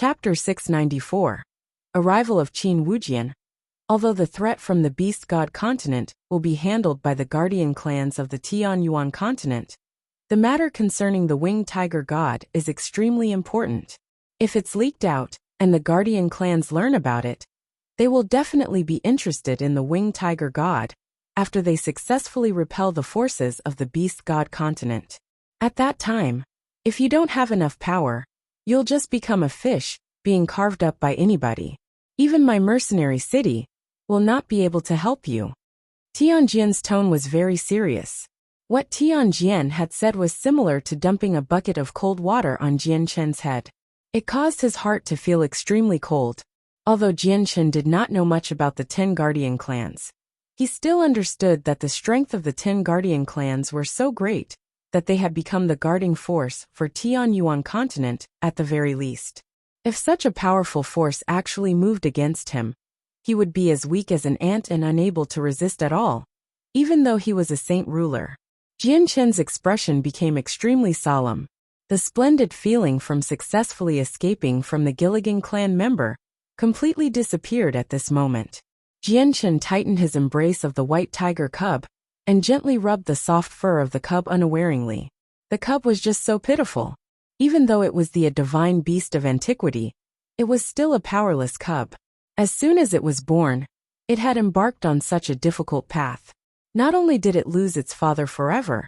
Chapter 694. Arrival of Qin Wujian. Although the threat from the Beast God continent will be handled by the guardian clans of the Tianyuan continent, the matter concerning the winged tiger god is extremely important. If it's leaked out, and the guardian clans learn about it, they will definitely be interested in the winged tiger god after they successfully repel the forces of the Beast God continent. At that time, if you don't have enough power, you'll just become a fish, being carved up by anybody. Even my mercenary city will not be able to help you. Tianjian's tone was very serious. What Tianjian had said was similar to dumping a bucket of cold water on Jianchen's head. It caused his heart to feel extremely cold. Although Jianchen did not know much about the 10 guardian clans, he still understood that the strength of the 10 guardian clans were so great that they had become the guarding force for Tianyuan continent at the very least. If such a powerful force actually moved against him, he would be as weak as an ant and unable to resist at all, even though he was a saint ruler. Jianchen's expression became extremely solemn. The splendid feeling from successfully escaping from the Gilligan clan member completely disappeared at this moment. Jianchen tightened his embrace of the white tiger cub and gently rubbed the soft fur of the cub unawaringly. The cub was just so pitiful. Even though it was the divine beast of antiquity, it was still a powerless cub. As soon as it was born, it had embarked on such a difficult path. Not only did it lose its father forever,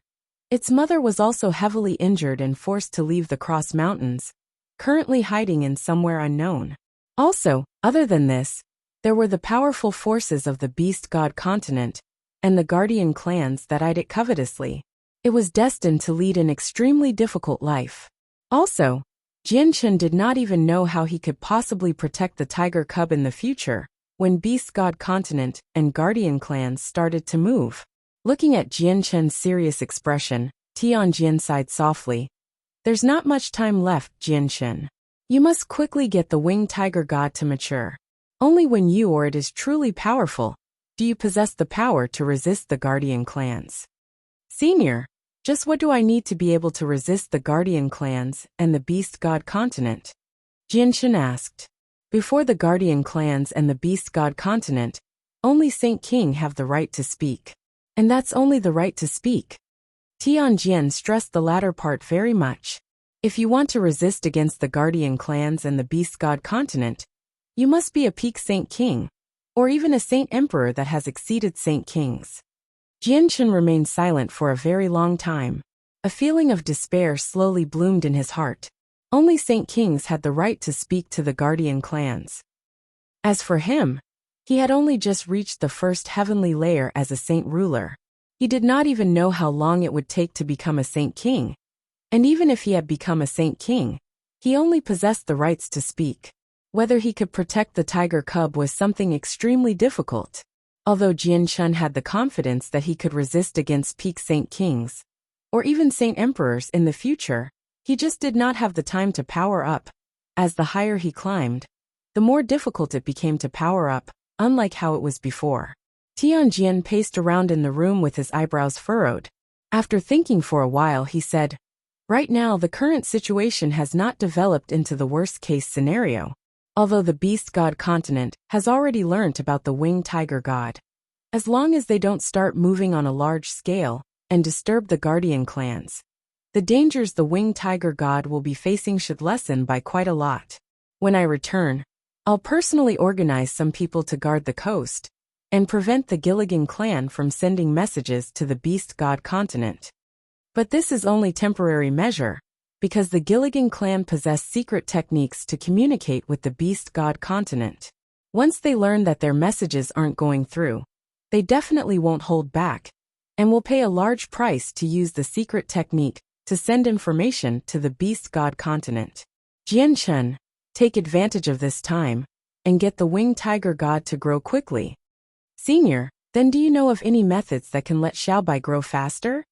its mother was also heavily injured and forced to leave the Cross Mountains, currently hiding in somewhere unknown. Also, other than this, there were the powerful forces of the Beast God continent and the guardian clans that eyed it covetously. It was destined to lead an extremely difficult life. Also, Jianchen did not even know how he could possibly protect the tiger cub in the future, when Beast God continent and guardian clans started to move. Looking at Jianchen's serious expression, Tianjian sighed softly. There's not much time left, Jianchen. You must quickly get the winged tiger god to mature. Only when you or it is truly powerful do you possess the power to resist the guardian clans. Senior, just what do I need to be able to resist the guardian clans and the Beast God continent? Jianchen asked. Before the guardian clans and the Beast God continent, only Saint King have the right to speak. And that's only the right to speak. Tianjian stressed the latter part very much. If you want to resist against the guardian clans and the Beast God continent, you must be a peak Saint King, or even a Saint Emperor that has exceeded Saint Kings. Jianchen remained silent for a very long time. A feeling of despair slowly bloomed in his heart. Only Saint Kings had the right to speak to the guardian clans. As for him, he had only just reached the first heavenly layer as a saint ruler. He did not even know how long it would take to become a Saint King. And even if he had become a Saint King, he only possessed the rights to speak. Whether he could protect the tiger cub was something extremely difficult. Although Jianchen had the confidence that he could resist against peak Saint Kings, or even Saint Emperors in the future, he just did not have the time to power up. As the higher he climbed, the more difficult it became to power up, unlike how it was before. Tianjian paced around in the room with his eyebrows furrowed. After thinking for a while, he said, "Right now the current situation has not developed into the worst-case scenario. Although the Beast God continent has already learnt about the winged tiger god. As long as they don't start moving on a large scale and disturb the guardian clans, the dangers the winged tiger god will be facing should lessen by quite a lot. When I return, I'll personally organize some people to guard the coast and prevent the Gilligan clan from sending messages to the Beast God continent. But this is only temporary measure, because the Gilligan clan possess secret techniques to communicate with the Beast God continent. Once they learn that their messages aren't going through, they definitely won't hold back, and will pay a large price to use the secret technique to send information to the Beast God continent. Jianchen, take advantage of this time, and get the winged tiger god to grow quickly. Senior, then do you know of any methods that can let Xiaobai grow faster?"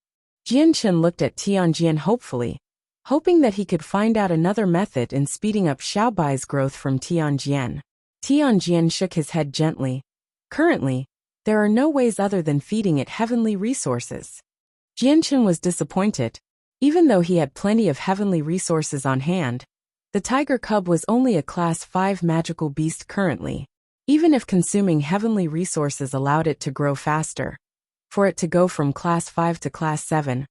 Jianchen looked at Tianjian hopefully, hoping that he could find out another method in speeding up Xiaobai's growth from Tianjian. Tianjian shook his head gently. Currently, there are no ways other than feeding it heavenly resources. Jianchen was disappointed. Even though he had plenty of heavenly resources on hand, The tiger cub was only a Class 5 magical beast currently, even if consuming heavenly resources allowed it to grow faster. For it to go from Class 5 to Class 7,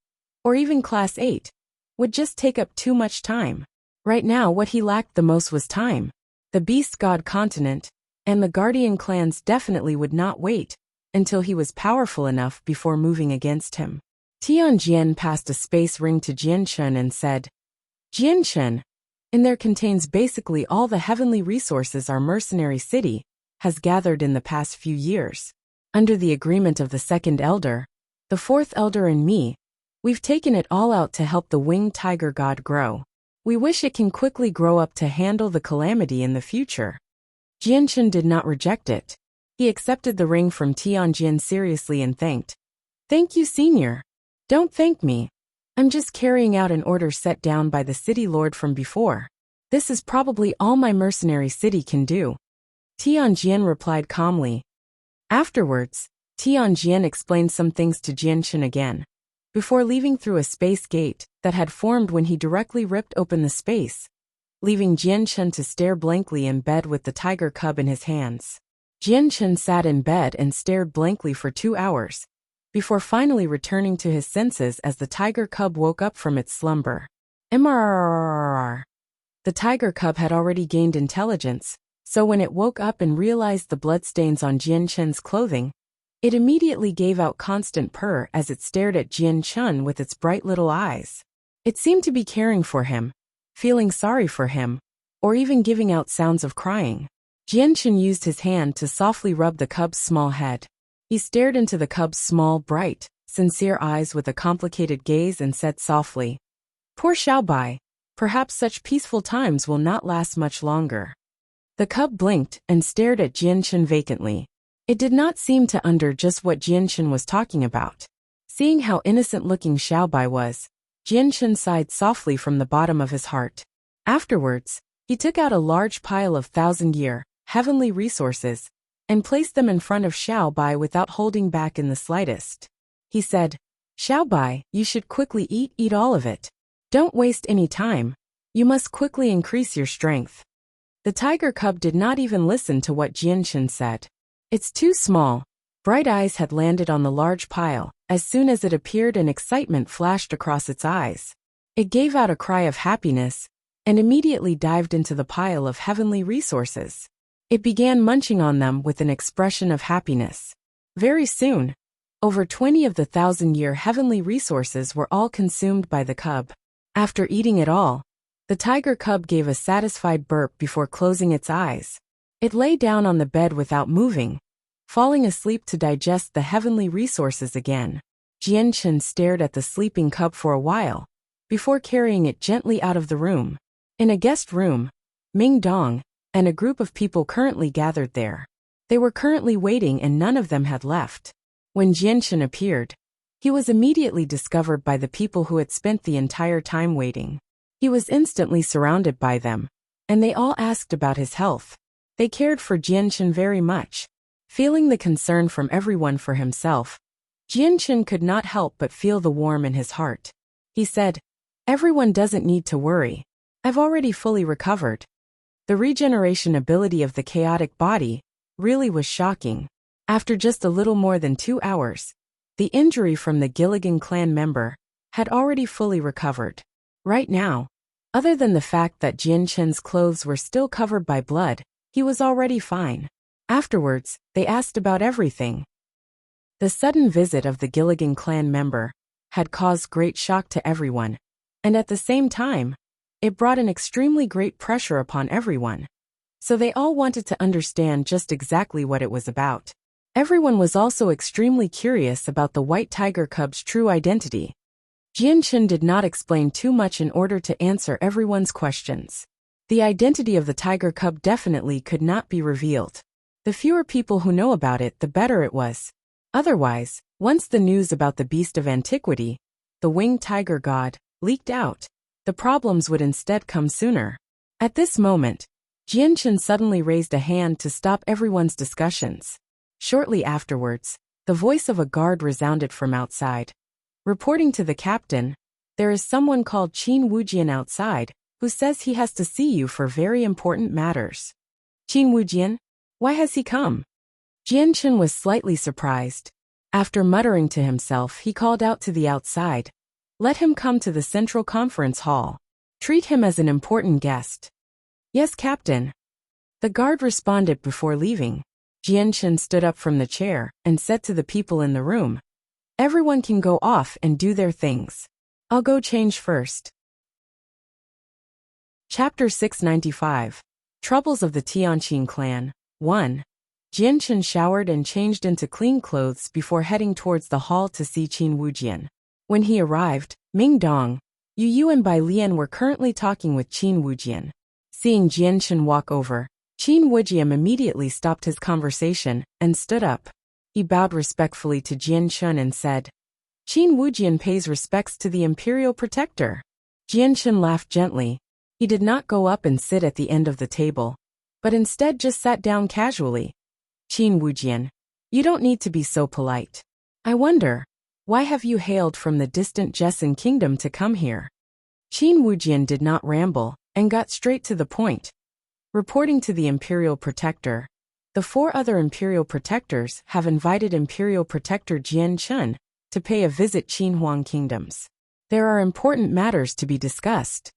or even Class 8, would just take up too much time. Right now what he lacked the most was time. The beast god continent and the guardian clans definitely would not wait until he was powerful enough before moving against him. Tianjian passed a space ring to Jianchen and said, Jianchen, in there contains basically all the heavenly resources our mercenary city has gathered in the past few years. Under the agreement of the second elder, the fourth elder and me, we've taken it all out to help the winged tiger god grow. We wish it can quickly grow up to handle the calamity in the future. Jianchen did not reject it. He accepted the ring from Tianjian seriously and thanked. Thank you, senior. Don't thank me. I'm just carrying out an order set down by the city lord from before. This is probably all my mercenary city can do. Tianjian replied calmly. Afterwards, Tianjian explained some things to Jianchen again, before leaving through a space gate that had formed when he directly ripped open the space, leaving Jianchen to stare blankly in bed with the tiger cub in his hands. Jianchen sat in bed and stared blankly for 2 hours, before finally returning to his senses as the tiger cub woke up from its slumber. The tiger cub had already gained intelligence, so when it woke up and realized the bloodstains on Jianchen's clothing, it immediately gave out constant purr as it stared at Jianchen with its bright little eyes. It seemed to be caring for him, feeling sorry for him, or even giving out sounds of crying. Jianchen used his hand to softly rub the cub's small head. He stared into the cub's small, bright, sincere eyes with a complicated gaze and said softly, Poor Xiaobai, perhaps such peaceful times will not last much longer. The cub blinked and stared at Jianchen vacantly. It did not seem to under just what Jianchen was talking about. Seeing how innocent-looking Xiaobai was, Jianchen sighed softly from the bottom of his heart. Afterwards, he took out a large pile of 1,000-year, heavenly resources, and placed them in front of Xiaobai without holding back in the slightest. He said, Xiaobai, you should quickly eat all of it. Don't waste any time. You must quickly increase your strength. The tiger cub did not even listen to what Jianchen said. Its two small, bright eyes had landed on the large pile. As soon as it appeared, and excitement flashed across its eyes. It gave out a cry of happiness, and immediately dived into the pile of heavenly resources. It began munching on them with an expression of happiness. Very soon, over 20 of the 1,000-year heavenly resources were all consumed by the cub. After eating it all, the tiger cub gave a satisfied burp before closing its eyes. It lay down on the bed without moving, falling asleep to digest the heavenly resources again. Jianchen stared at the sleeping cub for a while, before carrying it gently out of the room. In a guest room, Ming Dong and a group of people currently gathered there. They were currently waiting and none of them had left. When Jianchen appeared, he was immediately discovered by the people who had spent the entire time waiting. He was instantly surrounded by them, and they all asked about his health. They cared for Jianchen very much. Feeling the concern from everyone for himself, Jianchen could not help but feel the warmth in his heart. He said, Everyone doesn't need to worry. I've already fully recovered. The regeneration ability of the chaotic body really was shocking. After just a little more than 2 hours, the injury from the Gilligan clan member had already fully recovered. Right now, other than the fact that Jianchen's clothes were still covered by blood, he was already fine. Afterwards, they asked about everything. The sudden visit of the Gilligan clan member had caused great shock to everyone, and at the same time, it brought an extremely great pressure upon everyone. So they all wanted to understand just exactly what it was about. Everyone was also extremely curious about the white tiger cub's true identity. Jianchen did not explain too much in order to answer everyone's questions. The identity of the tiger cub definitely could not be revealed. The fewer people who know about it, the better it was. Otherwise, once the news about the beast of antiquity, the winged tiger god, leaked out, the problems would instead come sooner. At this moment, Jianchen suddenly raised a hand to stop everyone's discussions. Shortly afterwards, the voice of a guard resounded from outside. Reporting to the captain, there is someone called Qin Wujian outside, who says he has to see you for very important matters. Qin Wujian, why has he come? Jianchen was slightly surprised. After muttering to himself, he called out to the outside. Let him come to the central conference hall. Treat him as an important guest. Yes, Captain. The guard responded before leaving. Jianchen stood up from the chair and said to the people in the room, everyone can go off and do their things. I'll go change first. Chapter 695. Troubles of the Tianqin clan. 1. Jianchen showered and changed into clean clothes before heading towards the hall to see Qin Wujian. When he arrived, Ming Dong, Yu Yu and Bai Lian were currently talking with Qin Wujian. Seeing Jianchen walk over, Qin Wujian immediately stopped his conversation and stood up. He bowed respectfully to Jianchen and said, Qin Wujian pays respects to the Imperial Protector. Jianchen laughed gently. He did not go up and sit at the end of the table, but instead just sat down casually. Qin Wujian, you don't need to be so polite. I wonder, why have you hailed from the distant Jessin kingdom to come here? Qin Wujian did not ramble and got straight to the point. Reporting to the Imperial Protector, the 4 other Imperial Protectors have invited Imperial Protector Jian Chun to pay a visit Qinhuang kingdoms. There are important matters to be discussed.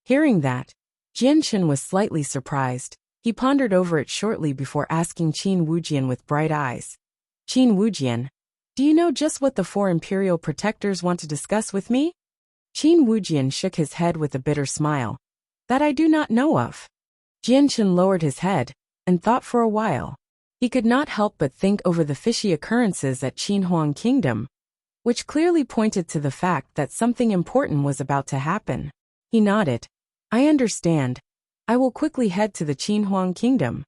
Hearing that, Jianchen was slightly surprised. He pondered over it shortly before asking Qin Wujian with bright eyes. Qin Wujian, do you know just what the 4 Imperial Protectors want to discuss with me? Qin Wujian shook his head with a bitter smile. That I do not know of. Jianchen lowered his head and thought for a while. He could not help but think over the fishy occurrences at Qinhuang Kingdom, which clearly pointed to the fact that something important was about to happen. He nodded. I understand. I will quickly head to the Qinhuang Kingdom.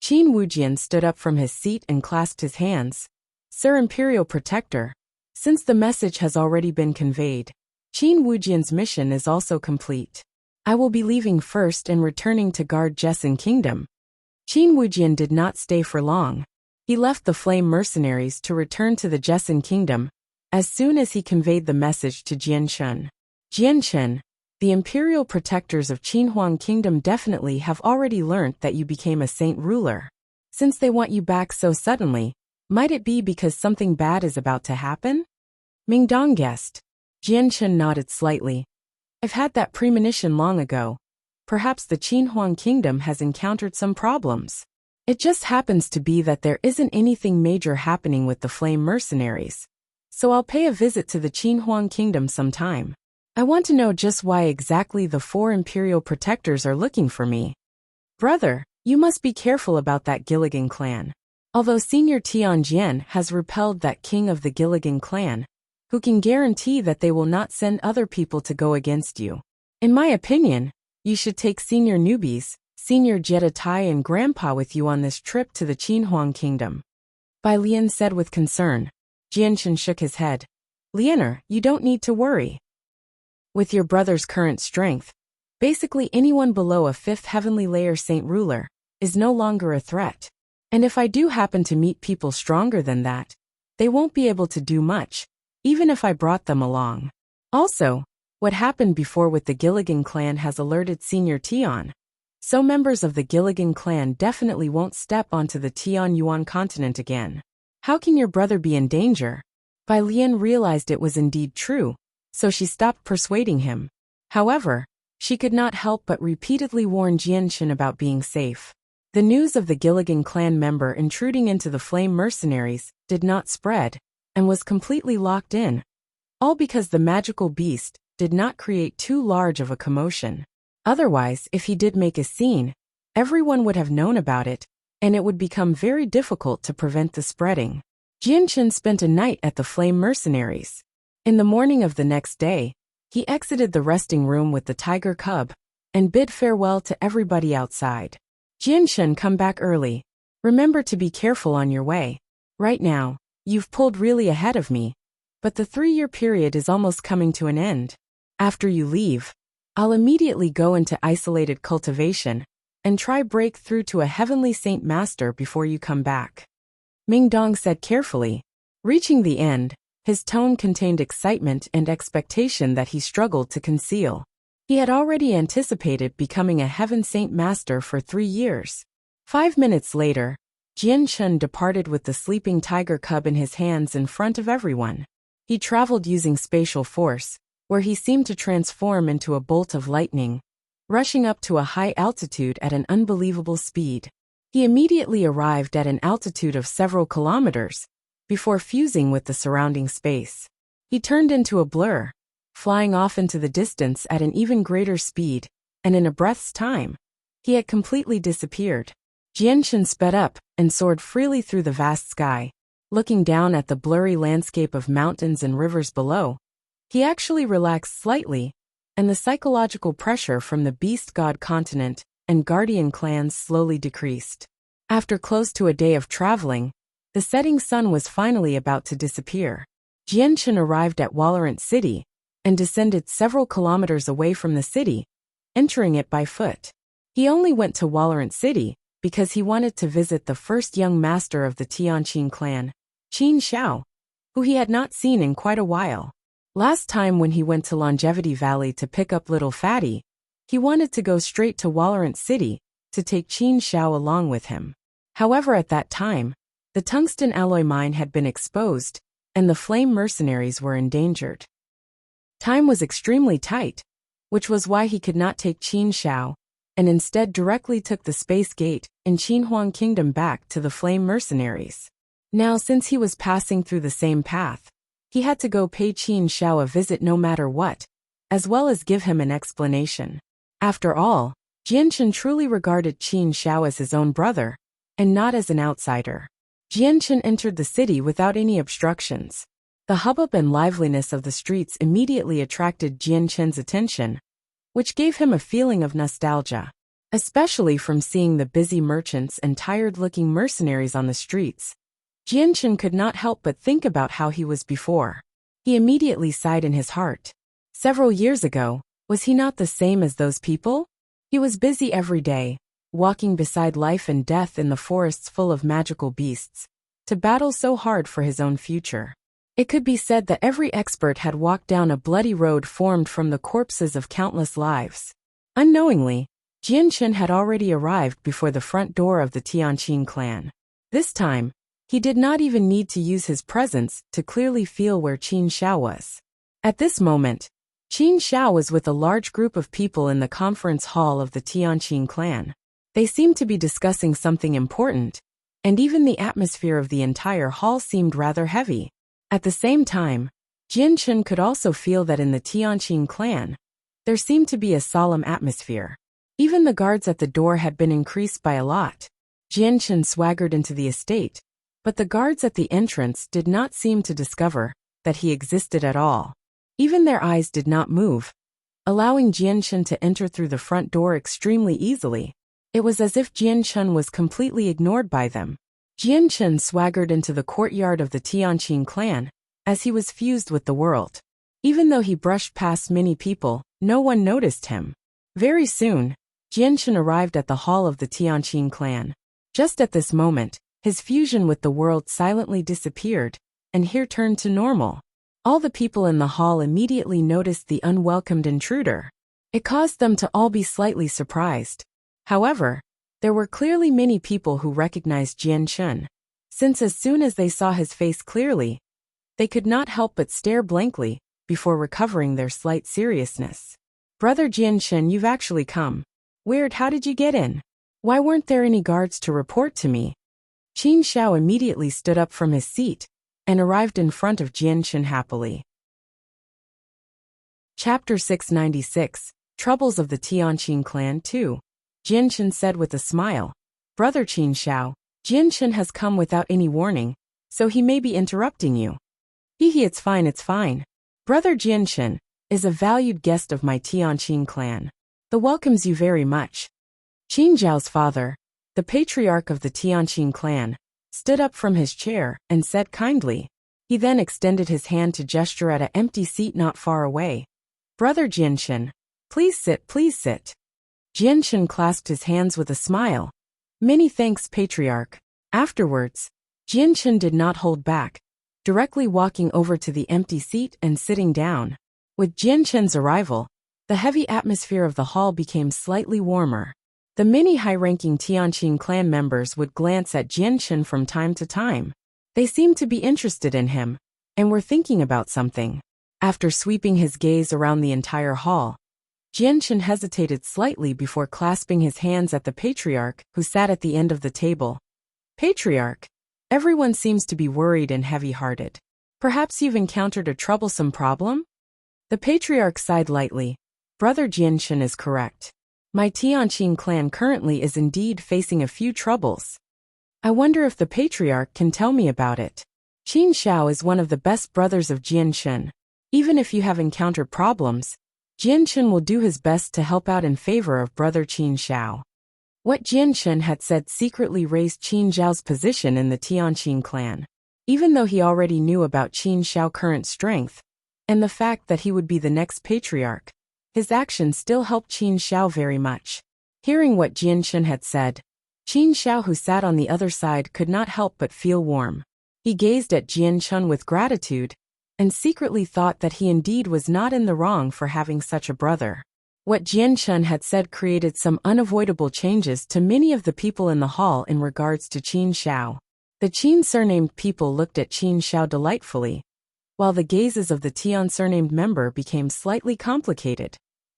Qin Wujian stood up from his seat and clasped his hands. Sir Imperial Protector, since the message has already been conveyed, Qin Wujian's mission is also complete. I will be leaving first and returning to guard Jessin Kingdom. Qin Wujian did not stay for long. He left the Flame Mercenaries to return to the Jessin Kingdom as soon as he conveyed the message to Jianchen. Jianchen, the Imperial Protectors of Qinhuang Kingdom definitely have already learnt that you became a saint ruler. Since they want you back so suddenly, might it be because something bad is about to happen? Ming Dong guessed. Jianchen nodded slightly. I've had that premonition long ago. Perhaps the Qinhuang Kingdom has encountered some problems. It just happens to be that there isn't anything major happening with the Flame Mercenaries. So I'll pay a visit to the Qinhuang Kingdom sometime. I want to know just why exactly the 4 Imperial Protectors are looking for me. Brother, you must be careful about that Gilligan clan. Although Senior Tianjian has repelled that king of the Gilligan clan, who can guarantee that they will not send other people to go against you. In my opinion, you should take Senior Newbies, Senior Jeditai and Grandpa with you on this trip to the Qinhuang Kingdom. Bai Lian said with concern. Jianchen shook his head. Lianer, you don't need to worry. With your brother's current strength, basically anyone below a 5th heavenly layer saint ruler is no longer a threat. And if I do happen to meet people stronger than that, they won't be able to do much, even if I brought them along. Also, what happened before with the Gilligan clan has alerted Senior Tian. So members of the Gilligan clan definitely won't step onto the Tian Yuan continent again. How can your brother be in danger? Bai Lian realized it was indeed true, so she stopped persuading him. However, she could not help but repeatedly warn Jianchen about being safe. The news of the Gilligan clan member intruding into the Flame Mercenaries did not spread, and was completely locked in. All because the magical beast did not create too large of a commotion. Otherwise, if he did make a scene, everyone would have known about it, and it would become very difficult to prevent the spreading. Jianchen spent a night at the Flame Mercenaries. In the morning of the next day, he exited the resting room with the tiger cub, and bid farewell to everybody outside. Jianchen, come back early. Remember to be careful on your way. Right now, you've pulled really ahead of me, but the 3-year period is almost coming to an end. After you leave, I'll immediately go into isolated cultivation and try break through to a heavenly saint master before you come back. Ming Dong said carefully. Reaching the end, his tone contained excitement and expectation that he struggled to conceal. He had already anticipated becoming a Heaven Saint Master for 3 years. 5 minutes later, Jian Chun departed with the sleeping tiger cub in his hands in front of everyone. He traveled using spatial force, where he seemed to transform into a bolt of lightning, rushing up to a high altitude at an unbelievable speed. He immediately arrived at an altitude of several kilometers, before fusing with the surrounding space. He turned into a blur, flying off into the distance at an even greater speed, and in a breath's time, he had completely disappeared. Jian Chun sped up and soared freely through the vast sky. Looking down at the blurry landscape of mountains and rivers below, he actually relaxed slightly, and the psychological pressure from the Beast God continent and Guardian clans slowly decreased. After close to a day of traveling, the setting sun was finally about to disappear. Jian Chun arrived at Walorant City and descended several kilometers away from the city, entering it by foot. He only went to Walorant City because he wanted to visit the first young master of the Tianqing clan, Qin Xiao, who he had not seen in quite a while. Last time when he went to Longevity Valley to pick up Little Fatty, he wanted to go straight to Walorant City to take Qin Xiao along with him. However, at that time, the tungsten alloy mine had been exposed, and the flame mercenaries were endangered. Time was extremely tight, which was why he could not take Qin Xiao, and instead directly took the space gate in Qinhuang Kingdom back to the flame mercenaries. Now, since he was passing through the same path, he had to go pay Qin Xiao a visit no matter what, as well as give him an explanation. After all, Jian Chun truly regarded Qin Xiao as his own brother, and not as an outsider. Jian Chun entered the city without any obstructions. The hubbub and liveliness of the streets immediately attracted Jian Chun's attention, which gave him a feeling of nostalgia, especially from seeing the busy merchants and tired-looking mercenaries on the streets. Jian Chun could not help but think about how he was before. He immediately sighed in his heart. Several years ago, was he not the same as those people? He was busy every day, walking beside life and death in the forests full of magical beasts, to battle so hard for his own future. It could be said that every expert had walked down a bloody road formed from the corpses of countless lives. Unknowingly, Jian Chun had already arrived before the front door of the Tianqing clan. This time, he did not even need to use his presence to clearly feel where Qin Xiao was. At this moment, Qin Xiao was with a large group of people in the conference hall of the Tianqing clan. They seemed to be discussing something important, and even the atmosphere of the entire hall seemed rather heavy. At the same time, Jian Chun could also feel that in the Tianqing clan, there seemed to be a solemn atmosphere. Even the guards at the door had been increased by a lot. Jian Chun swaggered into the estate, but the guards at the entrance did not seem to discover that he existed at all. Even their eyes did not move, allowing Jian Chun to enter through the front door extremely easily. It was as if Jian Chun was completely ignored by them. Jian Chun swaggered into the courtyard of the Tianqing clan, as he was fused with the world. Even though he brushed past many people, no one noticed him. Very soon, Jian Chun arrived at the hall of the Tianqing clan. Just at this moment, his fusion with the world silently disappeared, and here turned to normal. All the people in the hall immediately noticed the unwelcomed intruder. It caused them to all be slightly surprised. However, there were clearly many people who recognized Jian Chun, since as soon as they saw his face clearly, they could not help but stare blankly before recovering their slight seriousness. "Brother Jian Chun, you've actually come. Weird, how did you get in? Why weren't there any guards to report to me?" Qin Xiao immediately stood up from his seat and arrived in front of Jian Chun happily. Chapter 696, Troubles of the Tianqing Clan 2. Jian Chun said with a smile, "Brother Qin Xiao, Jian Chun has come without any warning, so he may be interrupting you." "Hehe, it's fine, it's fine. Brother Jian Chun is a valued guest of my Tianqing clan. The welcomes you very much." Qin Zhao's father, the patriarch of the Tianqing clan, stood up from his chair and said kindly. He then extended his hand to gesture at an empty seat not far away. "Brother Jian Chun, please sit, please sit." Jian Chun clasped his hands with a smile. "Many thanks, patriarch." Afterwards, Jian Chun did not hold back, directly walking over to the empty seat and sitting down. With Jian Chun's arrival, The heavy atmosphere of the hall became slightly warmer. The many high-ranking Tianqing clan members would glance at Jianchen from time to time. They seemed to be interested in him, and were thinking about something. After sweeping his gaze around the entire hall, Jianchen hesitated slightly before clasping his hands at the patriarch, who sat at the end of the table. Patriarch, everyone seems to be worried and heavy-hearted. Perhaps you've encountered a troublesome problem? The patriarch sighed lightly. Brother Jianchen is correct. My Tianqing clan currently is indeed facing a few troubles. I wonder if the patriarch can tell me about it. Qin Xiao is one of the best brothers of Jianchen. Even if you have encountered problems, Jianchen will do his best to help out in favor of brother Qin Xiao. What Jianchen had said secretly raised Qin Xiao's position in the Tianqing clan. Even though he already knew about Qin Xiao's current strength, and the fact that he would be the next patriarch, his actions still helped Qin Xiao very much. Hearing what Jianchen had said, Qin Xiao, who sat on the other side, could not help but feel warm. He gazed at Jianchen with gratitude, and secretly thought that he indeed was not in the wrong for having such a brother. What Jianchen had said created some unavoidable changes to many of the people in the hall in regards to Qin Xiao. The Qin surnamed people looked at Qin Xiao delightfully, while the gazes of the Tian surnamed member became slightly complicated,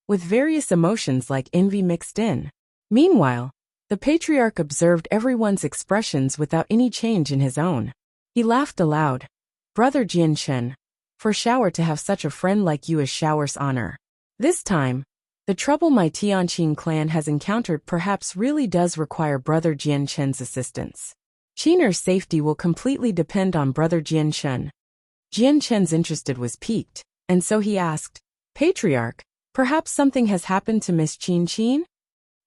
with various emotions like envy mixed in. Meanwhile, the patriarch observed everyone's expressions without any change in his own. He laughed aloud. Brother Jianchen, for Shower to have such a friend like you is Shower's honor. This time, the trouble my Tianqing clan has encountered perhaps really does require brother Jianchen's assistance. Qin'er's safety will completely depend on brother Jianchen. Jianchen's interest was piqued, and so he asked, Patriarch, perhaps something has happened to Miss Qin Qin?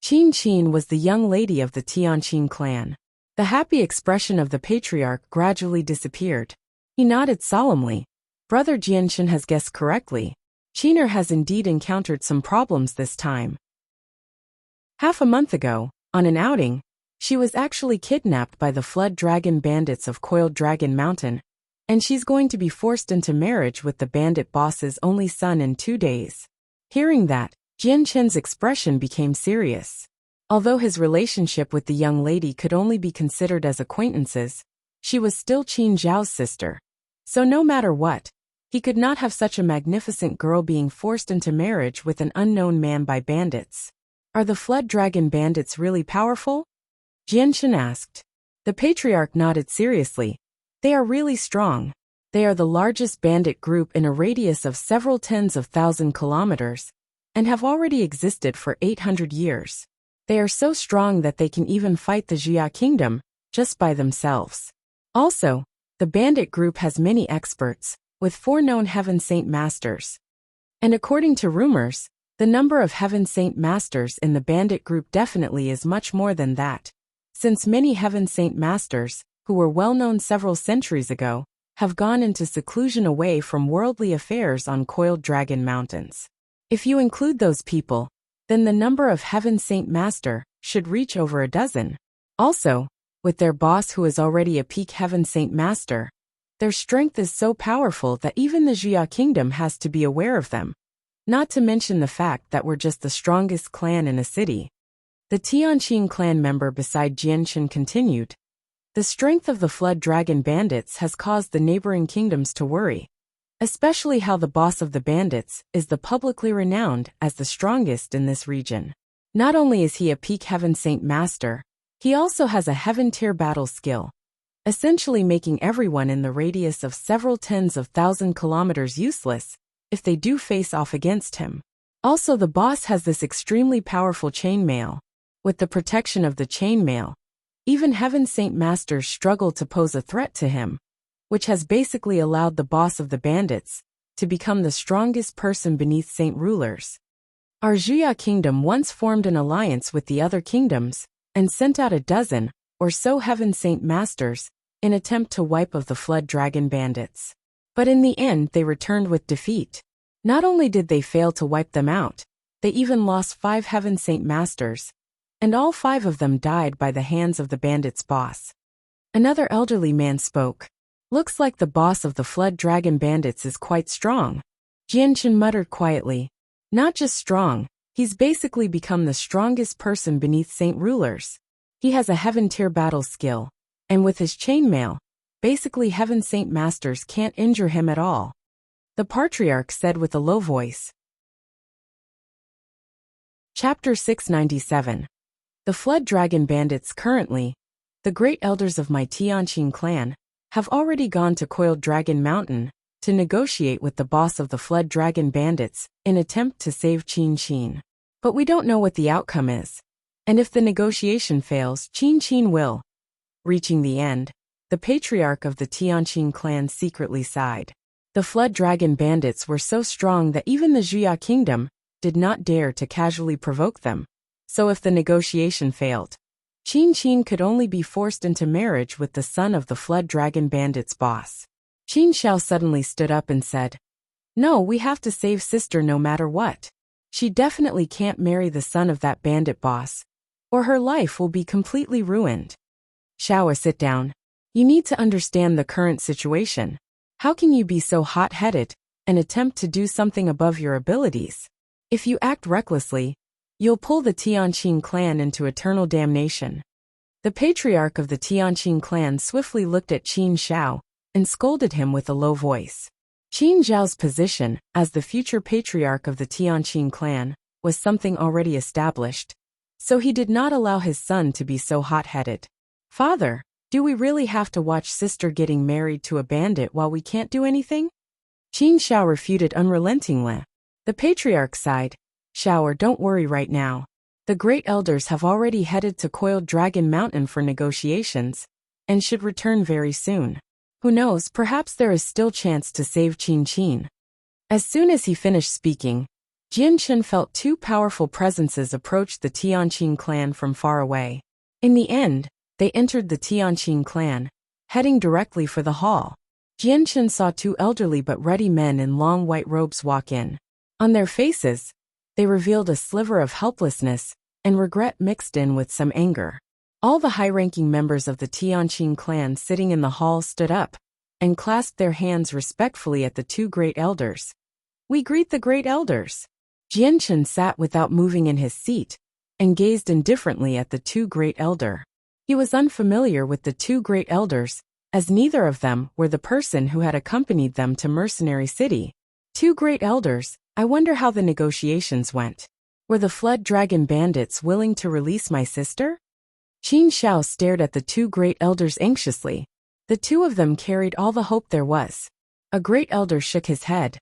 Qin Qin was the young lady of the Tianqing clan. The happy expression of the patriarch gradually disappeared. He nodded solemnly. Brother Jianchen has guessed correctly. Qin'er has indeed encountered some problems this time. Half a month ago, on an outing, she was actually kidnapped by the Flood Dragon bandits of Coiled Dragon Mountain, and she's going to be forced into marriage with the bandit boss's only son in 2 days. Hearing that, Jianchen's expression became serious. Although his relationship with the young lady could only be considered as acquaintances, she was still Qin Zhao's sister. So no matter what, he could not have such a magnificent girl being forced into marriage with an unknown man by bandits. Are the Flood Dragon bandits really powerful? Jianchen asked. The patriarch nodded seriously. They are really strong. They are the largest bandit group in a radius of several tens of thousand kilometers, and have already existed for 800 years. They are so strong that they can even fight the Jia kingdom, just by themselves. Also, the bandit group has many experts, with 4 known Heaven Saint Masters. And according to rumors, the number of Heaven Saint Masters in the bandit group definitely is much more than that, since many Heaven Saint Masters, who were well known several centuries ago, have gone into seclusion away from worldly affairs on Coiled Dragon Mountains. If you include those people, then the number of Heaven Saint Master should reach over a dozen. Also, with their boss who is already a peak Heaven Saint Master, their strength is so powerful that even the Jia kingdom has to be aware of them. Not to mention the fact that we're just the strongest clan in a city. The Tianqing clan member beside Jianchen continued. The strength of the Flood Dragon bandits has caused the neighboring kingdoms to worry, especially how the boss of the bandits is the publicly renowned as the strongest in this region. Not only is he a peak Heaven Saint Master, he also has a Heaven tier battle skill, essentially making everyone in the radius of several tens of thousand kilometers useless if they do face off against him. Also, the boss has this extremely powerful chainmail. With the protection of the chainmail, even Heaven Saint Masters struggle to pose a threat to him, which has basically allowed the boss of the bandits to become the strongest person beneath Saint rulers. Our Jia kingdom once formed an alliance with the other kingdoms and sent out a dozen or so Heaven Saint Masters in attempt to wipe out the Flood Dragon bandits. But in the end they returned with defeat. Not only did they fail to wipe them out, they even lost 5 Heaven Saint Masters, and all 5 of them died by the hands of the bandits' boss. Another elderly man spoke. Looks like the boss of the Flood Dragon bandits is quite strong. Jianchen muttered quietly. Not just strong, he's basically become the strongest person beneath Saint rulers. He has a heaven-tier battle skill, and with his chainmail, basically Heaven Saint masters can't injure him at all. The Patriarch said with a low voice. Chapter 697. The Flood Dragon Bandits. Currently, the great elders of my Tianqing clan have already gone to Coiled Dragon Mountain to negotiate with the boss of the Flood Dragon Bandits in attempt to save Qin Qin. But we don't know what the outcome is, and if the negotiation fails, Qin Qin will. Reaching the end, the Patriarch of the Tianqing clan secretly sighed. The Flood Dragon Bandits were so strong that even the Zhuya Kingdom did not dare to casually provoke them. So if the negotiation failed, Qin Qin could only be forced into marriage with the son of the Flood Dragon Bandits' boss. Qin Xiao suddenly stood up and said, "No, we have to save sister no matter what. She definitely can't marry the son of that bandit boss, or her life will be completely ruined." Xiao, sit down. You need to understand the current situation. How can you be so hot-headed and attempt to do something above your abilities? If you act recklessly, you'll pull the Tianqing clan into eternal damnation. The Patriarch of the Tianqing clan swiftly looked at Qin Xiao and scolded him with a low voice. Qin Xiao's position as the future Patriarch of the Tianqing clan was something already established, so he did not allow his son to be so hot-headed. "Father, do we really have to watch sister getting married to a bandit while we can't do anything?" Qin Xiao refuted unrelentingly. The Patriarch sighed. "Xiao, don't worry right now. The great elders have already headed to Coiled Dragon Mountain for negotiations, and should return very soon. Who knows, perhaps there is still chance to save Qin Qin." As soon as he finished speaking, Jian Chen felt two powerful presences approach the Tianqing clan from far away. In the end, they entered the Tianqing clan, heading directly for the hall. Jian Chen saw two elderly but ruddy men in long white robes walk in. On their faces, they revealed a sliver of helplessness and regret mixed in with some anger. All the high-ranking members of the Tianqing clan sitting in the hall stood up and clasped their hands respectfully at the two great elders. "We greet the great elders." Jian Chen sat without moving in his seat and gazed indifferently at the two great elder. He was unfamiliar with the two great elders, as neither of them were the person who had accompanied them to Mercenary City. "Two great elders, I wonder how the negotiations went. Were the Flood Dragon Bandits willing to release my sister?" Qin Xiao stared at the two great elders anxiously. The two of them carried all the hope there was. A great elder shook his head.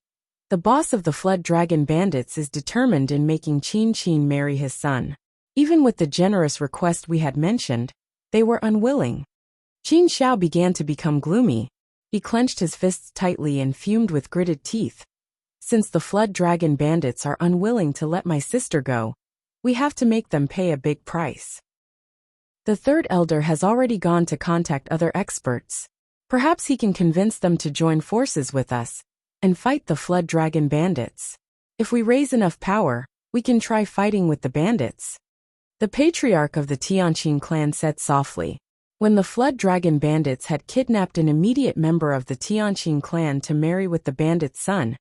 "The boss of the Flood Dragon Bandits is determined in making Qin Qin marry his son. Even with the generous request we had mentioned, they were unwilling." Qin Xiao began to become gloomy. He clenched his fists tightly and fumed with gritted teeth. "Since the Flood Dragon Bandits are unwilling to let my sister go, we have to make them pay a big price. The third elder has already gone to contact other experts. Perhaps he can convince them to join forces with us and fight the Flood Dragon Bandits. If we raise enough power, we can try fighting with the bandits." The Patriarch of the Tianqing clan said softly. When the Flood Dragon Bandits had kidnapped an immediate member of the Tianqing clan to marry with the bandit's son,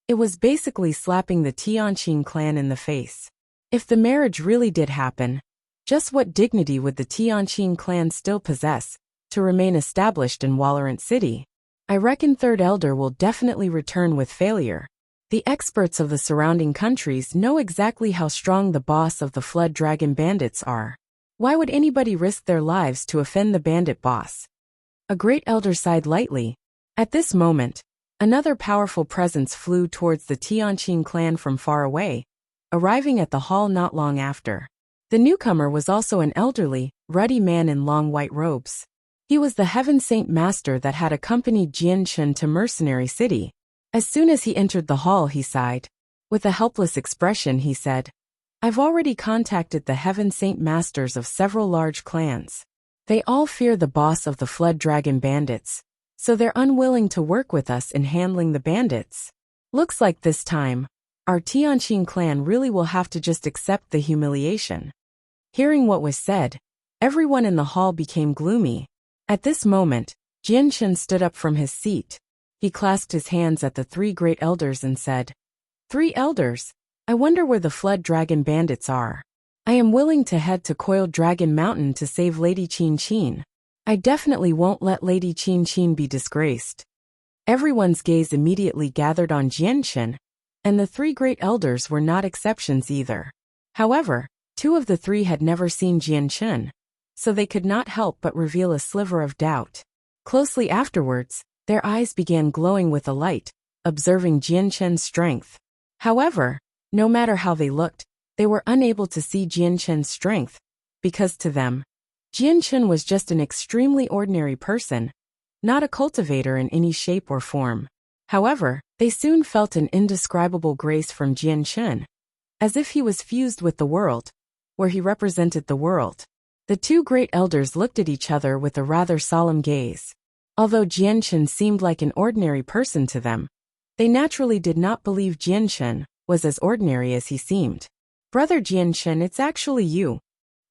it was basically slapping the Tianqing clan in the face. If the marriage really did happen, just what dignity would the Tianqing clan still possess to remain established in Walorant City? "I reckon third elder will definitely return with failure. The experts of the surrounding countries know exactly how strong the boss of the Flood Dragon Bandits are. Why would anybody risk their lives to offend the bandit boss?" A great elder sighed lightly. At this moment, another powerful presence flew towards the Tianqing clan from far away, arriving at the hall not long after. The newcomer was also an elderly, ruddy man in long white robes. He was the Heaven Saint Master that had accompanied Jian Chen to Mercenary City. As soon as he entered the hall, he sighed. With a helpless expression, he said, "I've already contacted the Heaven Saint Masters of several large clans. They all fear the boss of the Flood Dragon Bandits, so they're unwilling to work with us in handling the bandits. Looks like this time, our Tianqing clan really will have to just accept the humiliation." Hearing what was said, everyone in the hall became gloomy. At this moment, Jian Chen stood up from his seat. He clasped his hands at the three great elders and said, "Three elders, I wonder where the Flood Dragon bandits are. I am willing to head to Coiled Dragon Mountain to save Lady Qin Qin. I definitely won't let Lady Qin Qin be disgraced. Everyone's gaze immediately gathered on Jianchen, and the three great elders were not exceptions either. However, two of the three had never seen Jianchen, so they could not help but reveal a sliver of doubt. Closely afterwards, their eyes began glowing with a light, observing Jianchen's strength. However, no matter how they looked, they were unable to see Jianchen's strength, because to them, Jianchen was just an extremely ordinary person, not a cultivator in any shape or form. However, they soon felt an indescribable grace from Jianchen, as if he was fused with the world, where he represented the world. The two great elders looked at each other with a rather solemn gaze. Although Jianchen seemed like an ordinary person to them, they naturally did not believe Jianchen was as ordinary as he seemed. Brother Jianchen, it's actually you.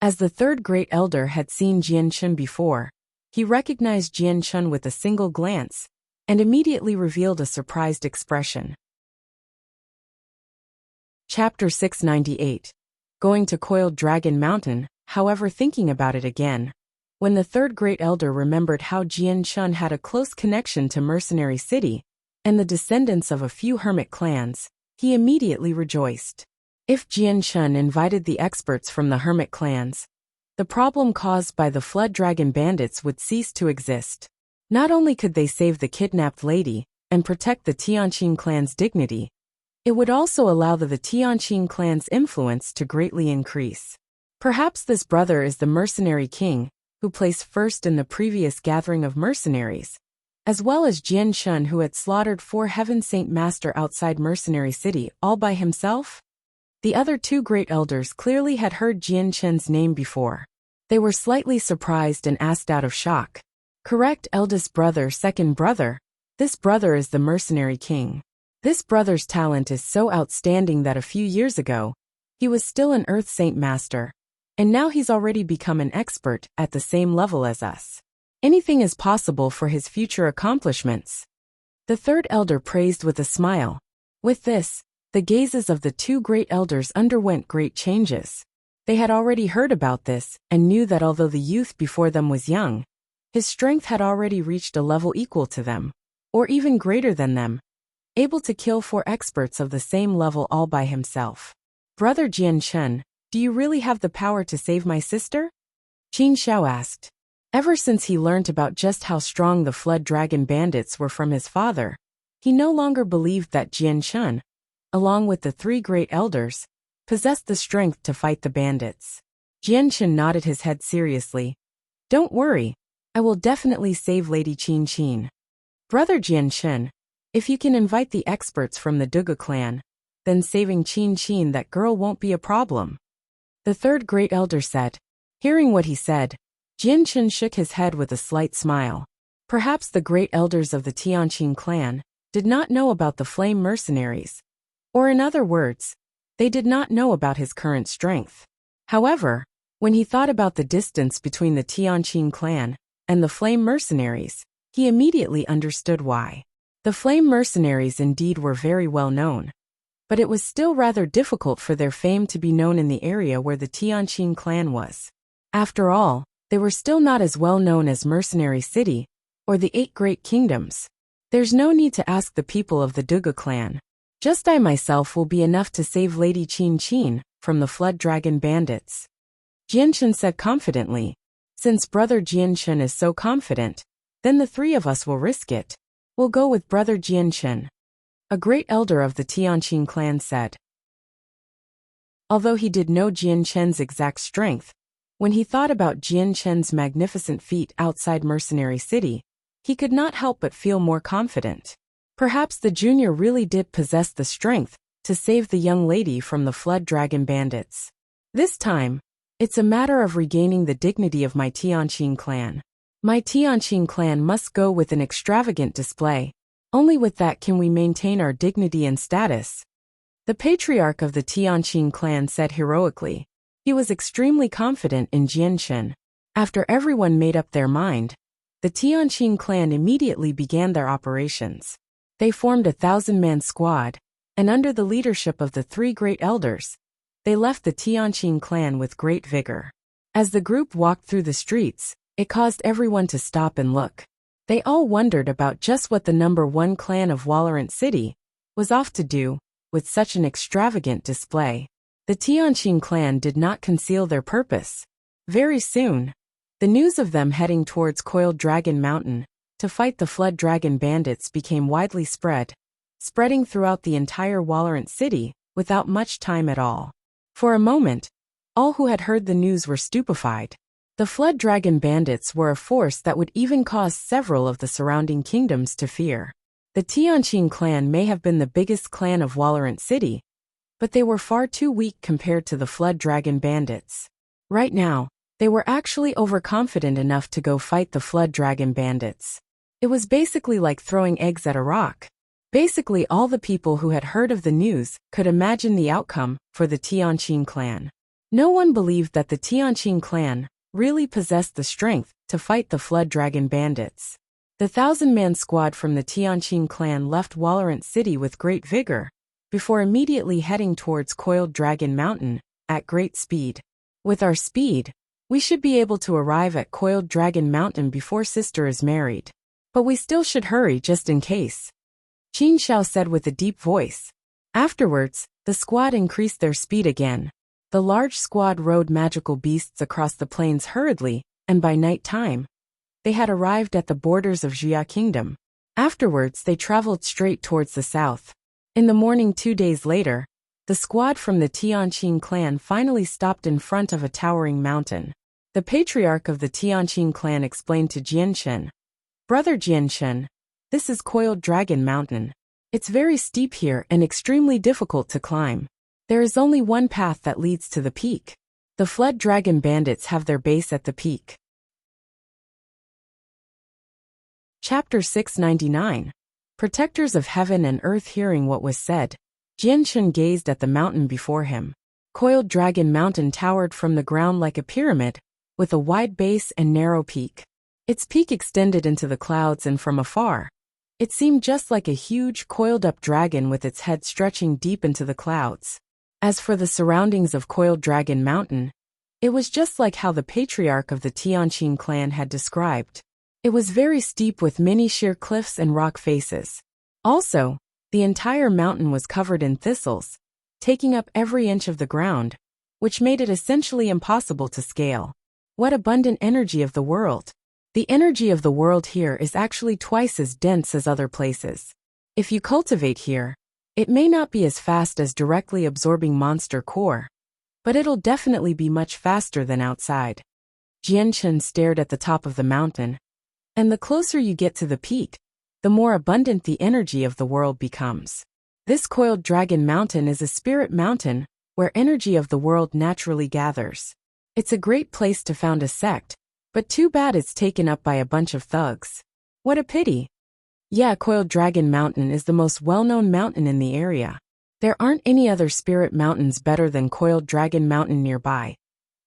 As the third great elder had seen Jianchen before, he recognized Jianchen with a single glance, and immediately revealed a surprised expression. Chapter 698. Going to Coiled Dragon Mountain. However, thinking about it again, when the third great elder remembered how Jianchen had a close connection to Mercenary City, and the descendants of a few hermit clans, he immediately rejoiced. If Jianchen invited the experts from the hermit clans, the problem caused by the Flood Dragon bandits would cease to exist. Not only could they save the kidnapped lady and protect the Tianqing clan's dignity, it would also allow the Tianqing clan's influence to greatly increase. Perhaps this brother is the mercenary king, who placed first in the previous gathering of mercenaries, as well as Jianchen, who had slaughtered 4 Heaven Saint Master outside Mercenary City all by himself? The other two great elders clearly had heard Jianchen's name before. They were slightly surprised and asked out of shock. Correct, eldest brother, second brother. This brother is the mercenary king. This brother's talent is so outstanding that a few years ago, he was still an Earth Saint Master, and now he's already become an expert at the same level as us. Anything is possible for his future accomplishments. The third elder praised with a smile. With this, the gazes of the two great elders underwent great changes. They had already heard about this and knew that although the youth before them was young, his strength had already reached a level equal to them, or even greater than them, able to kill 4 experts of the same level all by himself. Brother Jianchen, do you really have the power to save my sister? Qin Xiao asked. Ever since he learnt about just how strong the Flood Dragon bandits were from his father, he no longer believed that Jianchen, along with the 3 great elders, possessed the strength to fight the bandits. Jianchen nodded his head seriously. Don't worry, I will definitely save Lady Qin Qin. Brother Jianchen, if you can invite the experts from the Duga clan, then saving Qin Qin, that girl, won't be a problem. The third great elder said. Hearing what he said, Jianchen shook his head with a slight smile. Perhaps the great elders of the Tianqing clan did not know about the flame mercenaries. Or in other words, they did not know about his current strength. However, when he thought about the distance between the Tianqing clan and the flame mercenaries, he immediately understood why. The flame mercenaries indeed were very well known, but it was still rather difficult for their fame to be known in the area where the Tianqing clan was. After all, they were still not as well known as Mercenary City or the 8 Great Kingdoms. There's no need to ask the people of the Duga clan. Just I myself will be enough to save Lady Qin Qin from the Flood Dragon bandits. Jianchen said confidently. Since Brother Jianchen is so confident, then the 3 of us will risk it. We'll go with Brother Jianchen. A great elder of the Tianqing clan said. Although he did know Jianchen's exact strength, when he thought about Jianchen's magnificent feat outside Mercenary City, he could not help but feel more confident. Perhaps the junior really did possess the strength to save the young lady from the Flood Dragon bandits. This time, it's a matter of regaining the dignity of my Tianqing clan. My Tianqing clan must go with an extravagant display. Only with that can we maintain our dignity and status. The patriarch of the Tianqing clan said heroically. He was extremely confident in Jianchen. After everyone made up their mind, the Tianqing clan immediately began their operations. They formed a 1,000-man squad and under the leadership of the three great elders, they left the Tianqing clan with great vigor. As the group walked through the streets, it caused everyone to stop and look. They all wondered about just what the number one clan of Valorant City was off to do with such an extravagant display. The Tianqing clan did not conceal their purpose. Very soon, the news of them heading towards Coiled Dragon Mountain to fight the Flood Dragon bandits became widely spreading throughout the entire Valorant City without much time at all. For a moment, all who had heard the news were stupefied. The Flood Dragon bandits were a force that would even cause several of the surrounding kingdoms to fear. The Tianqing clan may have been the biggest clan of Valorant City, but they were far too weak compared to the Flood Dragon bandits. Right now, they were actually overconfident enough to go fight the Flood Dragon bandits. It was basically like throwing eggs at a rock. Basically, all the people who had heard of the news could imagine the outcome for the Tianqing clan. No one believed that the Tianqing clan really possessed the strength to fight the Flood Dragon bandits. The 1,000-man squad from the Tianqing clan left Valorant City with great vigor, before immediately heading towards Coiled Dragon Mountain at great speed. With our speed, we should be able to arrive at Coiled Dragon Mountain before sister is married. But we still should hurry just in case, Qin Xiao said with a deep voice. Afterwards, the squad increased their speed again. The large squad rode magical beasts across the plains hurriedly, and by night time, they had arrived at the borders of Jia Kingdom. Afterwards, they traveled straight towards the south. In the morning 2 days later, the squad from the Tianqing clan finally stopped in front of a towering mountain. The patriarch of the Tianqing clan explained to Jianshen, "Brother Jianshen, this is Coiled Dragon Mountain. It's very steep here and extremely difficult to climb. There is only one path that leads to the peak. The Flood Dragon bandits have their base at the peak." Chapter 699. Protectors of Heaven and Earth. Hearing what was said, Jianshen gazed at the mountain before him. Coiled Dragon Mountain towered from the ground like a pyramid, with a wide base and narrow peak. Its peak extended into the clouds, and from afar, it seemed just like a huge, coiled-up dragon with its head stretching deep into the clouds. As for the surroundings of Coiled Dragon Mountain, it was just like how the patriarch of the Tianqing clan had described. It was very steep with many sheer cliffs and rock faces. Also, the entire mountain was covered in thistles, taking up every inch of the ground, which made it essentially impossible to scale. What abundant energy of the world! The energy of the world here is actually twice as dense as other places. If you cultivate here, it may not be as fast as directly absorbing monster core, but it'll definitely be much faster than outside. Jianshen stared at the top of the mountain, and the closer you get to the peak, the more abundant the energy of the world becomes. This Coiled Dragon Mountain is a spirit mountain where energy of the world naturally gathers. It's a great place to found a sect, but too bad it's taken up by a bunch of thugs. What a pity. Yeah, Coiled Dragon Mountain is the most well-known mountain in the area. There aren't any other spirit mountains better than Coiled Dragon Mountain nearby.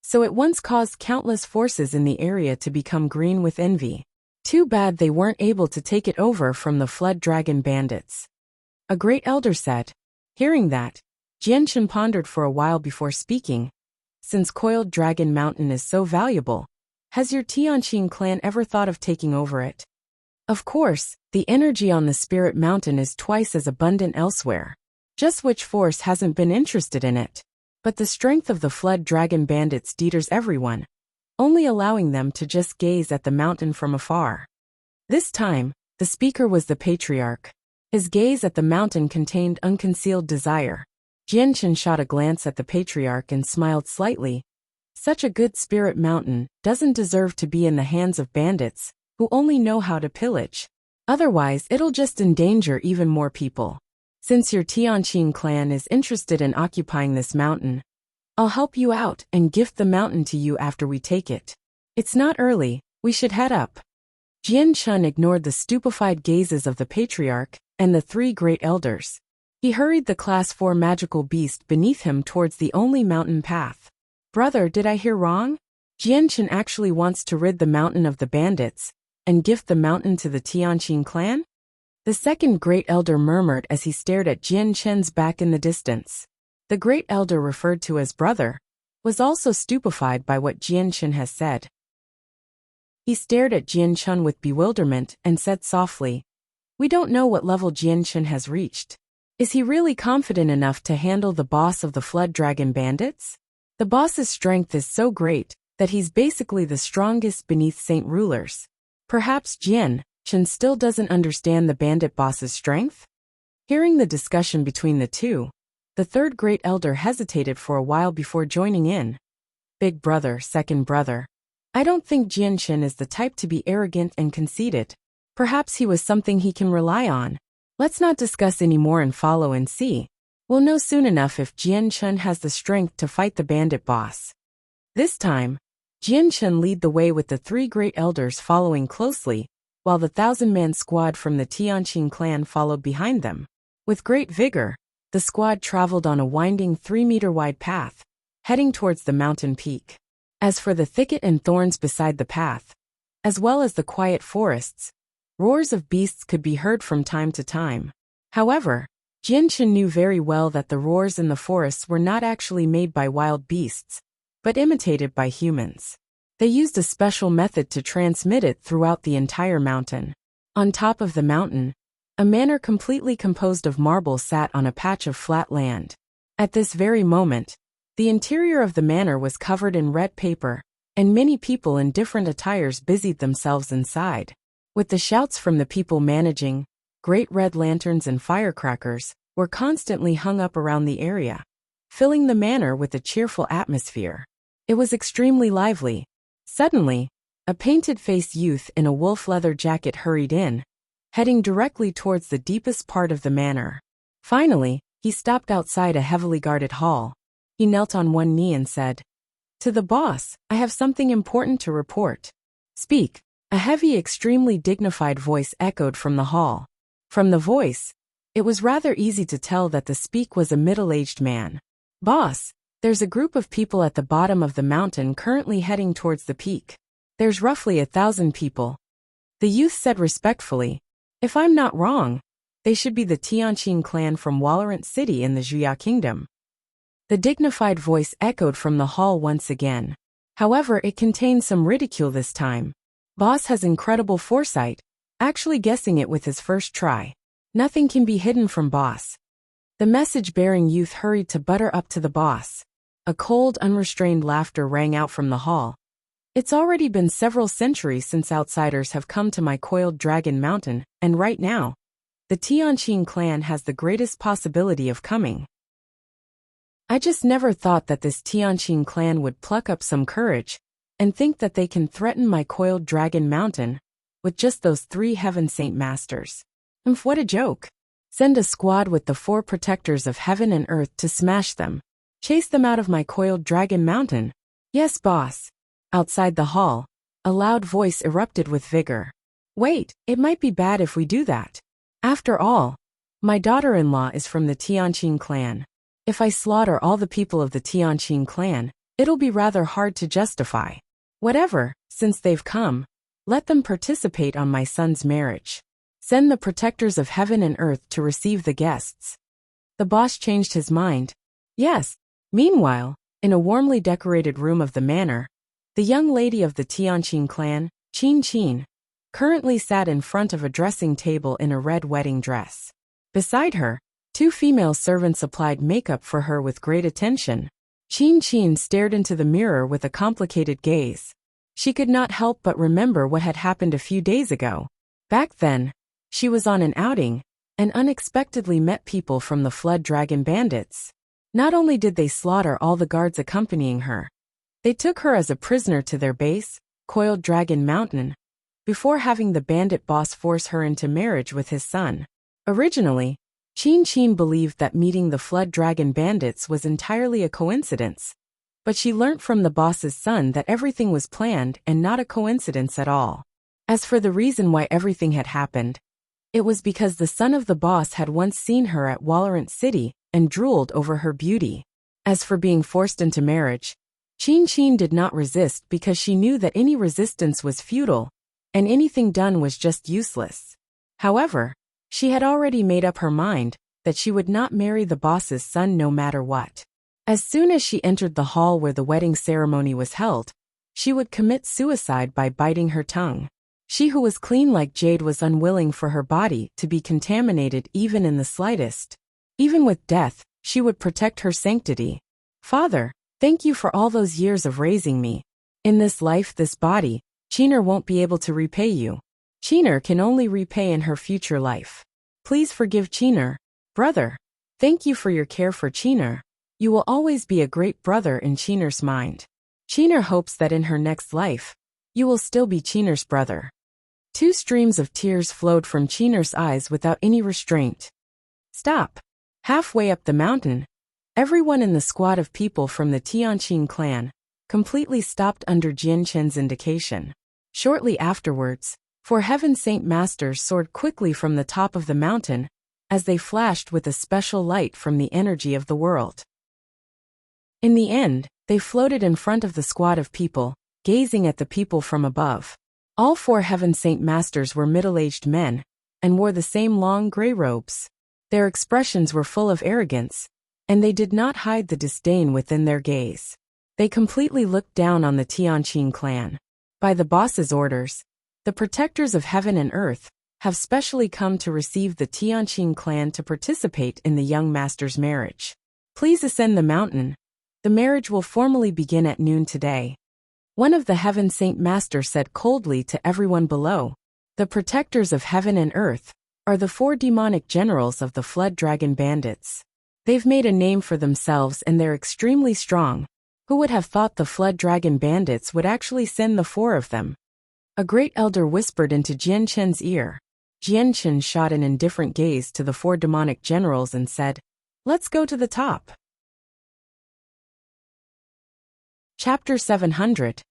So it once caused countless forces in the area to become green with envy. Too bad they weren't able to take it over from the Flood Dragon bandits. A great elder said. Hearing that, Jianshen pondered for a while before speaking. Since Coiled Dragon Mountain is so valuable, has your Tianqing clan ever thought of taking over it? Of course, the energy on the Spirit Mountain is twice as abundant elsewhere. Just which force hasn't been interested in it? But the strength of the Flood Dragon bandits deters everyone, only allowing them to just gaze at the mountain from afar. This time, the speaker was the patriarch. His gaze at the mountain contained unconcealed desire. Jianshen shot a glance at the patriarch and smiled slightly. Such a good spirit mountain doesn't deserve to be in the hands of bandits who only know how to pillage. Otherwise, it'll just endanger even more people. Since your Tianqing clan is interested in occupying this mountain, I'll help you out and gift the mountain to you after we take it. It's not early, we should head up. Jianshen ignored the stupefied gazes of the patriarch and the three great elders. He hurried the Class 4 magical beast beneath him towards the only mountain path. Brother, did I hear wrong? Jianshen actually wants to rid the mountain of the bandits and gift the mountain to the Tianqing clan? the second great elder murmured as he stared at Jian Chen's back in the distance. The great elder, referred to as brother, was also stupefied by what Jian Chen has said. He stared at Jian Chen with bewilderment and said softly, "We don't know what level Jian Chen has reached. Is he really confident enough to handle the boss of the Flood Dragon bandits? The boss's strength is so great that he's basically the strongest beneath saint rulers. Perhaps Jian Chen still doesn't understand the bandit boss's strength?" Hearing the discussion between the two, the third great elder hesitated for a while before joining in. "Big brother, second brother. I don't think Jian Chen is the type to be arrogant and conceited. Perhaps he was something he can rely on. Let's not discuss any more and follow and see. We'll know soon enough if Jian Chen has the strength to fight the bandit boss." This time, Jian Chen led the way with the three great elders following closely, while the 1,000-man squad from the Tianqing clan followed behind them. With great vigor, the squad traveled on a winding 3-meter-wide path, heading towards the mountain peak. As for the thicket and thorns beside the path, as well as the quiet forests, roars of beasts could be heard from time to time. However, Jian Chen knew very well that the roars in the forests were not actually made by wild beasts, but imitated by humans. They used a special method to transmit it throughout the entire mountain. On top of the mountain, a manor completely composed of marble sat on a patch of flat land. At this very moment, the interior of the manor was covered in red paper, and many people in different attires busied themselves inside. With the shouts from the people managing, great red lanterns and firecrackers were constantly hung up around the area, filling the manor with a cheerful atmosphere. It was extremely lively. Suddenly, a painted-faced youth in a wolf leather jacket hurried in, heading directly towards the deepest part of the manor. Finally, he stopped outside a heavily guarded hall. He knelt on one knee and said, "To the boss, I have something important to report." "Speak." A heavy, extremely dignified voice echoed from the hall. From the voice, it was rather easy to tell that the speaker was a middle-aged man. "Boss, there's a group of people at the bottom of the mountain currently heading towards the peak. There's roughly 1,000 people." The youth said respectfully, "If I'm not wrong, they should be the Tianqing clan from Walorant City in the Zhuya Kingdom." The dignified voice echoed from the hall once again. However, it contained some ridicule this time. "Boss has incredible foresight, actually guessing it with his first try. Nothing can be hidden from boss." The message-bearing youth hurried to butter up to the boss. A cold, unrestrained laughter rang out from the hall. "It's already been several centuries since outsiders have come to my coiled dragon mountain, and right now, the Tianqing clan has the greatest possibility of coming. I just never thought that this Tianqing clan would pluck up some courage and think that they can threaten my coiled dragon mountain with just those 3 heaven saint masters. What a joke. Send a squad with the 4 protectors of heaven and earth to smash them. Chase them out of my coiled dragon mountain." "Yes, boss." Outside the hall, a loud voice erupted with vigor. "Wait, it might be bad if we do that. After all, my daughter-in-law is from the Tianqing clan. If I slaughter all the people of the Tianqing clan, it'll be rather hard to justify. Whatever, since they've come, let them participate on my son's marriage. Send the protectors of heaven and earth to receive the guests." The boss changed his mind. "Yes." Meanwhile, in a warmly decorated room of the manor, the young lady of the Tianqing clan, Qin Qin, currently sat in front of a dressing table in a red wedding dress. Beside her, 2 female servants applied makeup for her with great attention. Qin Qin stared into the mirror with a complicated gaze. She could not help but remember what had happened a few days ago. Back then, she was on an outing, and unexpectedly met people from the Flood Dragon bandits. Not only did they slaughter all the guards accompanying her, they took her as a prisoner to their base, Coiled Dragon Mountain, before having the bandit boss force her into marriage with his son. Originally, Qin Qin believed that meeting the Flood Dragon bandits was entirely a coincidence, but she learnt from the boss's son that everything was planned and not a coincidence at all. As for the reason why everything had happened, it was because the son of the boss had once seen her at Walorant City and drooled over her beauty. As for being forced into marriage, Qin Qin did not resist because she knew that any resistance was futile, and anything done was just useless. However, She had already made up her mind that she would not marry the boss's son no matter what. As soon as she entered the hall where the wedding ceremony was held, she would commit suicide by biting her tongue. She who was clean like jade was unwilling for her body to be contaminated even in the slightest. Even with death, she would protect her sanctity. Father, thank you for all those years of raising me. In this life, this body, Qiner won't be able to repay you. Qiner can only repay in her future life. Please forgive Qiner. Brother, thank you for your care for Qiner. You will always be a great brother in Qiner's mind. Qiner hopes that in her next life, you will still be Qiner's brother. 2 streams of tears flowed from Qiner's eyes without any restraint. Stop. Halfway up the mountain, everyone in the squad of people from the Tianqin clan completely stopped under Jianchen's indication. Shortly afterwards, 4 Heaven Saint Masters soared quickly from the top of the mountain as they flashed with a special light from the energy of the world. In the end, they floated in front of the squad of people, gazing at the people from above. All 4 Heaven Saint Masters were middle-aged men and wore the same long gray robes. Their expressions were full of arrogance, and they did not hide the disdain within their gaze. They completely looked down on the Tianqin clan. By the boss's orders, the protectors of heaven and earth have specially come to receive the Tianqin clan to participate in the young master's marriage. Please ascend the mountain. The marriage will formally begin at noon today. One of the Heaven Saint Masters said coldly to everyone below. The protectors of heaven and earth are the 4 demonic generals of the Flood Dragon Bandits. They've made a name for themselves and they're extremely strong. Who would have thought the Flood Dragon Bandits would actually send the 4 of them? A great elder whispered into Jianchen's ear. Jianchen shot an indifferent gaze to the 4 demonic generals and said, "Let's go to the top." Chapter 700.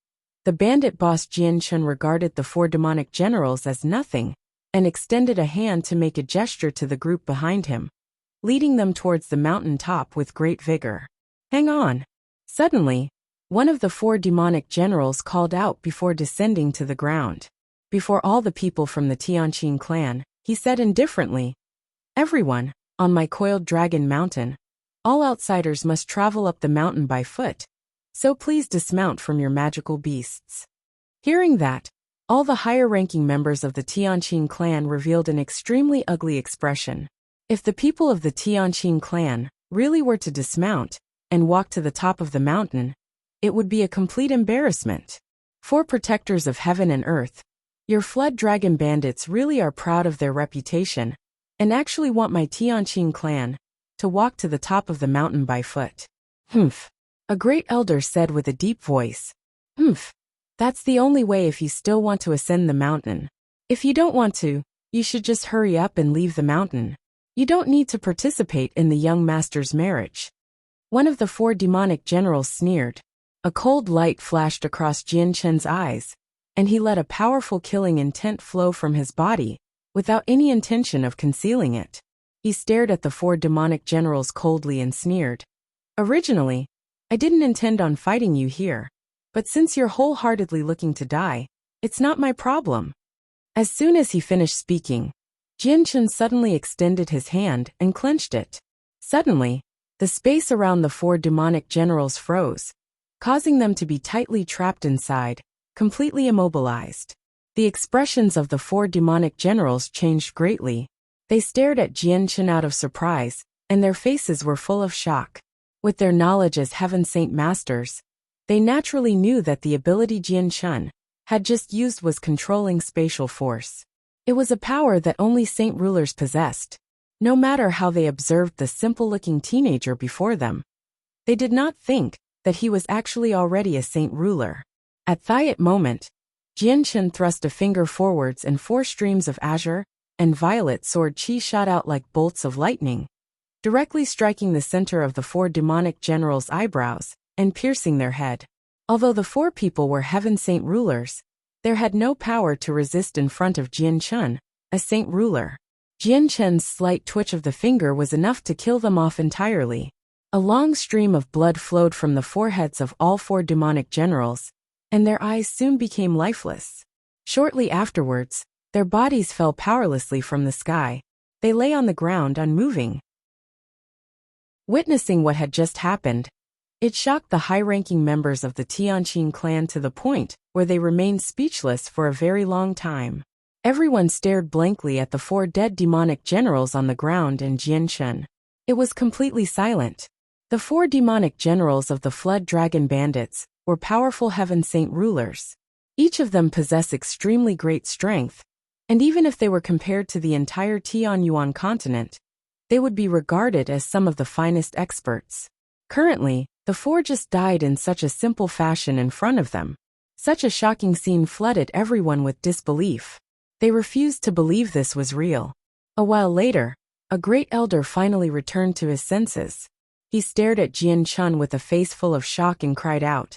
The bandit boss Jianchen regarded the 4 demonic generals as nothing and extended a hand to make a gesture to the group behind him, leading them towards the mountain top with great vigor. Hang on. Suddenly, one of the 4 demonic generals called out before descending to the ground. Before all the people from the Tianqin clan, he said indifferently, "Everyone, on my coiled dragon mountain, all outsiders must travel up the mountain by foot. So please dismount from your magical beasts." Hearing that, all the higher-ranking members of the Tianqin clan revealed an extremely ugly expression. If the people of the Tianqin clan really were to dismount and walk to the top of the mountain, it would be a complete embarrassment. 4 protectors of heaven and earth, your Flood Dragon Bandits really are proud of their reputation and actually want my Tianqin clan to walk to the top of the mountain by foot. Humph. A great elder said with a deep voice. Humph. That's the only way if you still want to ascend the mountain. If you don't want to, you should just hurry up and leave the mountain. You don't need to participate in the young master's marriage. One of the 4 demonic generals sneered. A cold light flashed across Jianchen's eyes, and he let a powerful killing intent flow from his body, without any intention of concealing it. He stared at the 4 demonic generals coldly and sneered. Originally, I didn't intend on fighting you here, but since you're wholeheartedly looking to die, it's not my problem. As soon as he finished speaking, Jianchen suddenly extended his hand and clenched it. Suddenly, the space around the 4 demonic generals froze, causing them to be tightly trapped inside, completely immobilized. The expressions of the 4 demonic generals changed greatly. They stared at Jianchen out of surprise, and their faces were full of shock. With their knowledge as Heaven Saint Masters, they naturally knew that the ability Jianchen had just used was controlling spatial force. It was a power that only saint rulers possessed. No matter how they observed the simple-looking teenager before them, they did not think that he was actually already a saint ruler. At that moment, Jianchen thrust a finger forwards and 4 streams of azure and violet sword chi shot out like bolts of lightning, directly striking the center of the 4 demonic generals' eyebrows and piercing their head. Although the 4 people were heaven saint rulers, there had no power to resist in front of Jianchen, a saint ruler. Jianchen's slight twitch of the finger was enough to kill them off entirely. A long stream of blood flowed from the foreheads of all 4 demonic generals, and their eyes soon became lifeless. Shortly afterwards, their bodies fell powerlessly from the sky, They lay on the ground unmoving. Witnessing what had just happened, it shocked the high-ranking members of the Tianqing clan to the point where they remained speechless for a very long time. Everyone stared blankly at the 4 dead demonic generals on the ground and Jianshen. It was completely silent. The 4 demonic generals of the Flood Dragon Bandits were powerful Heaven Saint rulers. Each of them possessed extremely great strength, and even if they were compared to the entire Tianyuan continent, they would be regarded as some of the finest experts. Currently, the 4 just died in such a simple fashion in front of them. Such a shocking scene flooded everyone with disbelief. They refused to believe this was real. A while later, a great elder finally returned to his senses. He stared at Jian Chun with a face full of shock and cried out,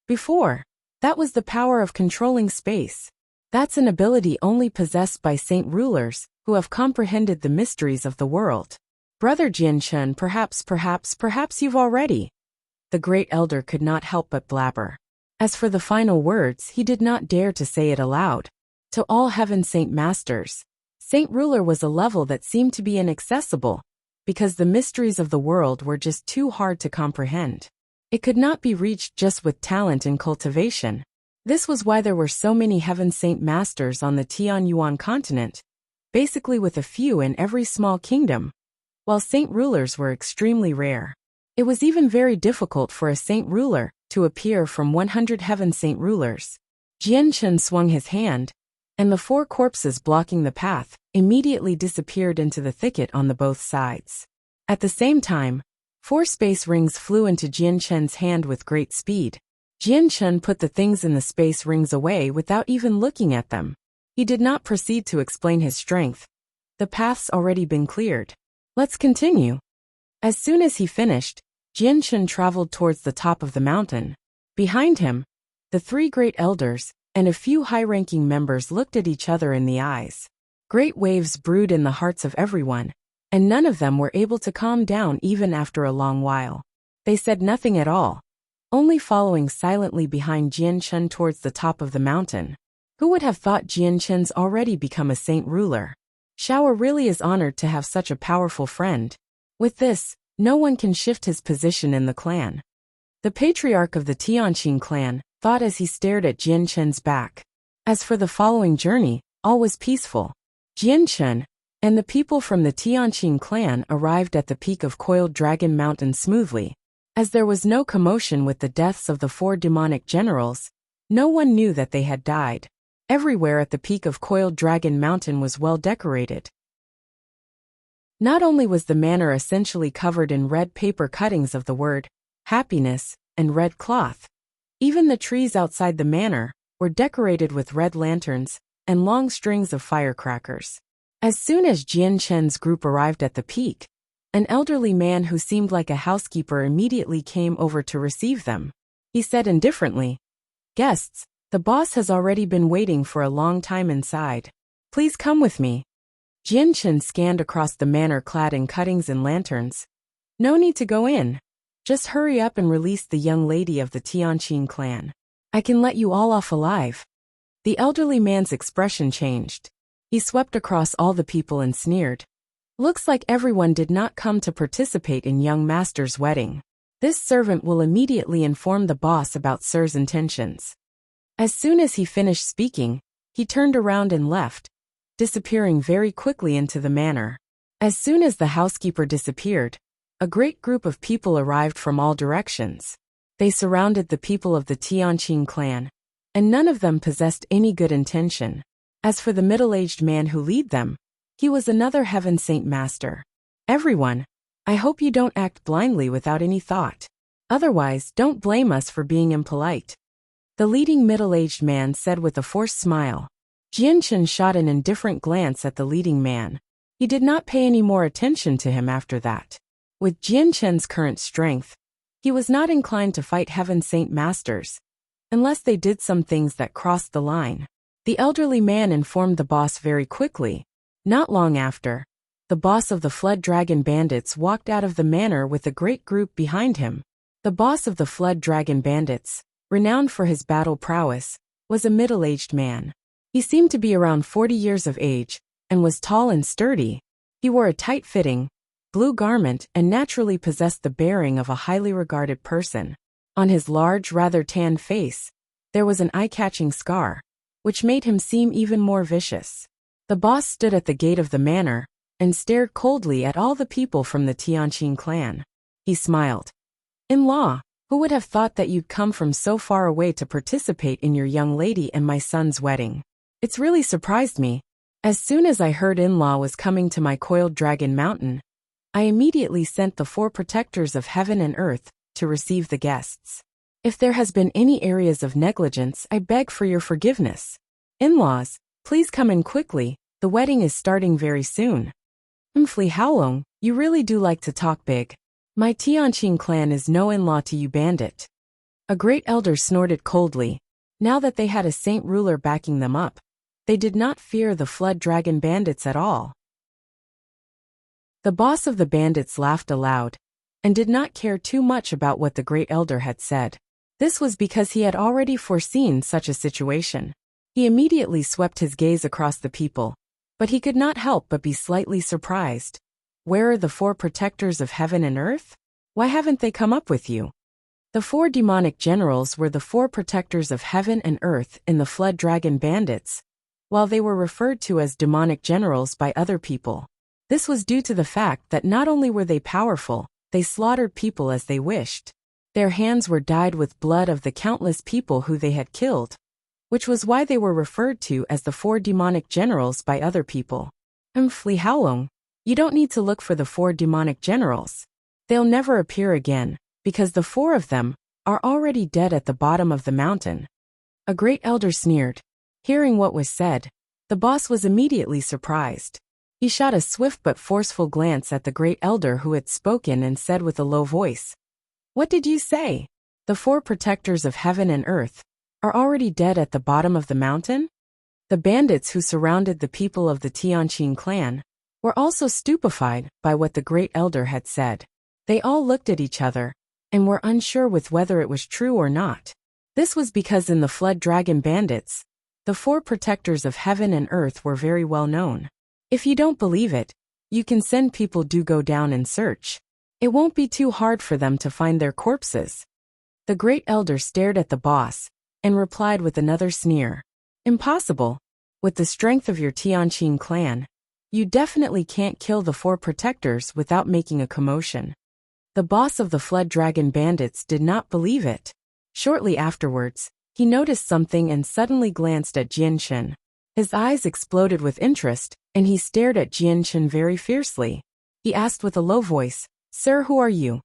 "Before, that was the power of controlling space. That's an ability only possessed by saint rulers who have comprehended the mysteries of the world. Brother Jian Chun, perhaps you've already." The great elder could not help but blabber. As for the final words, he did not dare to say it aloud. To all Heaven Saint Masters, Saint Ruler was a level that seemed to be inaccessible, because the mysteries of the world were just too hard to comprehend. It could not be reached just with talent and cultivation. This was why there were so many Heaven Saint Masters on the Tianyuan continent, basically with a few in every small kingdom, while Saint Rulers were extremely rare. It was even very difficult for a Saint Ruler to appear from 100 Heaven Saint Rulers. Jianshen swung his hand, and the 4 corpses blocking the path immediately disappeared into the thicket on the both sides. At the same time, 4 space rings flew into Jianshen's hand with great speed. Jianshen put the things in the space rings away without even looking at them. He did not proceed to explain his strength. The path's already been cleared. Let's continue. As soon as he finished, Jianshen traveled towards the top of the mountain. Behind him, the 3 great elders and a few high-ranking members looked at each other in the eyes. Great waves brewed in the hearts of everyone, and none of them were able to calm down even after a long while. They said nothing at all, only following silently behind Jianshen towards the top of the mountain. Who would have thought Jianshen's already become a saint ruler? Xiao really is honored to have such a powerful friend. With this, no one can shift his position in the clan. The patriarch of the Tianqing clan thought as he stared at Jianshen's back. As for the following journey, all was peaceful. Jianshen and the people from the Tianqing clan arrived at the peak of Coiled Dragon Mountain smoothly. As there was no commotion with the deaths of the 4 demonic generals, no one knew that they had died. Everywhere at the peak of Coiled Dragon Mountain was well decorated. Not only was the manor essentially covered in red paper cuttings of the word happiness and red cloth, even the trees outside the manor were decorated with red lanterns and long strings of firecrackers. As soon as Jianshen's group arrived at the peak, an elderly man who seemed like a housekeeper immediately came over to receive them. He said indifferently, "Guests, the boss has already been waiting for a long time inside. Please come with me." Jianshen scanned across the manor clad in cuttings and lanterns. "No need to go in. Just hurry up and release the young lady of the Tianqing clan. I can let you all off alive." The elderly man's expression changed. He swept across all the people and sneered. "Looks like everyone did not come to participate in young master's wedding. This servant will immediately inform the boss about sir's intentions." As soon as he finished speaking, he turned around and left, disappearing very quickly into the manor. As soon as the housekeeper disappeared, a great group of people arrived from all directions. They surrounded the people of the Tianqing clan, and none of them possessed any good intention. As for the middle-aged man who led them, he was another Heaven Saint Master. "Everyone, I hope you don't act blindly without any thought. Otherwise, don't blame us for being impolite," the leading middle-aged man said with a forced smile. Jianshen shot an indifferent glance at the leading man. He did not pay any more attention to him after that. With Jianshen's current strength, he was not inclined to fight Heaven Saint Masters, unless they did some things that crossed the line. The elderly man informed the boss very quickly. Not long after, the boss of the Flood Dragon Bandits walked out of the manor with a great group behind him. The boss of the Flood Dragon Bandits, renowned for his battle prowess, was a middle-aged man. He seemed to be around 40 years of age, and was tall and sturdy. He wore a tight-fitting, blue garment and naturally possessed the bearing of a highly regarded person. On his large, rather tan face, there was an eye-catching scar, which made him seem even more vicious. The boss stood at the gate of the manor and stared coldly at all the people from the Tianqing clan. He smiled. "In-law, who would have thought that you'd come from so far away to participate in your young lady and my son's wedding? It's really surprised me. As soon as I heard in-law was coming to my coiled dragon mountain, I immediately sent the 4 protectors of heaven and earth to receive the guests. If there has been any areas of negligence, I beg for your forgiveness. In-laws, please come in quickly, the wedding is starting very soon." Fli Haolong, you really do like to talk big. My Tianqing clan is no in-law to you, bandit. A great elder snorted coldly. Now that they had a saint ruler backing them up, they did not fear the flood dragon bandits at all. The boss of the bandits laughed aloud and did not care too much about what the great elder had said. This was because he had already foreseen such a situation. He immediately swept his gaze across the people, but he could not help but be slightly surprised. Where are the 4 protectors of heaven and earth? Why haven't they come up with you? The 4 demonic generals were the 4 protectors of heaven and earth in the flood dragon bandits, while they were referred to as demonic generals by other people. This was due to the fact that not only were they powerful, they slaughtered people as they wished. Their hands were dyed with blood of the countless people who they had killed, which was why they were referred to as the 4 demonic generals by other people. Fli Haolong, you don't need to look for the 4 demonic generals. They'll never appear again, because the 4 of them are already dead at the bottom of the mountain. A great elder sneered. Hearing what was said, the boss was immediately surprised. He shot a swift but forceful glance at the great elder who had spoken and said with a low voice, "What did you say? The 4 protectors of heaven and earth are already dead at the bottom of the mountain?" The bandits who surrounded the people of the Tianqing clan were also stupefied by what the great elder had said. They all looked at each other and were unsure with whether it was true or not. This was because in the flood dragon bandits, the 4 protectors of heaven and earth were very well known. If you don't believe it, you can send people to go down and search. It won't be too hard for them to find their corpses. The great elder stared at the boss and replied with another sneer. "Impossible. With the strength of your Tianqing clan, you definitely can't kill the 4 protectors without making a commotion." The boss of the flood dragon bandits did not believe it. Shortly afterwards, he noticed something and suddenly glanced at Jianshen. His eyes exploded with interest, and he stared at Jianshen very fiercely. He asked with a low voice, "Sir, who are you?"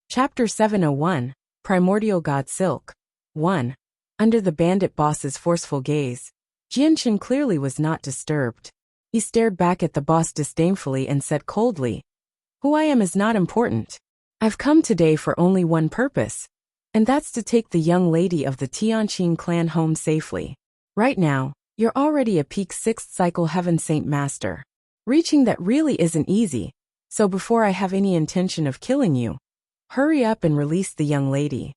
Chapter 701, Primordial God Silk. 1. Under the bandit boss's forceful gaze, Jianshen clearly was not disturbed. He stared back at the boss disdainfully and said coldly, "Who I am is not important. I've come today for only one purpose, and that's to take the young lady of the Tianqing clan home safely. Right now, you're already a peak 6th cycle Heaven Saint Master. Reaching that really isn't easy, so before I have any intention of killing you, hurry up and release the young lady."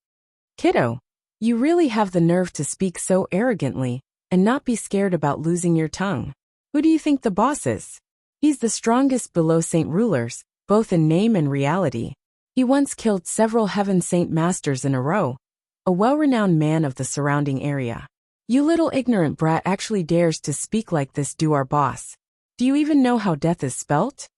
"Kiddo, you really have the nerve to speak so arrogantly and not be scared about losing your tongue. Who do you think the boss is? He's the strongest below Saint rulers, both in name and reality. He once killed several Heaven Saint Masters in a row, a well-renowned man of the surrounding area. You little ignorant brat actually dares to speak like this to our boss. Do you even know how death is spelt?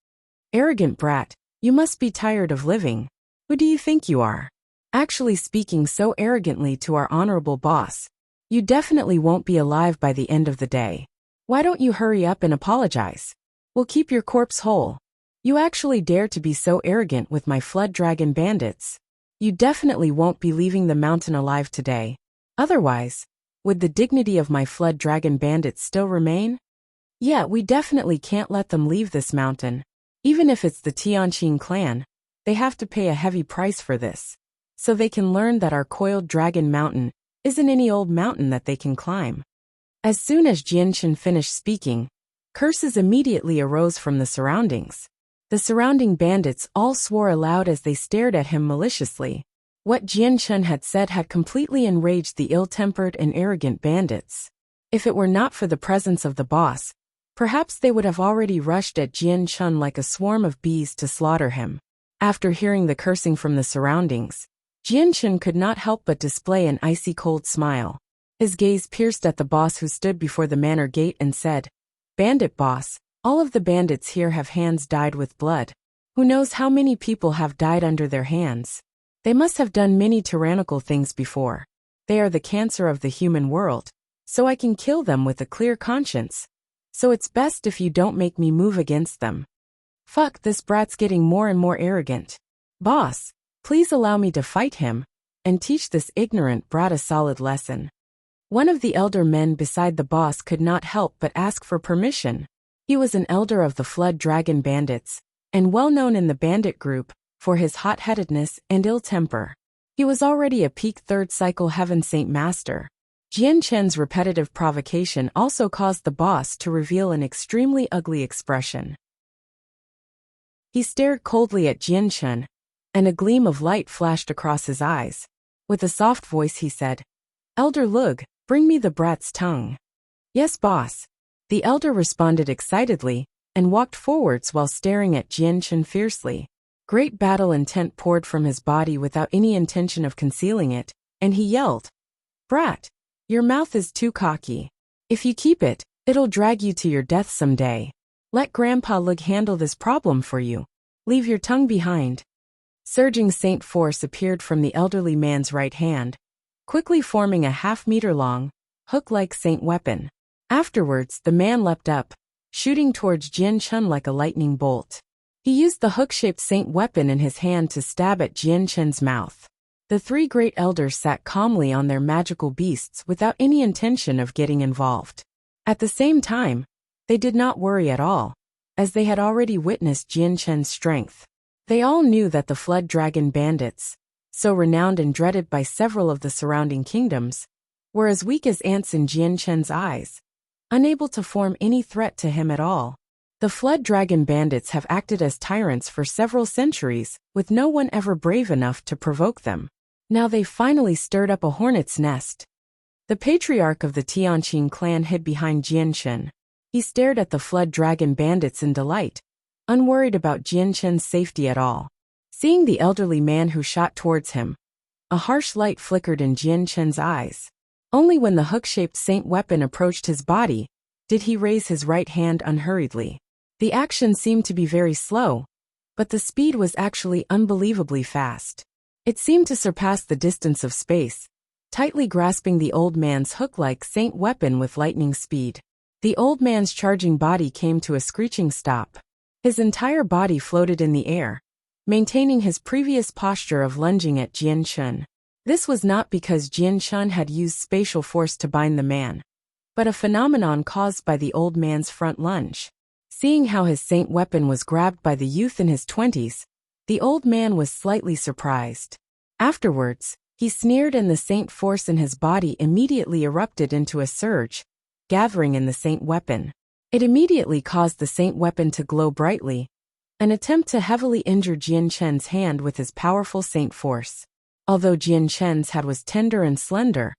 Arrogant brat, you must be tired of living. Who do you think you are? Actually speaking so arrogantly to our honorable boss. You definitely won't be alive by the end of the day. Why don't you hurry up and apologize? We'll keep your corpse whole. You actually dare to be so arrogant with my flood dragon bandits. You definitely won't be leaving the mountain alive today. Otherwise, would the dignity of my flood dragon bandits still remain? Yeah, we definitely can't let them leave this mountain. Even if it's the Tianqing clan, they have to pay a heavy price for this, so they can learn that our coiled dragon mountain isn't any old mountain that they can climb." As soon as Jianshen finished speaking, curses immediately arose from the surroundings. The surrounding bandits all swore aloud as they stared at him maliciously. What Jianshen had said had completely enraged the ill-tempered and arrogant bandits. If it were not for the presence of the boss, Perhaps they would have already rushed at Jian Chun like a swarm of bees to slaughter him. After hearing the cursing from the surroundings, Jian Chun could not help but display an icy cold smile. His gaze pierced at the boss who stood before the manor gate and said, "Bandit boss, all of the bandits here have hands dyed with blood. Who knows how many people have died under their hands? They must have done many tyrannical things before. They are the cancer of the human world, so I can kill them with a clear conscience. So it's best if you don't make me move against them." Fuck, this brat's getting more and more arrogant. Boss, please allow me to fight him and teach this ignorant brat a solid lesson. One of the elder men beside the boss could not help but ask for permission. He was an elder of the Flood Dragon Bandits, and well known in the bandit group for his hot-headedness and ill temper. He was already a peak third cycle Heaven Saint Master. Jian Chen's repetitive provocation also caused the boss to reveal an extremely ugly expression. He stared coldly at Jian Chen, and a gleam of light flashed across his eyes. With a soft voice he said, "Elder Lug, bring me the brat's tongue." "Yes, boss." The elder responded excitedly, and walked forwards while staring at Jian Chen fiercely. Great battle intent poured from his body without any intention of concealing it, and he yelled, "Brat, your mouth is too cocky. If you keep it, it'll drag you to your death someday. Let Grandpa Lug handle this problem for you. Leave your tongue behind." Surging Saint Force appeared from the elderly man's right hand, quickly forming a half-meter-long, hook-like Saint weapon. Afterwards, the man leapt up, shooting towards Jian Chen like a lightning bolt. He used the hook-shaped Saint weapon in his hand to stab at Jian Chen's mouth. The three great elders sat calmly on their magical beasts without any intention of getting involved. At the same time, they did not worry at all, as they had already witnessed Jian Chen's strength. They all knew that the Flood Dragon Bandits, so renowned and dreaded by several of the surrounding kingdoms, were as weak as ants in Jian Chen's eyes, unable to form any threat to him at all. The Flood Dragon Bandits have acted as tyrants for several centuries, with no one ever brave enough to provoke them. Now they finally stirred up a hornet's nest. The patriarch of the Tianqing clan hid behind Jian Chen. He stared at the Flood Dragon Bandits in delight, unworried about Jian Chen's safety at all. Seeing the elderly man who shot towards him, a harsh light flickered in Jian Chen's eyes. Only when the hook-shaped Saint weapon approached his body did he raise his right hand unhurriedly. The action seemed to be very slow, but the speed was actually unbelievably fast. It seemed to surpass the distance of space, tightly grasping the old man's hook-like Saint weapon with lightning speed. The old man's charging body came to a screeching stop. His entire body floated in the air, maintaining his previous posture of lunging at Jian Chen. This was not because Jian Chen had used spatial force to bind the man, but a phenomenon caused by the old man's front lunge. Seeing how his Saint weapon was grabbed by the youth in his 20s, the old man was slightly surprised. Afterwards, he sneered and the Saint force in his body immediately erupted into a surge, gathering in the Saint weapon. It immediately caused the Saint weapon to glow brightly, an attempt to heavily injure Jian Chen's hand with his powerful Saint force. Although Jian Chen's head was tender and slender,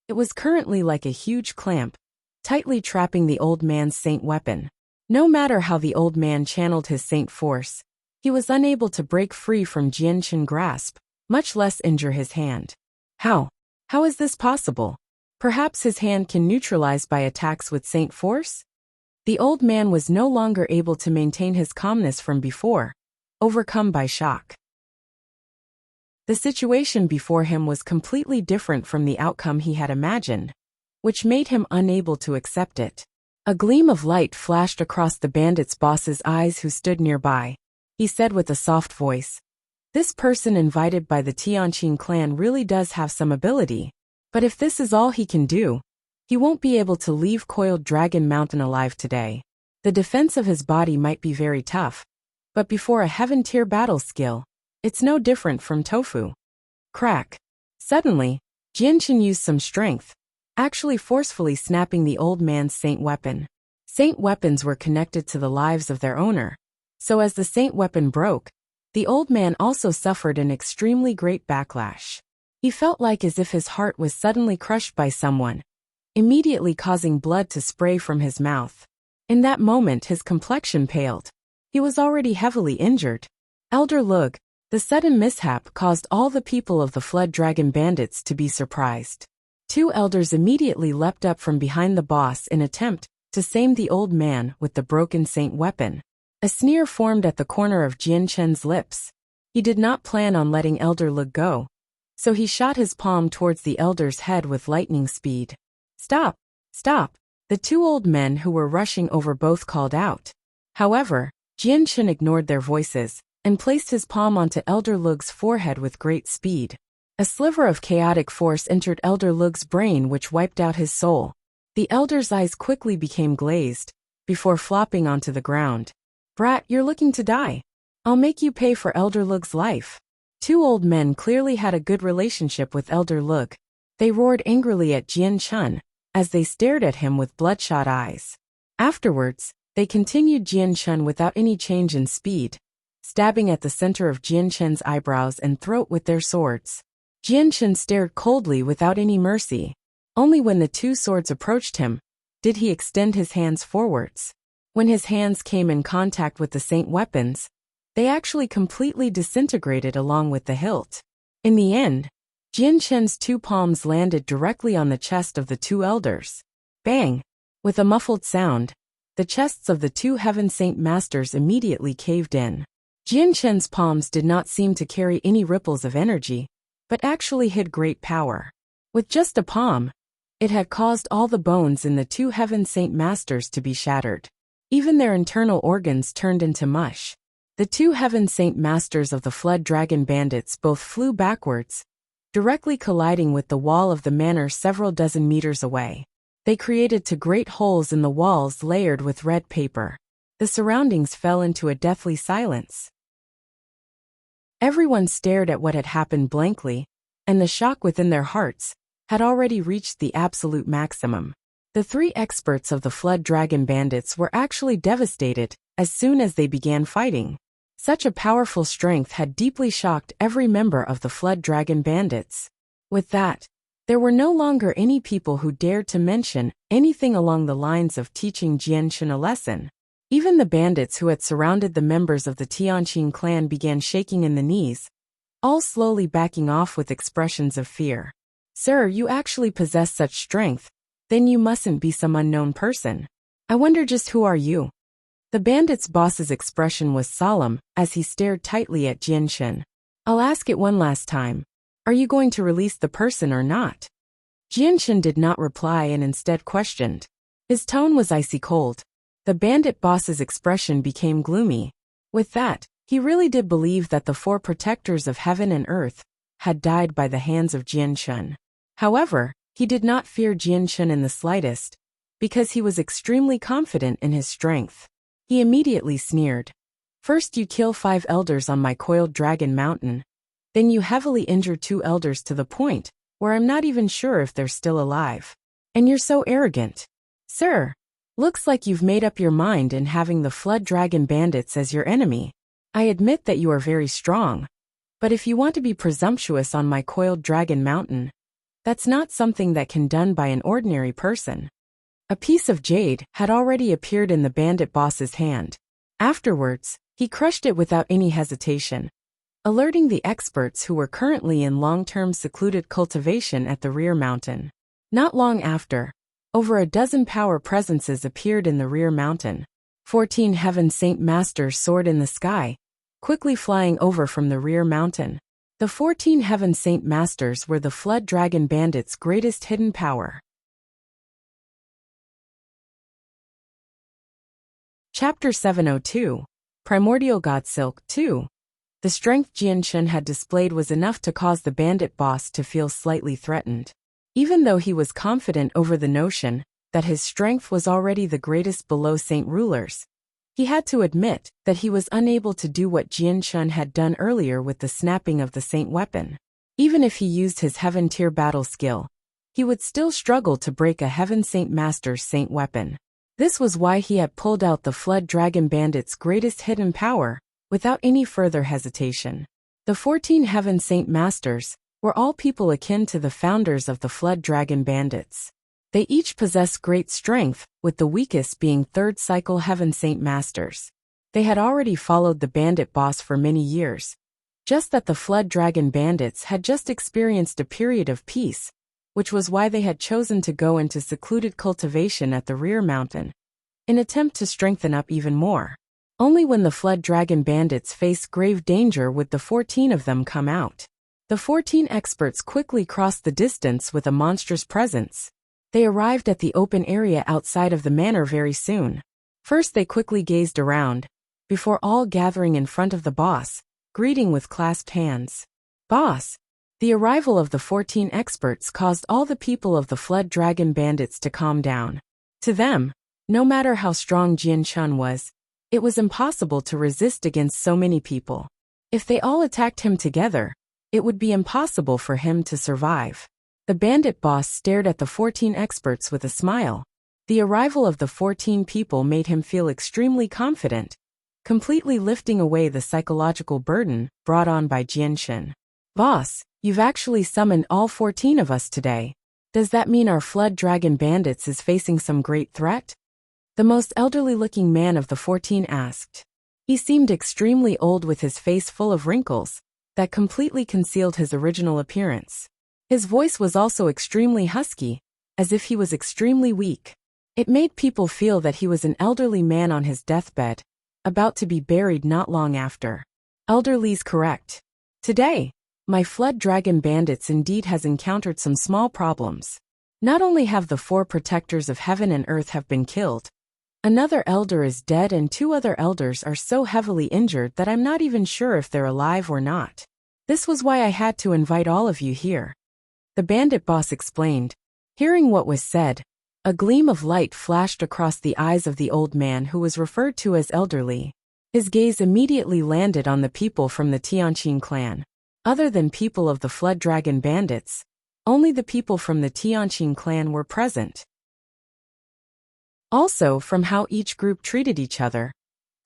it was currently like a huge clamp, tightly trapping the old man's Saint weapon. No matter how the old man channeled his Saint force, he was unable to break free from Jian Chen's grasp, much less injure his hand. How? How is this possible? Perhaps his hand can neutralize by attacks with Saint force? The old man was no longer able to maintain his calmness from before, overcome by shock. The situation before him was completely different from the outcome he had imagined, which made him unable to accept it. A gleam of light flashed across the bandit's boss's eyes who stood nearby. He said with a soft voice, "This person invited by the Tianqing clan really does have some ability, but if this is all he can do, he won't be able to leave Coiled Dragon Mountain alive today. The defense of his body might be very tough, but before a heaven-tier battle skill, it's no different from tofu." Crack. Suddenly, Jian Chen used some strength, actually forcefully snapping the old man's Saint weapon. Saint weapons were connected to the lives of their owner, so as the Saint weapon broke, the old man also suffered an extremely great backlash. He felt like as if his heart was suddenly crushed by someone, immediately causing blood to spray from his mouth. In that moment his complexion paled. He was already heavily injured. Elder Lug, the sudden mishap caused all the people of the Flood Dragon Bandits to be surprised. Two elders immediately leapt up from behind the boss in attempt to same the old man with the broken saint weapon. A sneer formed at the corner of Jian Chen's lips. He did not plan on letting Elder Lug go, so he shot his palm towards the elder's head with lightning speed. Stop! Stop! The two old men who were rushing over both called out. However, Jian Chen ignored their voices and placed his palm onto Elder Lug's forehead with great speed. A sliver of chaotic force entered Elder Lug's brain which wiped out his soul. The elder's eyes quickly became glazed, before flopping onto the ground. Brat, you're looking to die. I'll make you pay for Elder Lug's life. Two old men clearly had a good relationship with Elder Lug. They roared angrily at Jian Chen, as they stared at him with bloodshot eyes. Afterwards, they continued Jian Chen without any change in speed, stabbing at the center of Jian Chen's eyebrows and throat with their swords. Jian Chen stared coldly without any mercy. Only when the two swords approached him did he extend his hands forwards. When his hands came in contact with the saint weapons, they actually completely disintegrated along with the hilt. In the end, Jian Chen's two palms landed directly on the chest of the two elders. Bang! With a muffled sound, the chests of the two Heaven Saint Masters immediately caved in. Jian Chen's palms did not seem to carry any ripples of energy, but actually hid great power. With just a palm, it had caused all the bones in the two Heaven Saint Masters to be shattered. Even their internal organs turned into mush. The two Heaven Saint Masters of the Flood Dragon Bandits both flew backwards, directly colliding with the wall of the manor several dozen meters away. They created two great holes in the walls layered with red paper. The surroundings fell into a deathly silence. Everyone stared at what had happened blankly, and the shock within their hearts had already reached the absolute maximum. The three experts of the Flood Dragon Bandits were actually devastated as soon as they began fighting. Such a powerful strength had deeply shocked every member of the Flood Dragon Bandits. With that, there were no longer any people who dared to mention anything along the lines of teaching Jian Chen a lesson. Even the bandits who had surrounded the members of the Tianqing clan began shaking in the knees, all slowly backing off with expressions of fear. Sir, you actually possess such strength, then you mustn't be some unknown person. I wonder just who are you? The bandit's boss's expression was solemn as he stared tightly at Jian Chen. I'll ask it one last time. Are you going to release the person or not? Jian Chen did not reply and instead questioned. His tone was icy cold. The bandit boss's expression became gloomy. With that, he really did believe that the four protectors of heaven and earth had died by the hands of Jian Chen. However, he did not fear Jian Chen in the slightest, because he was extremely confident in his strength. He immediately sneered. First you kill 5 elders on my coiled dragon mountain, then you heavily injure 2 elders to the point where I'm not even sure if they're still alive. And you're so arrogant. Sir, looks like you've made up your mind in having the Flood Dragon Bandits as your enemy. I admit that you are very strong, but if you want to be presumptuous on my coiled dragon mountain, that's not something that can be done by an ordinary person. A piece of jade had already appeared in the bandit boss's hand. Afterwards, he crushed it without any hesitation, alerting the experts who were currently in long-term secluded cultivation at the rear mountain. Not long after, over a dozen power presences appeared in the rear mountain. 14 Heaven Saint Masters soared in the sky, quickly flying over from the rear mountain. The 14 Heaven Saint Masters were the Flood Dragon Bandits' greatest hidden power. Chapter 702. Primordial God Silk 2. The strength Jian Chen had displayed was enough to cause the bandit boss to feel slightly threatened. Even though he was confident over the notion that his strength was already the greatest below saint rulers, he had to admit that he was unable to do what Jian Chen had done earlier with the snapping of the saint weapon. Even if he used his heaven tier battle skill, he would still struggle to break a Heaven Saint Master's saint weapon. This was why he had pulled out the Flood Dragon Bandit's greatest hidden power, without any further hesitation. The 14 Heaven Saint Masters were all people akin to the founders of the Flood Dragon Bandits. They each possess great strength, with the weakest being third cycle Heaven Saint Masters. They had already followed the bandit boss for many years. Just that the Flood Dragon bandits had just experienced a period of peace, which was why they had chosen to go into secluded cultivation at the rear mountain, in attempt to strengthen up even more. Only when the Flood Dragon bandits face grave danger would the 14 of them come out. The 14 experts quickly crossed the distance with a monstrous presence. They arrived at the open area outside of the manor very soon. First they quickly gazed around, before all gathering in front of the boss, greeting with clasped hands. Boss! The arrival of the 14 experts caused all the people of the Flood Dragon bandits to calm down. To them, no matter how strong Jian Chun was, it was impossible to resist against so many people. If they all attacked him together, it would be impossible for him to survive. The bandit boss stared at the 14 experts with a smile. The arrival of the 14 people made him feel extremely confident, completely lifting away the psychological burden brought on by Jian Chun. Boss, you've actually summoned all 14 of us today. Does that mean our Flood Dragon bandits is facing some great threat? The most elderly-looking man of the 14 asked. He seemed extremely old with his face full of wrinkles that completely concealed his original appearance. His voice was also extremely husky, as if he was extremely weak. It made people feel that he was an elderly man on his deathbed, about to be buried not long after. Elderly's correct. Today, my Flood Dragon bandits indeed has encountered some small problems. Not only have the 4 protectors of heaven and earth have been killed, another elder is dead and 2 other elders are so heavily injured that I'm not even sure if they're alive or not. This was why I had to invite all of you here. The bandit boss explained. Hearing what was said, a gleam of light flashed across the eyes of the old man who was referred to as elderly. His gaze immediately landed on the people from the Tianqin clan. Other than people of the Flood Dragon bandits, only the people from the Tianqin clan were present. Also, from how each group treated each other,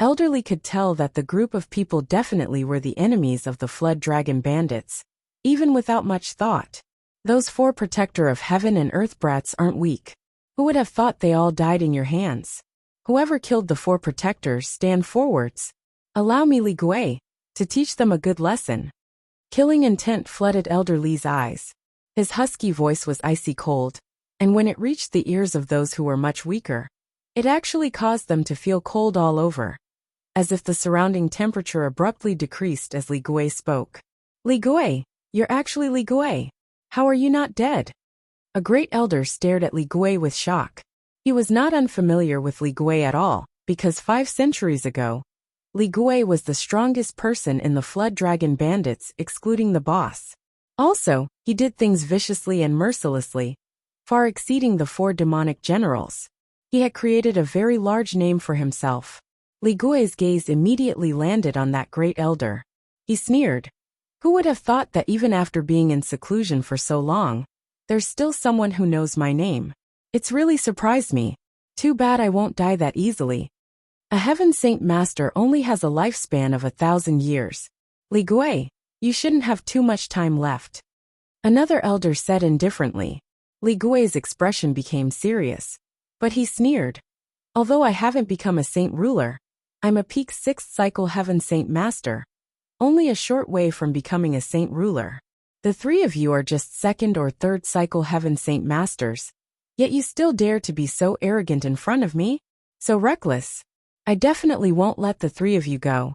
Elderly could tell that the group of people definitely were the enemies of the Flood Dragon bandits, even without much thought. Those 4 protector of heaven and earth brats aren't weak. Who would have thought they all died in your hands? Whoever killed the 4 protectors, stand forwards. Allow me, Li Gui, to teach them a good lesson. Killing intent flooded Elderly's eyes. His husky voice was icy cold, and when it reached the ears of those who were much weaker, it actually caused them to feel cold all over, as if the surrounding temperature abruptly decreased as Li Gui spoke. Li Gui, you're actually Li Gui. How are you not dead? A great elder stared at Li Gui with shock. He was not unfamiliar with Li Gui at all, because 5 centuries ago, Li Gui was the strongest person in the Flood Dragon bandits excluding the boss. Also, he did things viciously and mercilessly, far exceeding the 4 demonic generals. He had created a very large name for himself. Li Gui's gaze immediately landed on that great elder. He sneered. Who would have thought that even after being in seclusion for so long, there's still someone who knows my name? It's really surprised me. Too bad I won't die that easily. A Heaven Saint Master only has a lifespan of 1,000 years. Li Gui, you shouldn't have too much time left. Another elder said indifferently. Li Gui's expression became serious. But he sneered. Although I haven't become a saint ruler, I'm a peak 6th cycle Heaven Saint Master, only a short way from becoming a saint ruler. The 3 of you are just 2nd or 3rd cycle Heaven Saint Masters, yet you still dare to be so arrogant in front of me? So reckless. I definitely won't let the 3 of you go.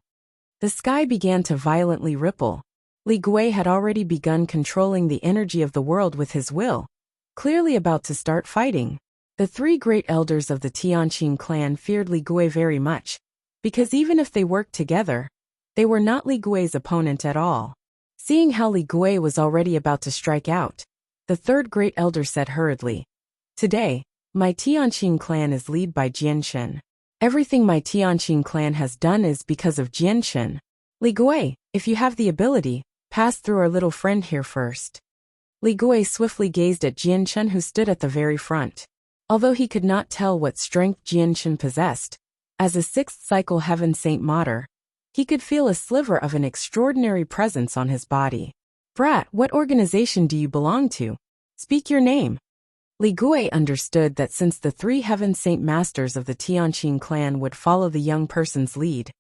The sky began to violently ripple. Li Gui had already begun controlling the energy of the world with his will, clearly about to start fighting. The 3 great elders of the Tianqin clan feared Li Gui very much, because even if they worked together, they were not Li Gui's opponent at all. Seeing how Li Gui was already about to strike out, the 3rd great elder said hurriedly, Today, my Tianqin clan is led by Jian Chun. Everything my Tianqin clan has done is because of Jian Chun. Li Gui, if you have the ability, pass through our little friend here first. Li Gui swiftly gazed at Jian Chun, who stood at the very front. Although he could not tell what strength Jian Chun possessed, as a 6th cycle Heaven Saint Martyr, he could feel a sliver of an extraordinary presence on his body. Brat, what organization do you belong to? Speak your name. Li Gui understood that since the 3 Heaven Saint Masters of the Tianqin clan would follow the young person's lead,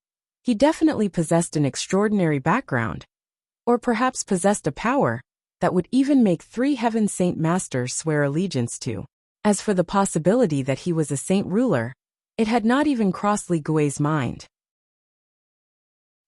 he definitely possessed an extraordinary background, or perhaps possessed a power that would even make 3 Heaven Saint Masters swear allegiance to. As for the possibility that he was a saint ruler, it had not even crossed Li Gui's mind.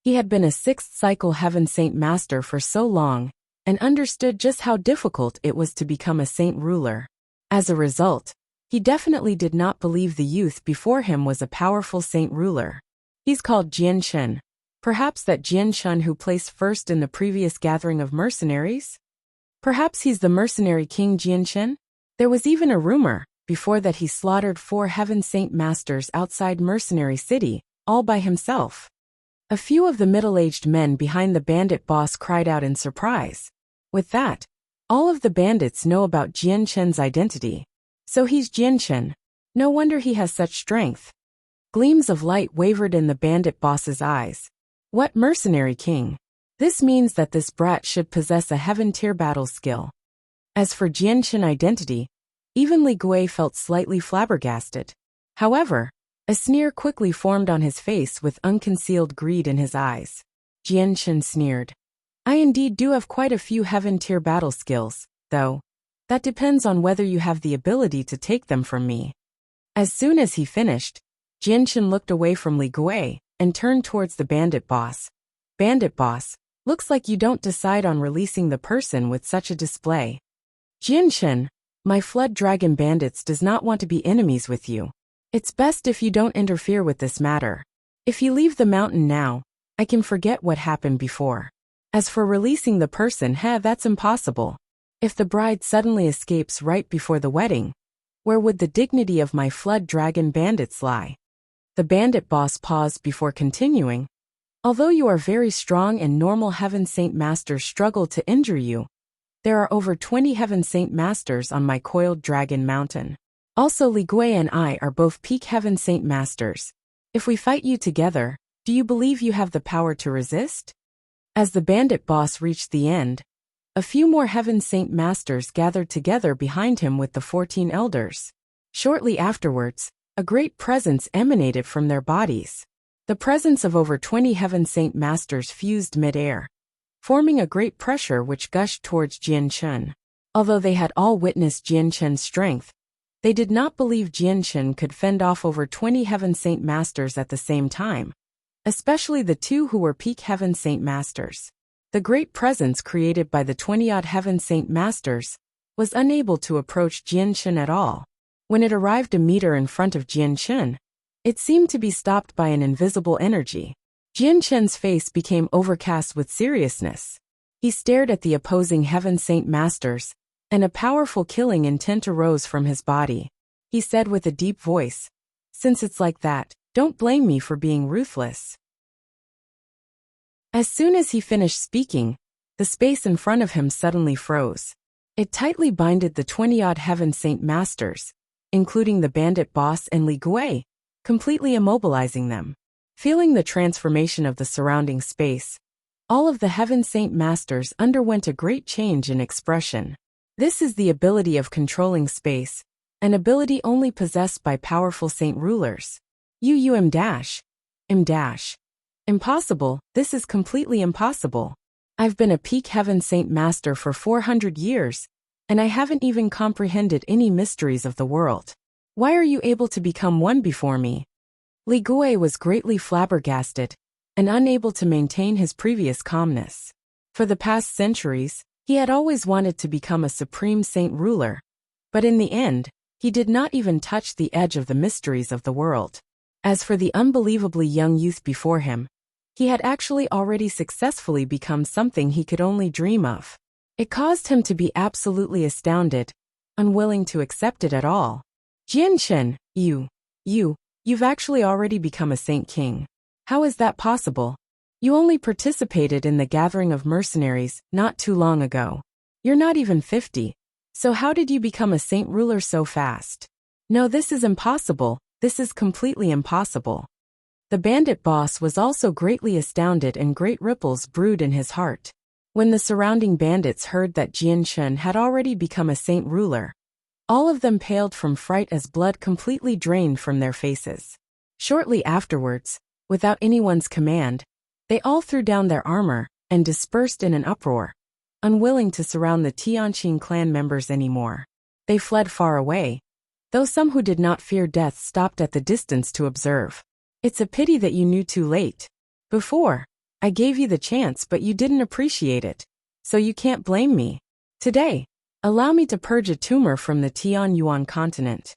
He had been a 6th cycle Heaven Saint Master for so long, and understood just how difficult it was to become a saint ruler. As a result, he definitely did not believe the youth before him was a powerful saint ruler. He's called Jian Shen. Perhaps that Jian Shen who placed first in the previous gathering of mercenaries? Perhaps he's the mercenary king Jian Shen? There was even a rumor, before that he slaughtered 4 Heaven Saint Masters outside Mercenary City, all by himself. A few of the middle-aged men behind the bandit boss cried out in surprise. With that, all of the bandits know about Jian Shen's identity. So he's Jian Shen. No wonder he has such strength. Gleams of light wavered in the bandit boss's eyes. What mercenary king? This means that this brat should possess a heaven-tier battle skill. As for Jian Shen identity, even Li Gui felt slightly flabbergasted. However, a sneer quickly formed on his face with unconcealed greed in his eyes. Jian Shen sneered. I indeed do have quite a few heaven-tier battle skills, though. That depends on whether you have the ability to take them from me. As soon as he finished, Jian Shen looked away from Li Gui and turned towards the bandit boss. Bandit boss, looks like you don't decide on releasing the person with such a display. Jian Shen, my Flood Dragon bandits does not want to be enemies with you. It's best if you don't interfere with this matter. If you leave the mountain now, I can forget what happened before. As for releasing the person, that's impossible. If the bride suddenly escapes right before the wedding, where would the dignity of my Flood Dragon bandits lie? The bandit boss paused before continuing. Although you are very strong and normal Heaven Saint Masters struggle to injure you, there are over 20 Heaven Saint Masters on my Coiled Dragon Mountain. Also Li Gui and I are both peak Heaven Saint Masters. If we fight you together, do you believe you have the power to resist? As the bandit boss reached the end, a few more Heaven Saint Masters gathered together behind him with the 14 elders. Shortly afterwards, a great presence emanated from their bodies. The presence of over 20 Heaven Saint Masters fused mid-air, forming a great pressure which gushed towards Jian Shen. Although they had all witnessed Jian Shen's strength, they did not believe Jian Shen could fend off over 20 Heaven Saint Masters at the same time, especially the 2 who were peak Heaven Saint Masters. The great presence created by the 20-odd Heaven Saint Masters was unable to approach Jian Shen at all. When it arrived a meter in front of Jian Shen, it seemed to be stopped by an invisible energy. Jian Shen's face became overcast with seriousness. He stared at the opposing Heaven Saint Masters, and a powerful killing intent arose from his body. He said with a deep voice, "Since it's like that, don't blame me for being ruthless." As soon as he finished speaking, the space in front of him suddenly froze. It tightly binded the 20-odd Heaven Saint Masters, including the bandit boss and Li Gui, completely immobilizing them. Feeling the transformation of the surrounding space, all of the Heaven Saint Masters underwent a great change in expression. This is the ability of controlling space, an ability only possessed by powerful saint rulers. Impossible, this is completely impossible. I've been a peak Heaven Saint Master for 400 years, and I haven't even comprehended any mysteries of the world. Why are you able to become one before me? Li Gui was greatly flabbergasted, and unable to maintain his previous calmness. For the past centuries, he had always wanted to become a supreme saint ruler, but in the end, he did not even touch the edge of the mysteries of the world. As for the unbelievably young youth before him, he had actually already successfully become something he could only dream of. It caused him to be absolutely astounded, unwilling to accept it at all. Jian Shen, you've actually already become a saint king. How is that possible? You only participated in the gathering of mercenaries not too long ago. You're not even 50, so how did you become a saint ruler so fast? No, this is impossible, this is completely impossible. The bandit boss was also greatly astounded and great ripples brewed in his heart. When the surrounding bandits heard that Jian Shen had already become a saint ruler, All of them paled from fright as blood completely drained from their faces. Shortly afterwards, without anyone's command, they all threw down their armor and dispersed in an uproar, unwilling to surround the Tianqing clan members anymore. They fled far away, though some who did not fear death stopped at the distance to observe. It's a pity that you knew too late. Before, I gave you the chance but you didn't appreciate it, so you can't blame me. Today, allow me to purge a tumor from the Tianyuan continent.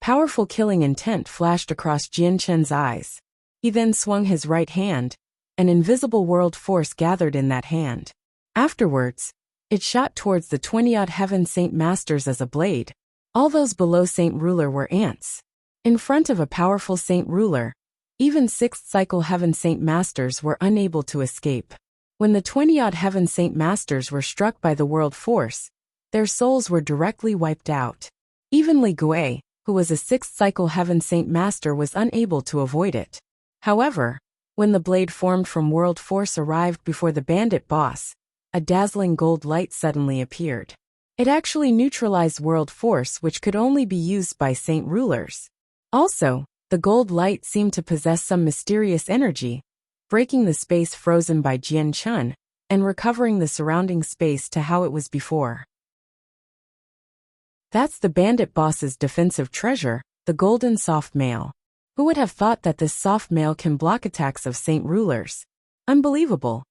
Powerful killing intent flashed across Jian Chen's eyes. He then swung his right hand. An invisible world force gathered in that hand. Afterwards, it shot towards the 20-odd Heaven Saint Masters as a blade. All those below Saint Ruler were ants. In front of a powerful Saint Ruler, even 6th Cycle Heaven Saint Masters were unable to escape. When the 20-odd Heaven Saint Masters were struck by the world force, their souls were directly wiped out. Even Li Gui, who was a 6th Cycle Heaven Saint Master, was unable to avoid it. However, when the blade formed from world force arrived before the bandit boss, a dazzling gold light suddenly appeared. It actually neutralized world force, which could only be used by Saint Rulers. Also, the gold light seemed to possess some mysterious energy, breaking the space frozen by Jian Chen and recovering the surrounding space to how it was before. That's the bandit boss's defensive treasure, the golden soft mail. Who would have thought that this soft mail can block attacks of Saint Rulers? Unbelievable.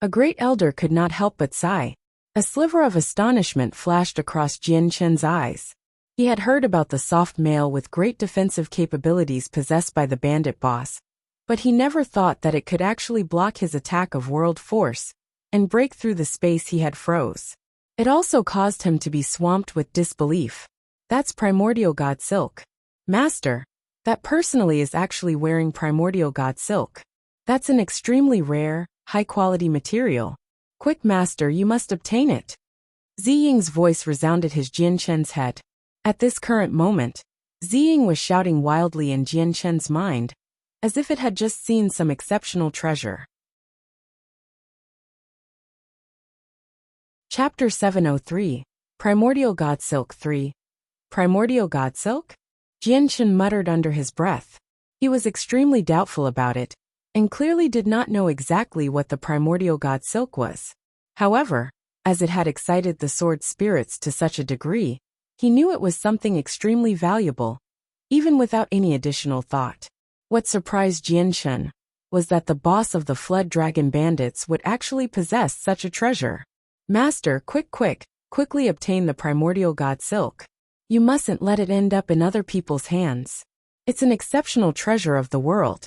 A great elder could not help but sigh. A sliver of astonishment flashed across Jian Chen's eyes. He had heard about the soft mail with great defensive capabilities possessed by the bandit boss, but he never thought that it could actually block his attack of world force and break through the space he had froze. It also caused him to be swamped with disbelief. That's primordial god silk. Master, that personally is actually wearing primordial god silk. That's an extremely rare, high-quality material. Quick, master, you must obtain it. Ziying's voice resounded his Jian Chen's head. At this current moment, Ziying was shouting wildly in Jian Chen's mind, as if it had just seen some exceptional treasure. Chapter 703, Primordial God Silk 3. Primordial God Silk? Jian Chen muttered under his breath. He was extremely doubtful about it, and clearly did not know exactly what the primordial god silk was. However, as it had excited the sword spirits to such a degree, he knew it was something extremely valuable, even without any additional thought. What surprised Jian Chen was that the boss of the Flood Dragon Bandits would actually possess such a treasure. Master, quickly obtain the primordial god silk. You mustn't let it end up in other people's hands. It's an exceptional treasure of the world.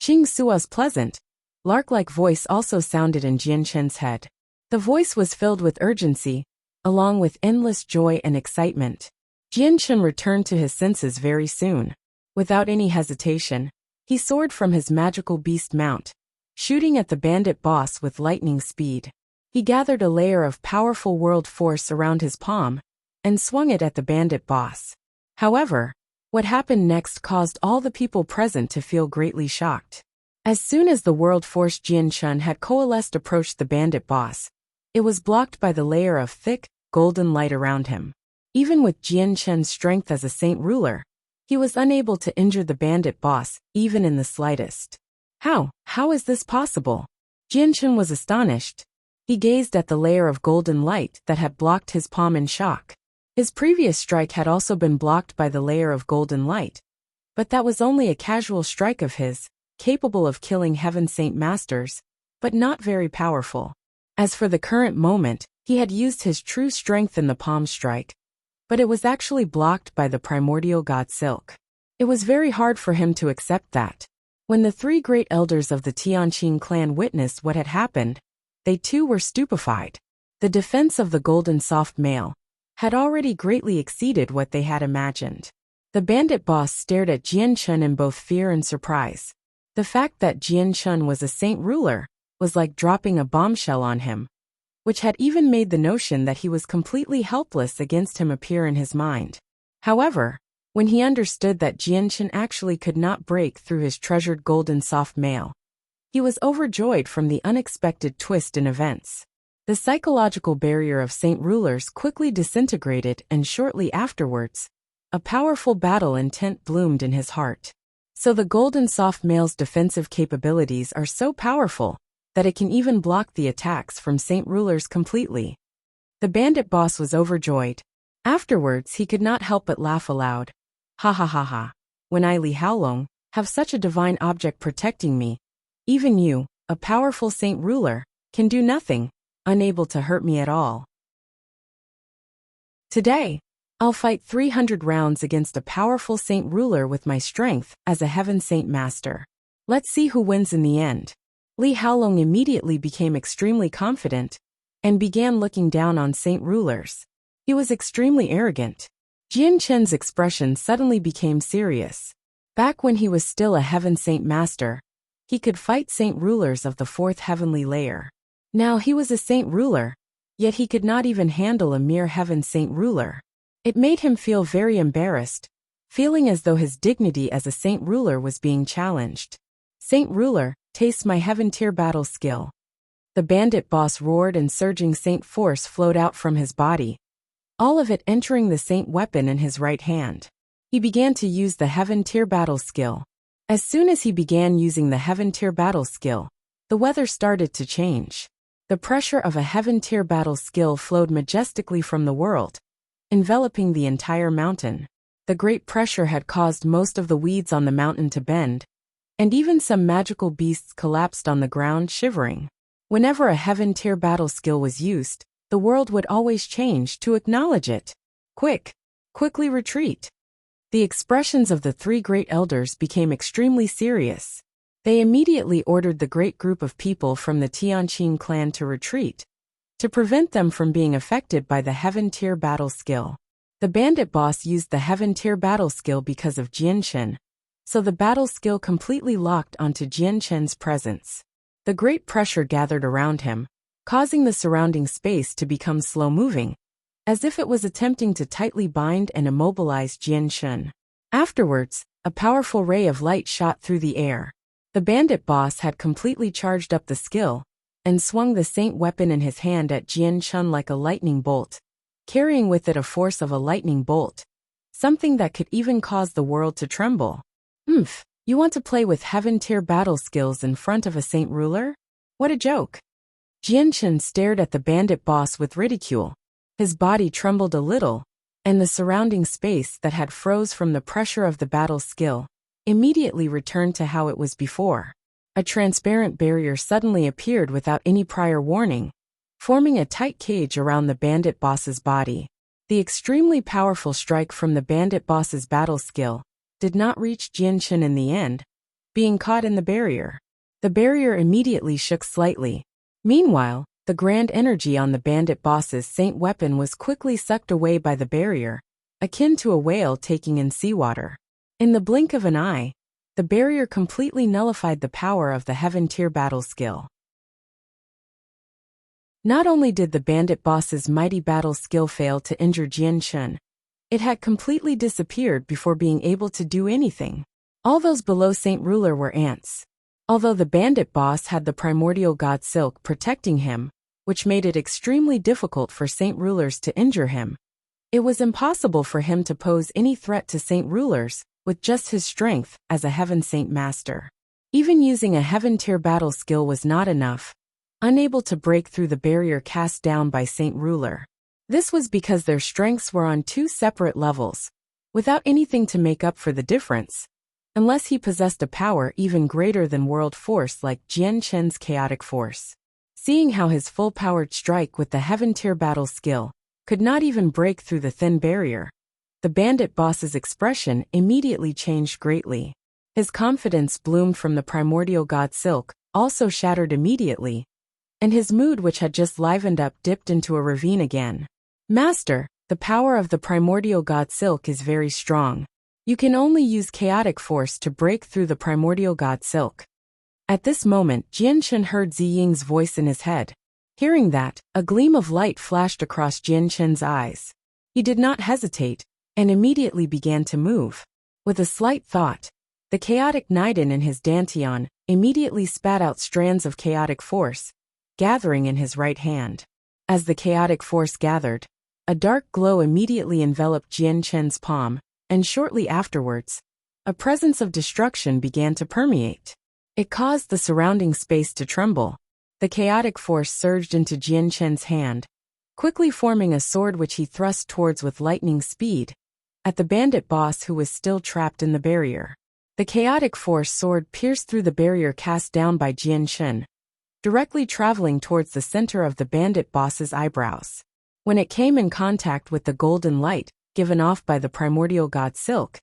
Qing Sua's pleasant, lark-like voice also sounded in Jian Chen's head. The voice was filled with urgency, along with endless joy and excitement. Jian Chen returned to his senses very soon. Without any hesitation, he soared from his magical beast mount, shooting at the bandit boss with lightning speed. He gathered a layer of powerful world force around his palm and swung it at the bandit boss. However, what happened next caused all the people present to feel greatly shocked. As soon as the world force Jian Chen had coalesced approached the bandit boss, it was blocked by the layer of thick, golden light around him. Even with Jian Chen's strength as a saint ruler, he was unable to injure the bandit boss, even in the slightest. How is this possible? Jian Chen was astonished. He gazed at the layer of golden light that had blocked his palm in shock. His previous strike had also been blocked by the layer of golden light, but that was only a casual strike of his, capable of killing Heaven Saint Masters, but not very powerful. As for the current moment, he had used his true strength in the palm strike, but it was actually blocked by the primordial god silk. It was very hard for him to accept that. When the three great elders of the Tianqing clan witnessed what had happened, they too were stupefied. The defense of the golden soft mail had already greatly exceeded what they had imagined. The bandit boss stared at Jian Chen in both fear and surprise. The fact that Jian Chen was a saint ruler was like dropping a bombshell on him, which had even made the notion that he was completely helpless against him appear in his mind. However, when he understood that Jian Chen actually could not break through his treasured golden soft mail, he was overjoyed from the unexpected twist in events. The psychological barrier of Saint rulers quickly disintegrated, and shortly afterwards, a powerful battle intent bloomed in his heart. So the golden soft male's defensive capabilities are so powerful that it can even block the attacks from Saint rulers completely. The bandit boss was overjoyed. Afterwards, he could not help but laugh aloud. Ha ha ha ha. When I, Li Haolong, have such a divine object protecting me, even you, a powerful saint ruler, can do nothing, unable to hurt me at all. Today, I'll fight 300 rounds against a powerful saint ruler with my strength as a heaven saint master. Let's see who wins in the end. Li Haolong immediately became extremely confident and began looking down on saint rulers. He was extremely arrogant. Jian Chen's expression suddenly became serious. Back when he was still a heaven saint master, he could fight saint rulers of the fourth heavenly layer. Now he was a saint ruler, yet he could not even handle a mere heaven saint ruler. It made him feel very embarrassed, feeling as though his dignity as a saint ruler was being challenged. Saint ruler, taste my heaven tier battle skill. The bandit boss roared and surging saint force flowed out from his body, all of it entering the saint weapon in his right hand. He began to use the heaven tier battle skill. As soon as he began using the heaven tier battle skill, the weather started to change. The pressure of a heaven tier battle skill flowed majestically from the world, enveloping the entire mountain. The great pressure had caused most of the weeds on the mountain to bend, and even some magical beasts collapsed on the ground shivering. Whenever a heaven tier battle skill was used, the world would always change to acknowledge it. Quickly retreat. The expressions of the three great elders became extremely serious. They immediately ordered the great group of people from the Tianqing clan to retreat, to prevent them from being affected by the heaven tier battle skill. The bandit boss used the heaven tier battle skill because of Jian Chen, so the battle skill completely locked onto Jian Chen's presence. The great pressure gathered around him, causing the surrounding space to become slow-moving, as if it was attempting to tightly bind and immobilize Jian Chen. Afterwards, a powerful ray of light shot through the air. The bandit boss had completely charged up the skill, and swung the saint weapon in his hand at Jian Chen like a lightning bolt, carrying with it a force of a lightning bolt, something that could even cause the world to tremble. You want to play with heaven tier battle skills in front of a saint ruler? What a joke. Jian Chen stared at the bandit boss with ridicule. His body trembled a little, and the surrounding space that had froze from the pressure of the battle skill immediately returned to how it was before. A transparent barrier suddenly appeared without any prior warning, forming a tight cage around the bandit boss's body. The extremely powerful strike from the bandit boss's battle skill did not reach Jian Chen in the end, being caught in the barrier. The barrier immediately shook slightly. Meanwhile, the grand energy on the bandit boss's saint weapon was quickly sucked away by the barrier, akin to a whale taking in seawater. In the blink of an eye, the barrier completely nullified the power of the heaven tier battle skill. Not only did the bandit boss's mighty battle skill fail to injure Jian Chen, it had completely disappeared before being able to do anything. All those below Saint Ruler were ants. Although the bandit boss had the primordial god Silk protecting him, which made it extremely difficult for Saint Rulers to injure him, it was impossible for him to pose any threat to Saint Rulers with just his strength as a Heaven Saint Master. Even using a Heaven tier battle skill was not enough, unable to break through the barrier cast down by Saint Ruler. This was because their strengths were on two separate levels, without anything to make up for the difference, unless he possessed a power even greater than world force like Jian Chen's chaotic force. Seeing how his full-powered strike with the Heaven tier battle skill could not even break through the thin barrier, the bandit boss's expression immediately changed greatly. His confidence bloomed from the primordial god Silk, also shattered immediately, and his mood, which had just livened up, dipped into a ravine again. Master, the power of the primordial god Silk is very strong. You can only use chaotic force to break through the primordial god Silk. At this moment, Jian Chen heard Ziying's voice in his head. Hearing that, a gleam of light flashed across Jian Chen's eyes. He did not hesitate, and immediately began to move. With a slight thought, the chaotic Naiden in his dantian immediately spat out strands of chaotic force, gathering in his right hand. As the chaotic force gathered, a dark glow immediately enveloped Jian Chen's palm, and shortly afterwards, a presence of destruction began to permeate. It caused the surrounding space to tremble. The chaotic force surged into Jian Chen's hand, quickly forming a sword which he thrust towards with lightning speed, at the bandit boss who was still trapped in the barrier. The chaotic force sword pierced through the barrier cast down by Jian Chen, directly traveling towards the center of the bandit boss's eyebrows. When it came in contact with the golden light, given off by the primordial god Silk,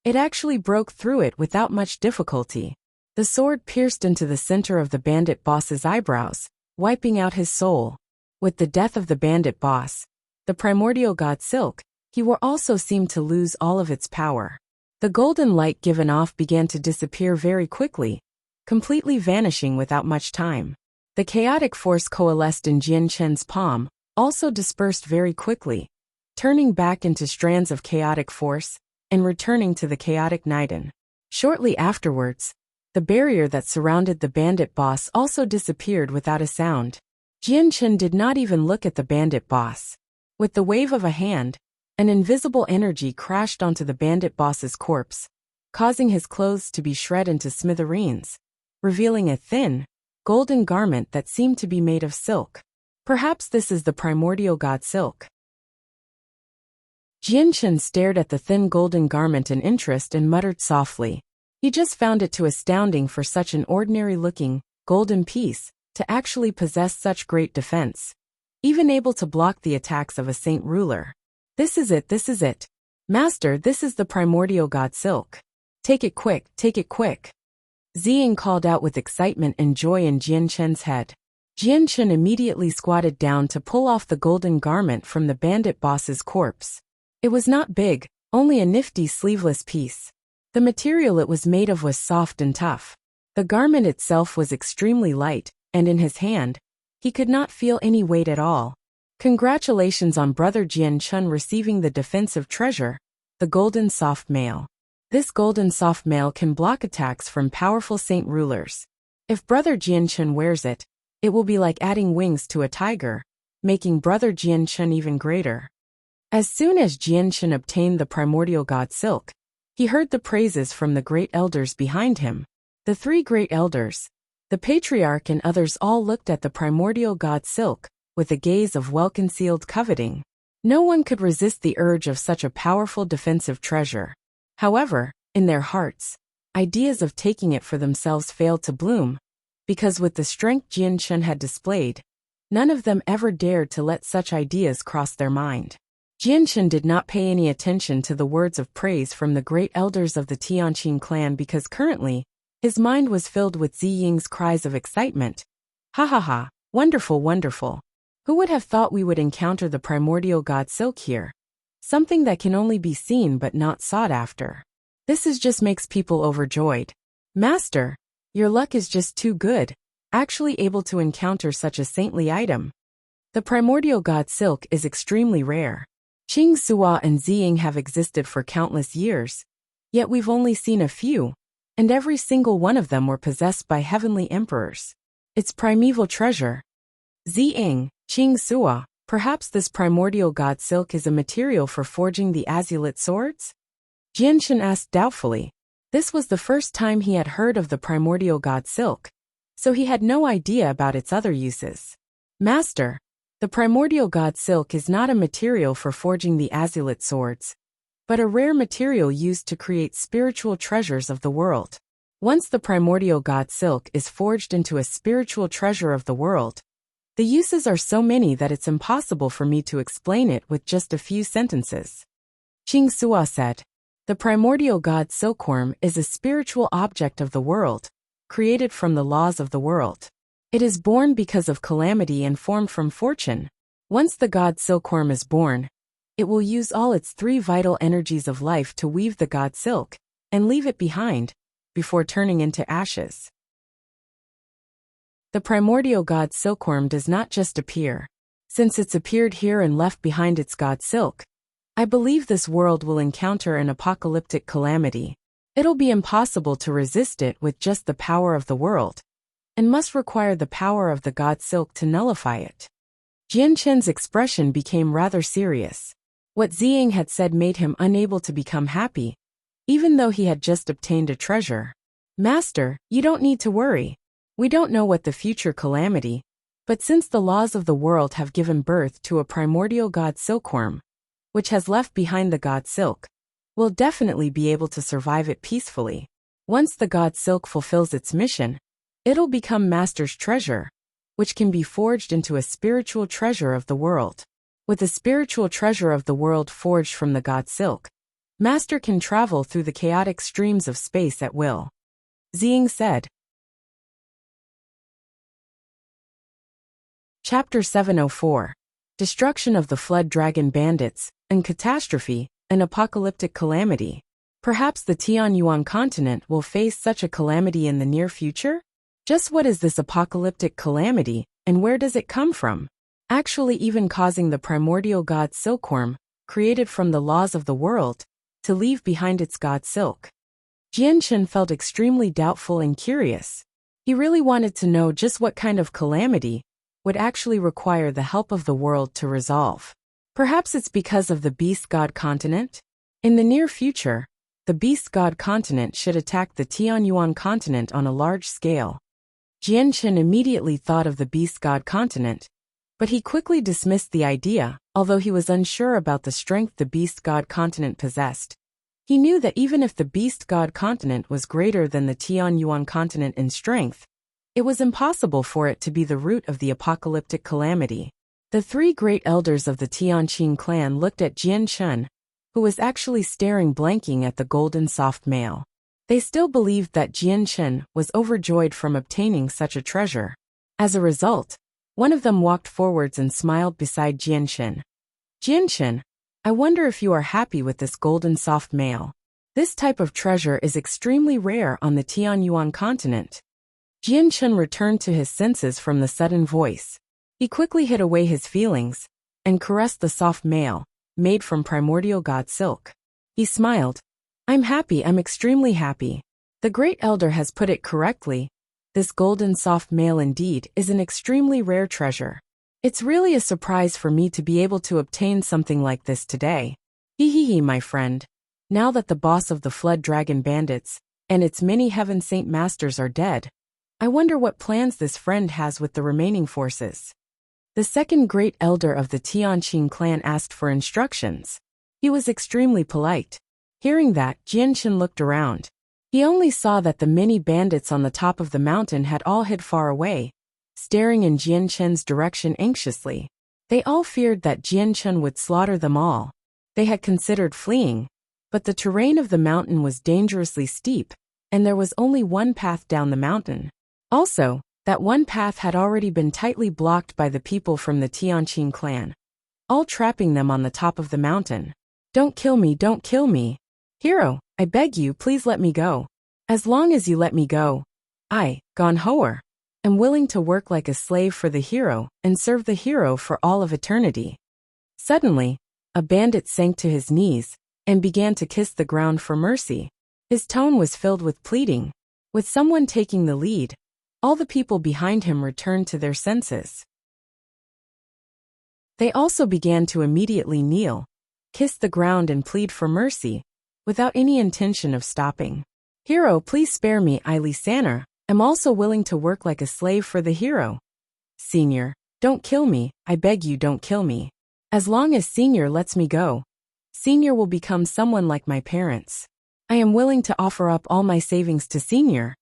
it actually broke through it without much difficulty. The sword pierced into the center of the bandit boss's eyebrows, wiping out his soul. With the death of the bandit boss, the primordial god Silk, he will also seem to lose all of its power. The golden light given off began to disappear very quickly, completely vanishing without much time. The chaotic force coalesced in Jian Chen's palm, also dispersed very quickly, turning back into strands of chaotic force, and returning to the chaotic Niden. Shortly afterwards, the barrier that surrounded the bandit boss also disappeared without a sound. Jian Chen did not even look at the bandit boss. With the wave of a hand, an invisible energy crashed onto the bandit boss's corpse, causing his clothes to be shred into smithereens, revealing a thin, golden garment that seemed to be made of silk. Perhaps this is the primordial god Silk. Jian Chen stared at the thin golden garment in interest and muttered softly. He just found it too astounding for such an ordinary-looking, golden piece to actually possess such great defense, even able to block the attacks of a saint ruler. This is it. Master, this is the primordial god Silk. Take it quick, take it quick. Ziying called out with excitement and joy in Jian Chen's head. Jian Chen immediately squatted down to pull off the golden garment from the bandit boss's corpse. It was not big, only a nifty sleeveless piece. The material it was made of was soft and tough. The garment itself was extremely light, and in his hand, he could not feel any weight at all. Congratulations on brother Jian Chen receiving the defensive treasure, the golden soft mail. This golden soft mail can block attacks from powerful saint rulers. If brother Jian Chen wears it, it will be like adding wings to a tiger, making brother Jian Chen even greater. As soon as Jian Chen obtained the primordial god Silk, he heard the praises from the great elders behind him. The three great elders, the patriarch and others all looked at the primordial god Silk with a gaze of well-concealed coveting. No one could resist the urge of such a powerful defensive treasure. However, in their hearts, ideas of taking it for themselves failed to bloom, because with the strength Jian Chen had displayed, none of them ever dared to let such ideas cross their mind. Jian Chen did not pay any attention to the words of praise from the great elders of the Tianqing clan because currently, his mind was filled with Ziying's cries of excitement. Ha ha ha, wonderful, wonderful. Who would have thought we would encounter the primordial god Silk here? Something that can only be seen but not sought after. This just makes people overjoyed. Master, your luck is just too good, actually able to encounter such a saintly item. The primordial god Silk is extremely rare. Qing Sua and Ziying have existed for countless years, yet we've only seen a few, and every single one of them were possessed by heavenly emperors. It's primeval treasure. Ziying, Qing Sua, perhaps this primordial god Silk is a material for forging the azulite swords? Jian Chen asked doubtfully. This was the first time he had heard of the primordial god Silk, so he had no idea about its other uses. Master, the primordial god Silk is not a material for forging the azulite swords, but a rare material used to create spiritual treasures of the world. Once the primordial god Silk is forged into a spiritual treasure of the world, the uses are so many that it's impossible for me to explain it with just a few sentences. Qing Sua said, the primordial god Silkworm is a spiritual object of the world, created from the laws of the world. It is born because of calamity and formed from fortune. Once the god Silkworm is born, it will use all its three vital energies of life to weave the god Silk, and leave it behind, before turning into ashes. The primordial god Silkworm does not just appear. Since it's appeared here and left behind its god Silk, I believe this world will encounter an apocalyptic calamity. It'll be impossible to resist it with just the power of the world, and must require the power of the god Silk to nullify it. Jianshen's expression became rather serious. What Ziying had said made him unable to become happy, even though he had just obtained a treasure. Master, you don't need to worry. We don't know what the future calamity, but since the laws of the world have given birth to a primordial god silkworm, which has left behind the god silk, we'll definitely be able to survive it peacefully. Once the god silk fulfills its mission, it'll become Master's treasure, which can be forged into a spiritual treasure of the world. With the spiritual treasure of the world forged from the god silk, Master can travel through the chaotic streams of space at will. Ziying said. Chapter 704. Destruction of the Flood Dragon Bandits, and Catastrophe, an Apocalyptic Calamity. Perhaps the Tianyuan continent will face such a calamity in the near future? Just what is this apocalyptic calamity, and where does it come from? Actually even causing the primordial god silkworm, created from the laws of the world, to leave behind its god silk. Jianshen felt extremely doubtful and curious. He really wanted to know just what kind of calamity would actually require the help of the world to resolve. Perhaps it's because of the beast god continent? In the near future, the beast god continent should attack the Tianyuan continent on a large scale. Jianshen immediately thought of the beast god continent, but he quickly dismissed the idea, although he was unsure about the strength the beast god continent possessed. He knew that even if the beast god continent was greater than the Tianyuan continent in strength, it was impossible for it to be the root of the apocalyptic calamity. The three great elders of the Tianqing clan looked at Jianshen, who was actually staring blanking at the golden soft mail. They still believed that Jianshen was overjoyed from obtaining such a treasure. As a result, one of them walked forwards and smiled beside Jianshen. Jianshen, I wonder if you are happy with this golden soft mail. This type of treasure is extremely rare on the Tianyuan continent. Jianshen returned to his senses from the sudden voice. He quickly hid away his feelings and caressed the soft mail, made from primordial god silk. He smiled. I'm extremely happy. The great elder has put it correctly. This golden soft mail indeed is an extremely rare treasure. It's really a surprise for me to be able to obtain something like this today. Hee, my friend. Now that the boss of the Flood Dragon Bandits and its many Heaven Saint Masters are dead, I wonder what plans this friend has with the remaining forces. The second great elder of the Tianqing clan asked for instructions. He was extremely polite. Hearing that, Jianshen looked around. He only saw that the many bandits on the top of the mountain had all hid far away, staring in Jianshen's direction anxiously. They all feared that Jianshen would slaughter them all. They had considered fleeing, but the terrain of the mountain was dangerously steep, and there was only one path down the mountain. Also, that one path had already been tightly blocked by the people from the Tianqing clan, all trapping them on the top of the mountain. Don't kill me, don't kill me. Hero, I beg you, please let me go. As long as you let me go, I, Gon Hoer, am willing to work like a slave for the hero and serve the hero for all of eternity. Suddenly, a bandit sank to his knees and began to kiss the ground for mercy. His tone was filled with pleading. With someone taking the lead, all the people behind him returned to their senses. They also began to immediately kneel, kiss the ground and plead for mercy, without any intention of stopping. Hero, please spare me, I Lisaner, am also willing to work like a slave for the hero. Senior, don't kill me, I beg you don't kill me. As long as Senior lets me go, Senior will become someone like my parents. I am willing to offer up all my savings to Senior.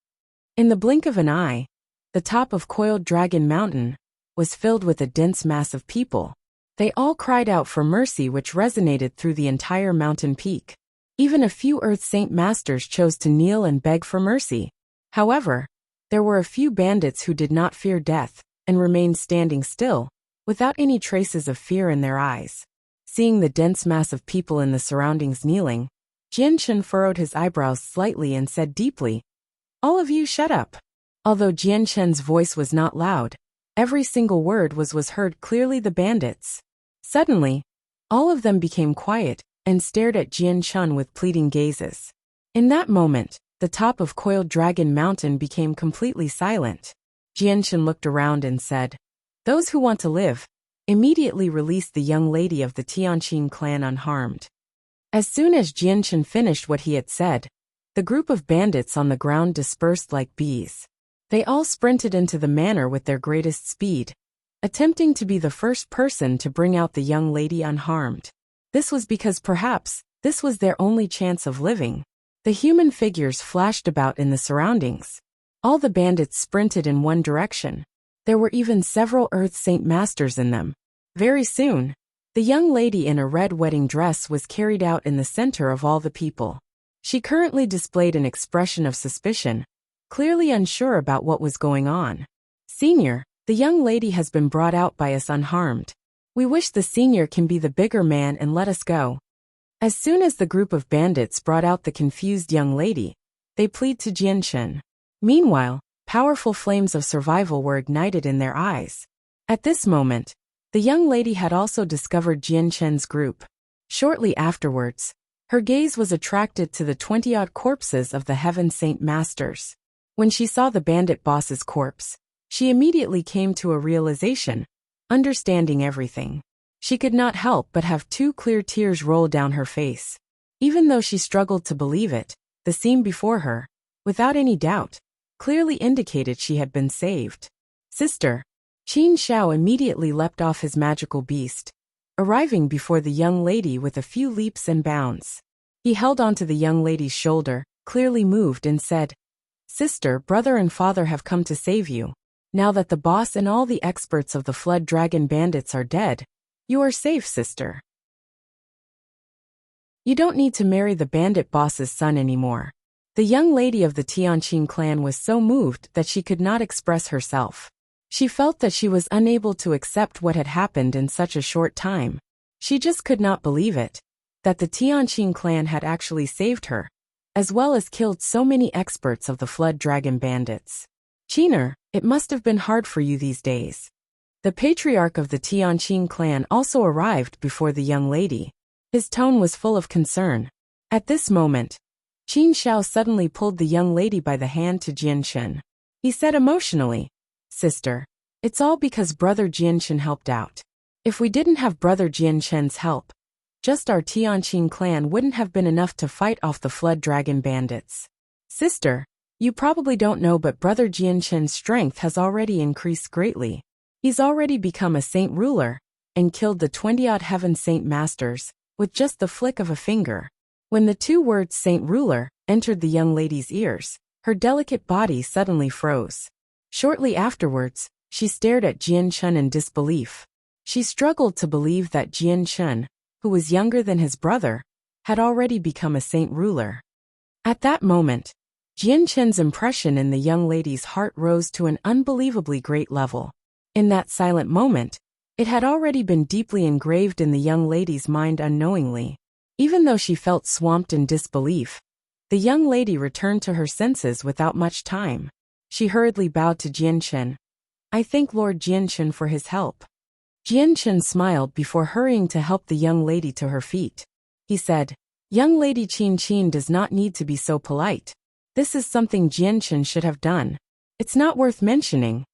In the blink of an eye, the top of Coiled Dragon Mountain was filled with a dense mass of people. They all cried out for mercy, which resonated through the entire mountain peak. Even a few Earth Saint Masters chose to kneel and beg for mercy. However, there were a few bandits who did not fear death and remained standing still, without any traces of fear in their eyes. Seeing the dense mass of people in the surroundings kneeling, Jianshen furrowed his eyebrows slightly and said deeply, "All of you shut up." Although Jianshen's voice was not loud, every single word was heard clearly. The bandits. Suddenly, all of them became quiet and stared at Jianshen with pleading gazes. In that moment, the top of Coiled Dragon Mountain became completely silent. Jianshen looked around and said, "Those who want to live, immediately released the young lady of the Tianqing clan unharmed. As soon as Jianchen finished what he had said, the group of bandits on the ground dispersed like bees. They all sprinted into the manor with their greatest speed, attempting to be the first person to bring out the young lady unharmed. This was because perhaps this was their only chance of living. The human figures flashed about in the surroundings. All the bandits sprinted in one direction. There were even several Earth Saint Masters in them. Very soon, the young lady in a red wedding dress was carried out in the center of all the people. She currently displayed an expression of suspicion, clearly unsure about what was going on. "Senior, the young lady has been brought out by us unharmed. We wish the senior can be the bigger man and let us go." As soon as the group of bandits brought out the confused young lady, they plead to Jianchen. Meanwhile, powerful flames of survival were ignited in their eyes. At this moment, the young lady had also discovered Jianchen's group. Shortly afterwards, her gaze was attracted to the 20-odd corpses of the Heaven Saint Masters. When she saw the bandit boss's corpse, she immediately came to a realization, understanding everything. She could not help but have two clear tears roll down her face. Even though she struggled to believe it, the scene before her, without any doubt, clearly indicated she had been saved. "Sister." Qin Xiao immediately leapt off his magical beast, arriving before the young lady with a few leaps and bounds. He held onto the young lady's shoulder, clearly moved, and said, "Sister, brother and father have come to save you. Now that the boss and all the experts of the Flood Dragon bandits are dead, you are safe, sister. You don't need to marry the bandit boss's son anymore." The young lady of the Tianqing clan was so moved that she could not express herself. She felt that she was unable to accept what had happened in such a short time. She just could not believe it, that the Tianqing clan had actually saved her, as well as killed so many experts of the Flood Dragon bandits. "Qiner, it must have been hard for you these days." The patriarch of the Tianqing clan also arrived before the young lady. His tone was full of concern. At this moment, Qin Xiao suddenly pulled the young lady by the hand to Jianchen. He said emotionally, "Sister, it's all because Brother Jianchen helped out. If we didn't have Brother Jianchen's help, just our Tianqing clan wouldn't have been enough to fight off the Flood Dragon bandits. Sister, you probably don't know, but Brother Jianchen's strength has already increased greatly. He's already become a saint ruler, and killed the 20-odd Heaven Saint Masters, with just the flick of a finger." When the two words "saint ruler" entered the young lady's ears, her delicate body suddenly froze. Shortly afterwards, she stared at Jianchen in disbelief. She struggled to believe that Jianchen, who was younger than his brother, had already become a saint ruler. At that moment, Jianchen's impression in the young lady's heart rose to an unbelievably great level. In that silent moment, it had already been deeply engraved in the young lady's mind unknowingly. Even though she felt swamped in disbelief, the young lady returned to her senses without much time. She hurriedly bowed to Jianchen. "I thank Lord Jianchen for his help." Jianchen smiled before hurrying to help the young lady to her feet. He said, "Young lady Qin does not need to be so polite. This is something Jianchen should have done. It's not worth mentioning."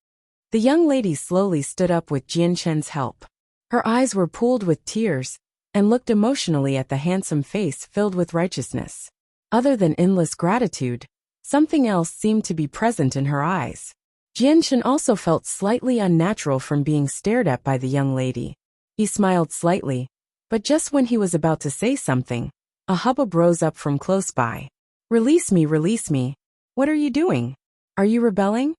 The young lady slowly stood up with Jianchen's help. Her eyes were pooled with tears, and looked emotionally at the handsome face filled with righteousness. Other than endless gratitude, something else seemed to be present in her eyes. Jianchen also felt slightly unnatural from being stared at by the young lady. He smiled slightly, but just when he was about to say something, a hubbub rose up from close by. Release me, release me. What are you doing? Are you rebelling?"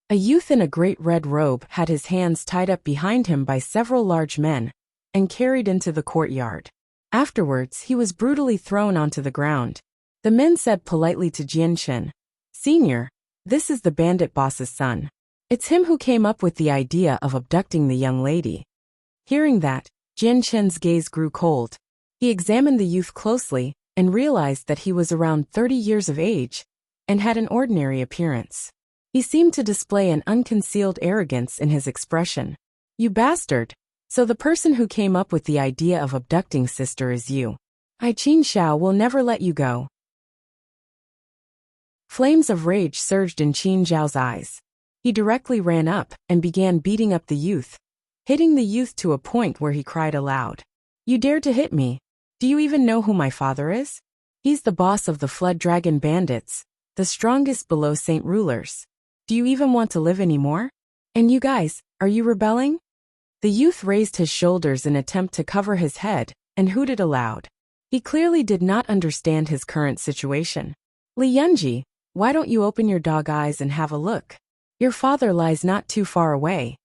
A youth in a great red robe had his hands tied up behind him by several large men, and carried into the courtyard. Afterwards, he was brutally thrown onto the ground. The men said politely to Jianchen, "Senior, this is the bandit boss's son. It's him who came up with the idea of abducting the young lady." Hearing that, Jianchen's gaze grew cold. He examined the youth closely, and realized that he was around 30 years of age, and had an ordinary appearance. He seemed to display an unconcealed arrogance in his expression. "You bastard! So the person who came up with the idea of abducting sister is you. Qin Xiao will never let you go." Flames of rage surged in Qin Zhao's eyes. He directly ran up and began beating up the youth, hitting the youth to a point where he cried aloud. "You dare to hit me? Do you even know who my father is? He's the boss of the Flood Dragon Bandits, the strongest below Saint Rulers. Do you even want to live anymore? And you guys, are you rebelling?" The youth raised his shoulders in attempt to cover his head and hooted aloud. He clearly did not understand his current situation. "Li Yunji, why don't you open your dog eyes and have a look? Your father lies not too far away."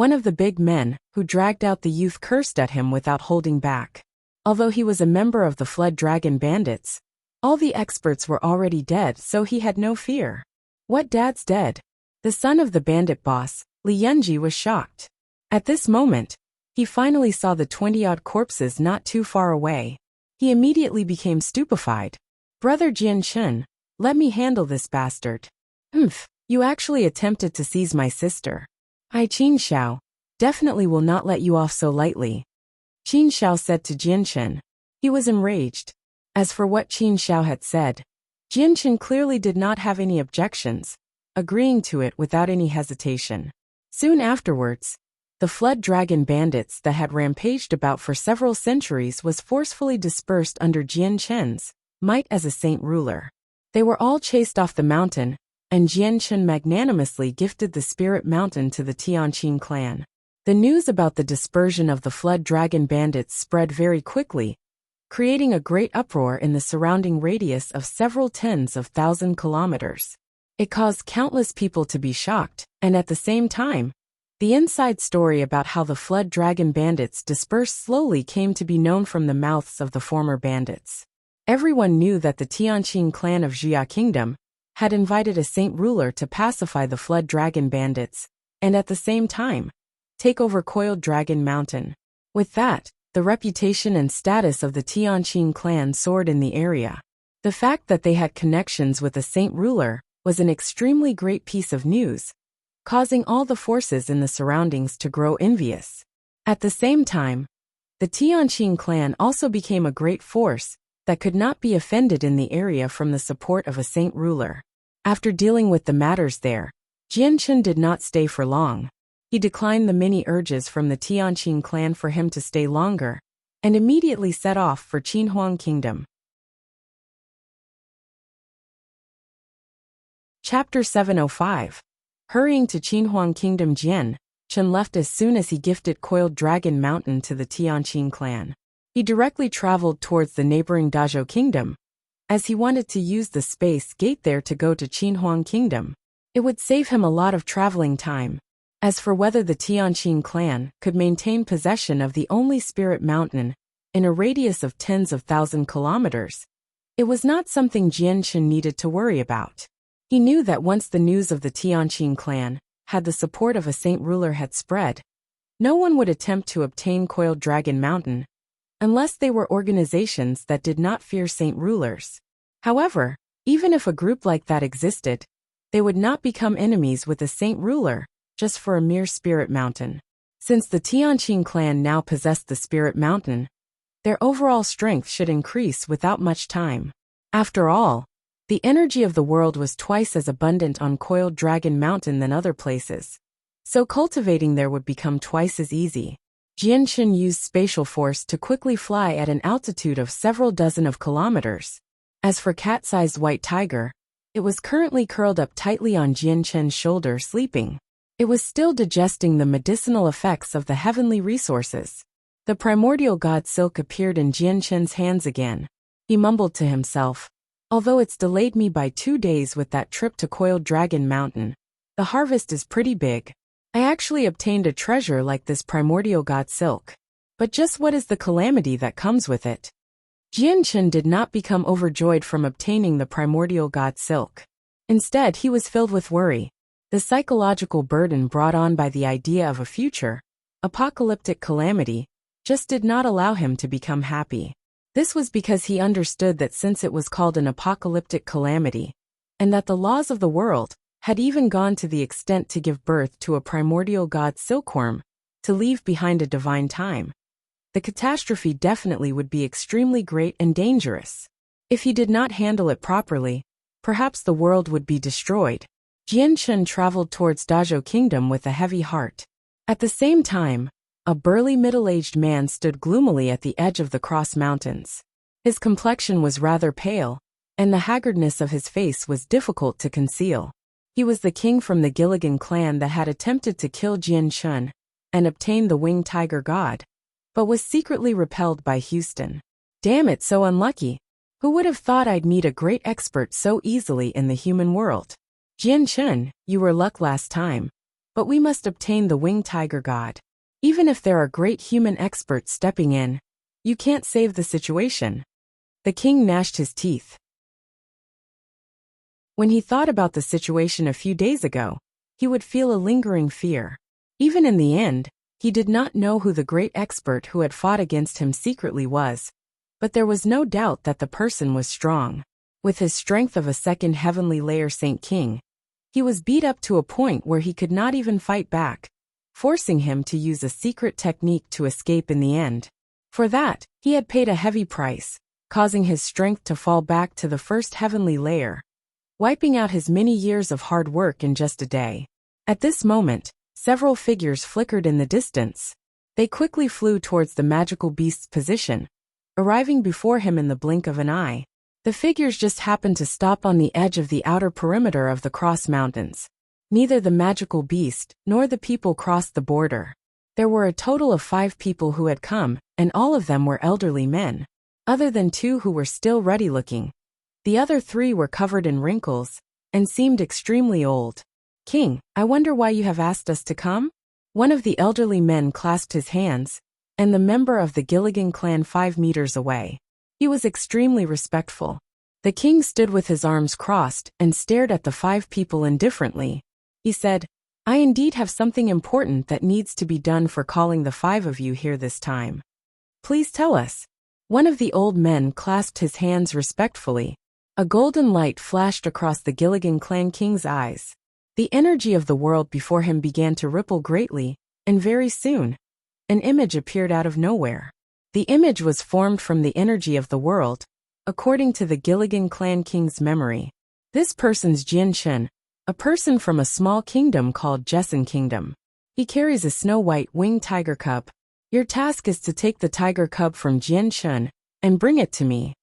One of the big men, who dragged out the youth, cursed at him without holding back. Although he was a member of the Flood Dragon Bandits, all the experts were already dead, so he had no fear. "What, dad's dead?" The son of the bandit boss, Li Yunji, was shocked. At this moment, he finally saw the 20-odd corpses not too far away. He immediately became stupefied. "Brother Jianchen, let me handle this bastard." You actually attempted to seize my sister. I, Qin Xiao, definitely will not let you off so lightly," Qin Xiao said to Jianchen. He was enraged. As for what Qin Xiao had said, Jianchen clearly did not have any objections, agreeing to it without any hesitation. Soon afterwards, the Flood Dragon Bandits that had rampaged about for several centuries was forcefully dispersed under Jianchen's might as a saint ruler. They were all chased off the mountain, and Jianchen magnanimously gifted the Spirit Mountain to the Tianqing clan. The news about the dispersion of the Flood Dragon Bandits spread very quickly, creating a great uproar in the surrounding radius of several tens of thousand kilometers. It caused countless people to be shocked, and at the same time, the inside story about how the Flood Dragon Bandits dispersed slowly came to be known from the mouths of the former bandits. Everyone knew that the Tianqing clan of Jia Kingdom had invited a saint ruler to pacify the Flood Dragon Bandits, and at the same time, take over Coiled Dragon Mountain. With that, the reputation and status of the Tianqing clan soared in the area. The fact that they had connections with a saint ruler was an extremely great piece of news, causing all the forces in the surroundings to grow envious. At the same time, the Tianqing clan also became a great force that could not be offended in the area from the support of a saint ruler. After dealing with the matters there, Jianchen did not stay for long. He declined the many urges from the Tianqing clan for him to stay longer, and immediately set off for Qinhuang Kingdom. Chapter 705. Hurrying to Qinhuang Kingdom, Jianchen left as soon as he gifted Coiled Dragon Mountain to the Tianqing clan. He directly traveled towards the neighboring Dazhou Kingdom, as he wanted to use the space gate there to go to Qinhuang Kingdom. It would save him a lot of traveling time. As for whether the Tianqing clan could maintain possession of the only Spirit Mountain in a radius of tens of thousand kilometers, it was not something Jianchen needed to worry about. He knew that once the news of the Tianqing clan had the support of a saint ruler had spread, no one would attempt to obtain Coiled Dragon Mountain, unless they were organizations that did not fear saint rulers. However, even if a group like that existed, they would not become enemies with a saint ruler just for a mere Spirit Mountain. Since the Tianqing clan now possessed the Spirit Mountain, their overall strength should increase without much time. After all, the energy of the world was twice as abundant on Coiled Dragon Mountain than other places, so cultivating there would become twice as easy. Jianchen used spatial force to quickly fly at an altitude of several dozen of kilometers. As for cat-sized white tiger, it was currently curled up tightly on Jianchen's shoulder, sleeping. It was still digesting the medicinal effects of the heavenly resources. The primordial god silk appeared in Jianchen's hands again. He mumbled to himself, "Although it's delayed me by 2 days with that trip to Coiled Dragon Mountain, the harvest is pretty big. I actually obtained a treasure like this primordial god silk. But just what is the calamity that comes with it?" Jianchen did not become overjoyed from obtaining the primordial god silk. Instead, he was filled with worry. The psychological burden brought on by the idea of a future apocalyptic calamity just did not allow him to become happy. This was because he understood that since it was called an apocalyptic calamity, and that the laws of the world had even gone to the extent to give birth to a primordial god silkworm to leave behind a divine time, the catastrophe definitely would be extremely great and dangerous. If he did not handle it properly, perhaps the world would be destroyed. Jianchen traveled towards Dazhou Kingdom with a heavy heart. At the same time, a burly middle-aged man stood gloomily at the edge of the Cross Mountains. His complexion was rather pale, and the haggardness of his face was difficult to conceal. He was the king from the Gilligan clan that had attempted to kill Jian Chun and obtain the winged tiger god, but was secretly repelled by Houston. Damn it, so unlucky. Who would have thought I'd meet a great expert so easily in the human world? Jian Chun, you were luck last time, but we must obtain the winged tiger god. Even if there are great human experts stepping in, you can't save the situation. The king gnashed his teeth. When he thought about the situation a few days ago, he would feel a lingering fear. Even in the end, he did not know who the great expert who had fought against him secretly was, but there was no doubt that the person was strong. With his strength of a second heavenly layer Saint King, he was beat up to a point where he could not even fight back, forcing him to use a secret technique to escape in the end. For that, he had paid a heavy price, causing his strength to fall back to the first heavenly layer, wiping out his many years of hard work in just a day. At this moment, several figures flickered in the distance. They quickly flew towards the magical beast's position, arriving before him in the blink of an eye. The figures just happened to stop on the edge of the outer perimeter of the Cross Mountains. Neither the magical beast nor the people crossed the border. There were a total of 5 people who had come, and all of them were elderly men. Other than 2 who were still ruddy-looking, the other 3 were covered in wrinkles and seemed extremely old. King, I wonder why you have asked us to come? One of the elderly men clasped his hands, and the member of the Gilligan clan 5 meters away. He was extremely respectful. The king stood with his arms crossed and stared at the 5 people indifferently. He said, I indeed have something important that needs to be done for calling the 5 of you here this time. Please tell us. One of the old men clasped his hands respectfully. A golden light flashed across the Gilligan clan king's eyes. The energy of the world before him began to ripple greatly, and very soon, an image appeared out of nowhere. The image was formed from the energy of the world, according to the Gilligan clan king's memory. This person's Jian Chun, a person from a small kingdom called Jessen Kingdom. He carries a snow-white winged tiger cub. Your task is to take the tiger cub from Jian Chun and bring it to me.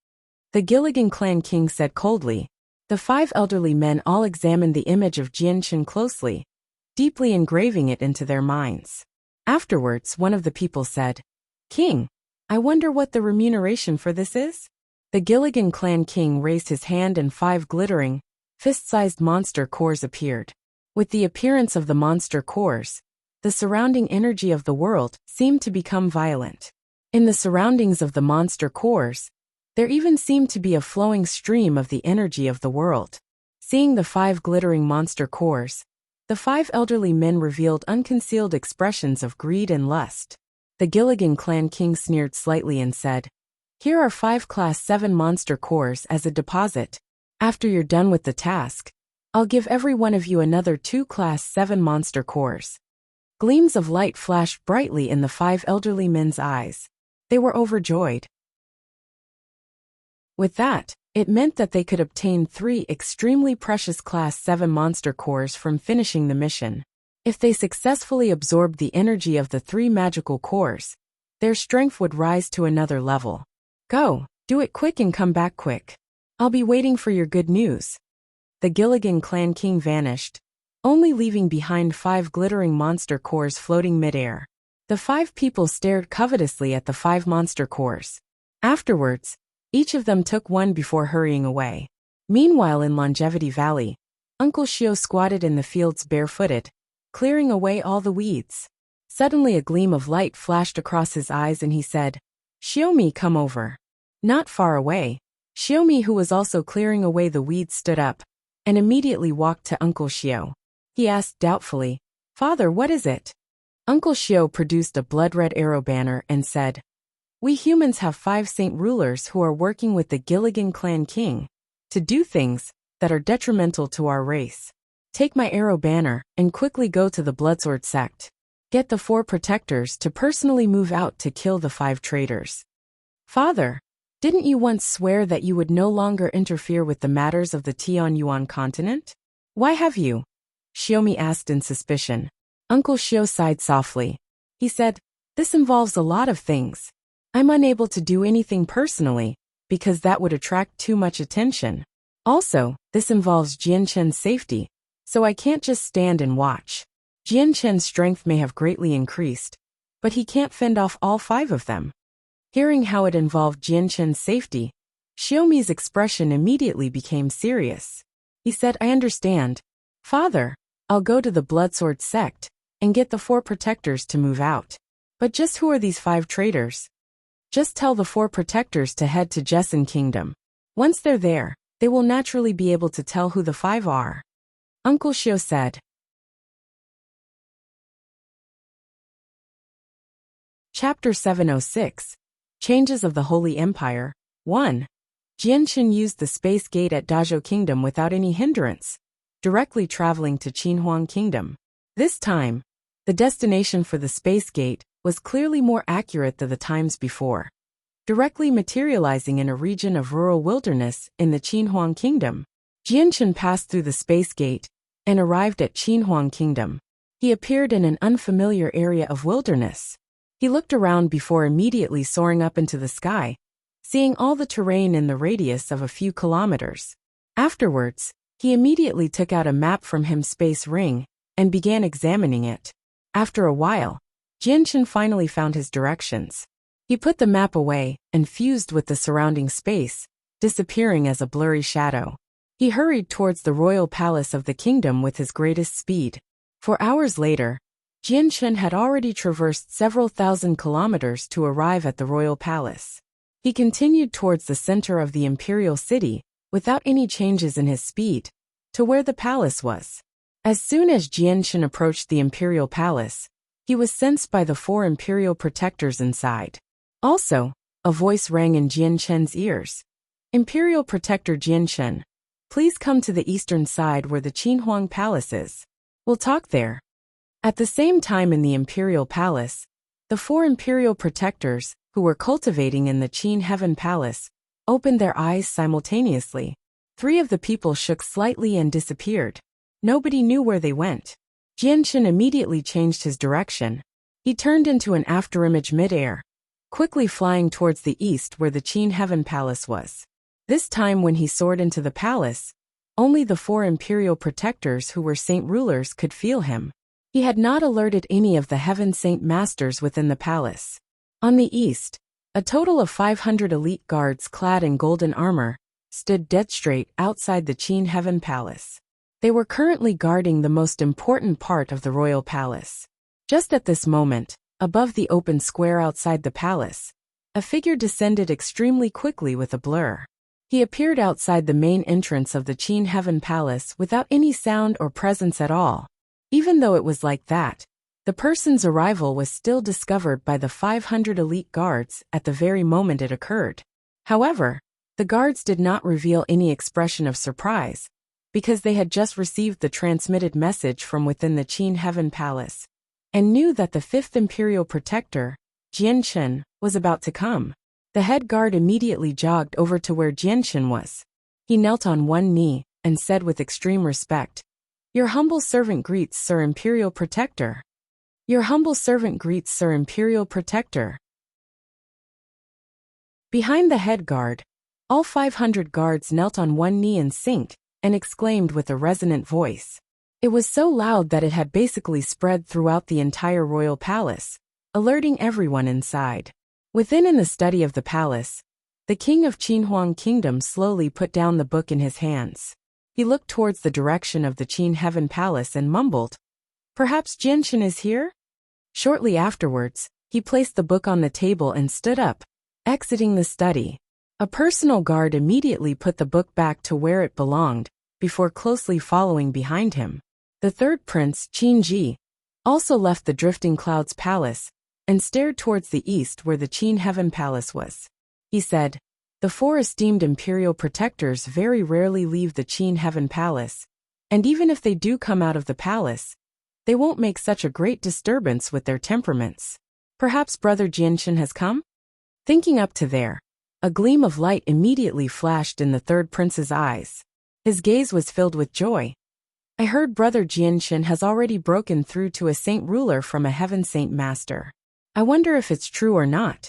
The Gilligan clan king said coldly. The 5 elderly men all examined the image of Jian Chun closely, deeply engraving it into their minds. Afterwards, one of the people said, King, I wonder what the remuneration for this is? The Gilligan clan king raised his hand and 5 glittering, fist-sized monster cores appeared. With the appearance of the monster cores, the surrounding energy of the world seemed to become violent. In the surroundings of the monster cores, there even seemed to be a flowing stream of the energy of the world. Seeing the 5 glittering monster cores, the 5 elderly men revealed unconcealed expressions of greed and lust. The Gilligan clan king sneered slightly and said, Here are 5 Class 7 monster cores as a deposit. After you're done with the task, I'll give every one of you another 2 Class 7 monster cores. Gleams of light flashed brightly in the 5 elderly men's eyes. They were overjoyed. With that, it meant that they could obtain 3 extremely precious Class 7 monster cores from finishing the mission. If they successfully absorbed the energy of the 3 magical cores, their strength would rise to another level. Go, do it quick and come back quick. I'll be waiting for your good news. The Gilligan clan king vanished, only leaving behind 5 glittering monster cores floating midair. The 5 people stared covetously at the 5 monster cores. Afterwards, each of them took one before hurrying away. Meanwhile in Longevity Valley, Uncle Shio squatted in the fields barefooted, clearing away all the weeds. Suddenly a gleam of light flashed across his eyes and he said, Shiomi, come over. Not far away, Shiomi, who was also clearing away the weeds, stood up and immediately walked to Uncle Shio. He asked doubtfully, Father, what is it? Uncle Shio produced a blood-red arrow banner and said, We humans have 5 saint rulers who are working with the Gilligan clan king to do things that are detrimental to our race. Take my arrow banner and quickly go to the Bloodsword sect. Get the 4 protectors to personally move out to kill the 5 traitors. Father, didn't you once swear that you would no longer interfere with the matters of the Tianyuan continent? Why have you? Shiomi asked in suspicion. Uncle Shio sighed softly. He said, This involves a lot of things. I'm unable to do anything personally, because that would attract too much attention. Also, this involves Jianchen's safety, so I can't just stand and watch. Jianchen's strength may have greatly increased, but he can't fend off all 5 of them. Hearing how it involved Jianchen's safety, Xiaomi's expression immediately became serious. He said, I understand. Father, I'll go to the Bloodsword sect and get the 4 protectors to move out. But just who are these 5 traitors? Just tell the 4 protectors to head to Jessen Kingdom. Once they're there, they will naturally be able to tell who the 5 are. Uncle Xiao said. Chapter 706. Changes of the Holy Empire. 1. Jianshen used the space gate at Dazhou Kingdom without any hindrance, directly traveling to Qinhuang Kingdom. This time, the destination for the space gate was clearly more accurate than the times before, directly materializing in a region of rural wilderness in the Qinhuang Kingdom. Jianshen passed through the space gate and arrived at Qinhuang Kingdom. He appeared in an unfamiliar area of wilderness. He looked around before immediately soaring up into the sky, seeing all the terrain in the radius of a few kilometers. Afterwards, he immediately took out a map from his space ring and began examining it. After a while, Jianshen finally found his directions. He put the map away and fused with the surrounding space, disappearing as a blurry shadow. He hurried towards the royal palace of the kingdom with his greatest speed. 4 hours later, Jianshen had already traversed several thousand kilometers to arrive at the royal palace. He continued towards the center of the imperial city, without any changes in his speed, to where the palace was. As soon as Jianshen approached the imperial palace, he was sensed by the 4 imperial protectors inside. Also, a voice rang in Jianshen's ears. Imperial Protector Jianshen, please come to the eastern side where the Qinhuang Palace is. We'll talk there. At the same time in the imperial palace, the 4 imperial protectors, who were cultivating in the Qin Heaven Palace, opened their eyes simultaneously. 3 of the people shook slightly and disappeared. Nobody knew where they went. Jianshen immediately changed his direction. He turned into an afterimage mid-air, quickly flying towards the east where the Qin Heaven Palace was. This time when he soared into the palace, only the 4 imperial protectors who were saint rulers could feel him. He had not alerted any of the Heaven Saint Masters within the palace. On the east, a total of 500 elite guards clad in golden armor stood dead straight outside the Qin Heaven Palace. They were currently guarding the most important part of the royal palace. Just at this moment, above the open square outside the palace, a figure descended extremely quickly with a blur. He appeared outside the main entrance of the Qin Heaven Palace without any sound or presence at all. Even though it was like that, the person's arrival was still discovered by the 500 elite guards at the very moment it occurred. However, the guards did not reveal any expression of surprise, because they had just received the transmitted message from within the Qin Heaven Palace, and knew that the 5th Imperial Protector, Jianshen, was about to come. The head guard immediately jogged over to where Jianshen was. He knelt on one knee and said with extreme respect, "Your humble servant greets Sir Imperial Protector. Your humble servant greets Sir Imperial Protector." Behind the head guard, all 500 guards knelt on one knee in sync and exclaimed with a resonant voice. It was so loud that it had basically spread throughout the entire royal palace, alerting everyone inside. Within in the study of the palace, the king of Qinhuang Kingdom slowly put down the book in his hands. He looked towards the direction of the Qin Heaven Palace and mumbled, "Perhaps Jianshen is here?" Shortly afterwards, he placed the book on the table and stood up, exiting the study. A personal guard immediately put the book back to where it belonged, before closely following behind him. The 3rd prince, Qin Ji, also left the Drifting Clouds Palace and stared towards the east where the Qin Heaven Palace was. He said, "The 4 esteemed imperial protectors very rarely leave the Qin Heaven Palace, and even if they do come out of the palace, they won't make such a great disturbance with their temperaments. Perhaps Brother Jianshen has come?" Thinking up to there, a gleam of light immediately flashed in the 3rd prince's eyes. His gaze was filled with joy. "I heard Brother Jianshen has already broken through to a saint ruler from a Heaven Saint Master. I wonder if it's true or not.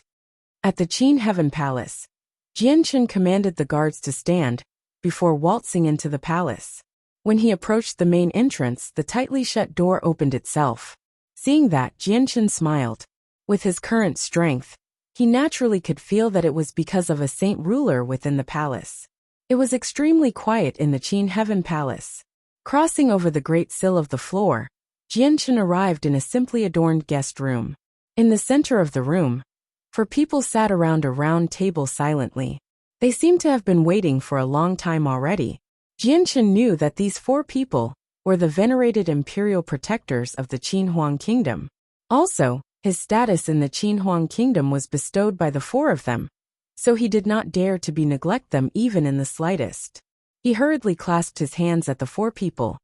At the Qin Heaven Palace, Jianchen commanded the guards to stand before waltzing into the palace. When he approached the main entrance, the tightly shut door opened itself. Seeing that, Jianchen smiled. With his current strength, he naturally could feel that it was because of a saint ruler within the palace. It was extremely quiet in the Qin Heaven Palace. Crossing over the great sill of the floor, Jianchen arrived in a simply adorned guest room. In the center of the room, four people sat around a round table silently. They seemed to have been waiting for a long time already. Jianchen knew that these four people were the venerated imperial protectors of the Qin Huang Kingdom. Also, his status in the Qin Huang Kingdom was bestowed by the four of them, so he did not dare to neglect them even in the slightest. He hurriedly clasped his hands at the four people.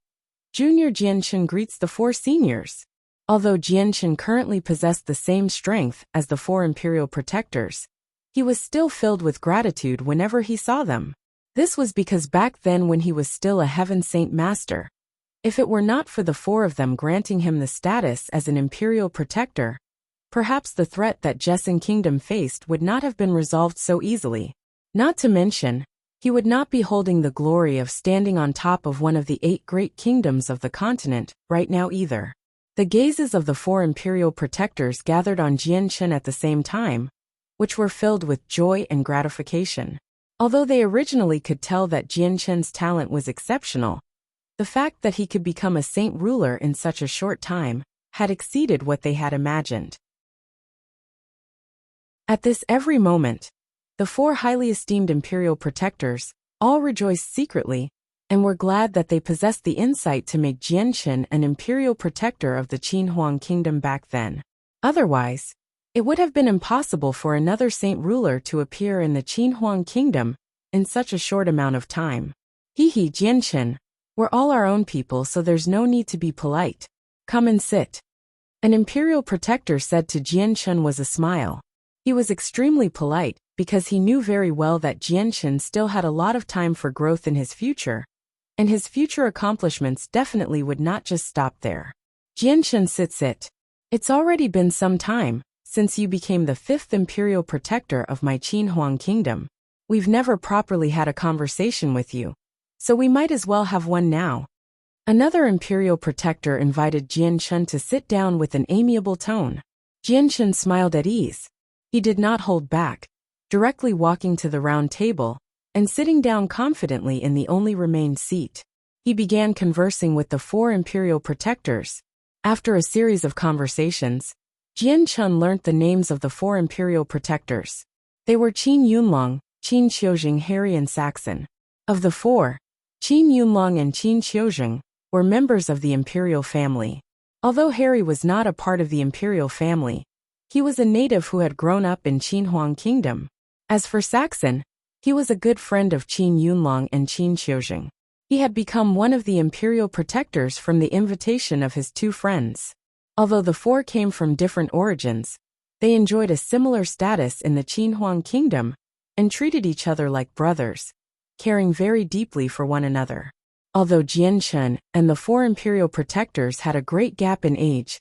Junior Jianchen greets the four seniors. Although Jianchen currently possessed the same strength as the four imperial protectors, he was still filled with gratitude whenever he saw them. This was because back then when he was still a Heaven Saint Master, if it were not for the four of them granting him the status as an imperial protector, perhaps the threat that Jesson Kingdom faced would not have been resolved so easily. Not to mention, he would not be holding the glory of standing on top of one of the 8 great kingdoms of the continent right now either. The gazes of the four imperial protectors gathered on Jianchen at the same time, which were filled with joy and gratification. Although they originally could tell that Jianchen's talent was exceptional, the fact that he could become a saint ruler in such a short time had exceeded what they had imagined. At this every moment, the four highly esteemed imperial protectors all rejoiced secretly and were glad that they possessed the insight to make Jianchen an imperial protector of the Qin Huang Kingdom back then. Otherwise, it would have been impossible for another saint ruler to appear in the Qin Huang Kingdom in such a short amount of time. Jianchen, we're all our own people, so there's no need to be polite. Come and sit. An imperial protector said to Jianchen with a smile. He was extremely polite because he knew very well that Jianchen still had a lot of time for growth in his future, and his future accomplishments definitely would not just stop there. Jianchen, sit. It's already been some time since you became the 5th imperial protector of my Qin Huang Kingdom. We've never properly had a conversation with you, so we might as well have one now. Another imperial protector invited Jianchen to sit down with an amiable tone. Jianchen smiled at ease. He did not hold back, directly walking to the round table and sitting down confidently in the only remained seat. He began conversing with the four imperial protectors. After a series of conversations, Jianchen learnt the names of the four imperial protectors. They were Qin Yunlong, Qin Qiuzheng, Harry and Saxon. Of the four, Qin Yunlong and Qin Qiuzheng were members of the imperial family. Although Harry was not a part of the imperial family, he was a native who had grown up in Qin Huang Kingdom. As for Saxon, he was a good friend of Qin Yunlong and Qin Qiuzheng. He had become one of the imperial protectors from the invitation of his two friends. Although the four came from different origins, they enjoyed a similar status in the Qin Huang Kingdom and treated each other like brothers, caring very deeply for one another. Although Jianchen and the four imperial protectors had a great gap in age,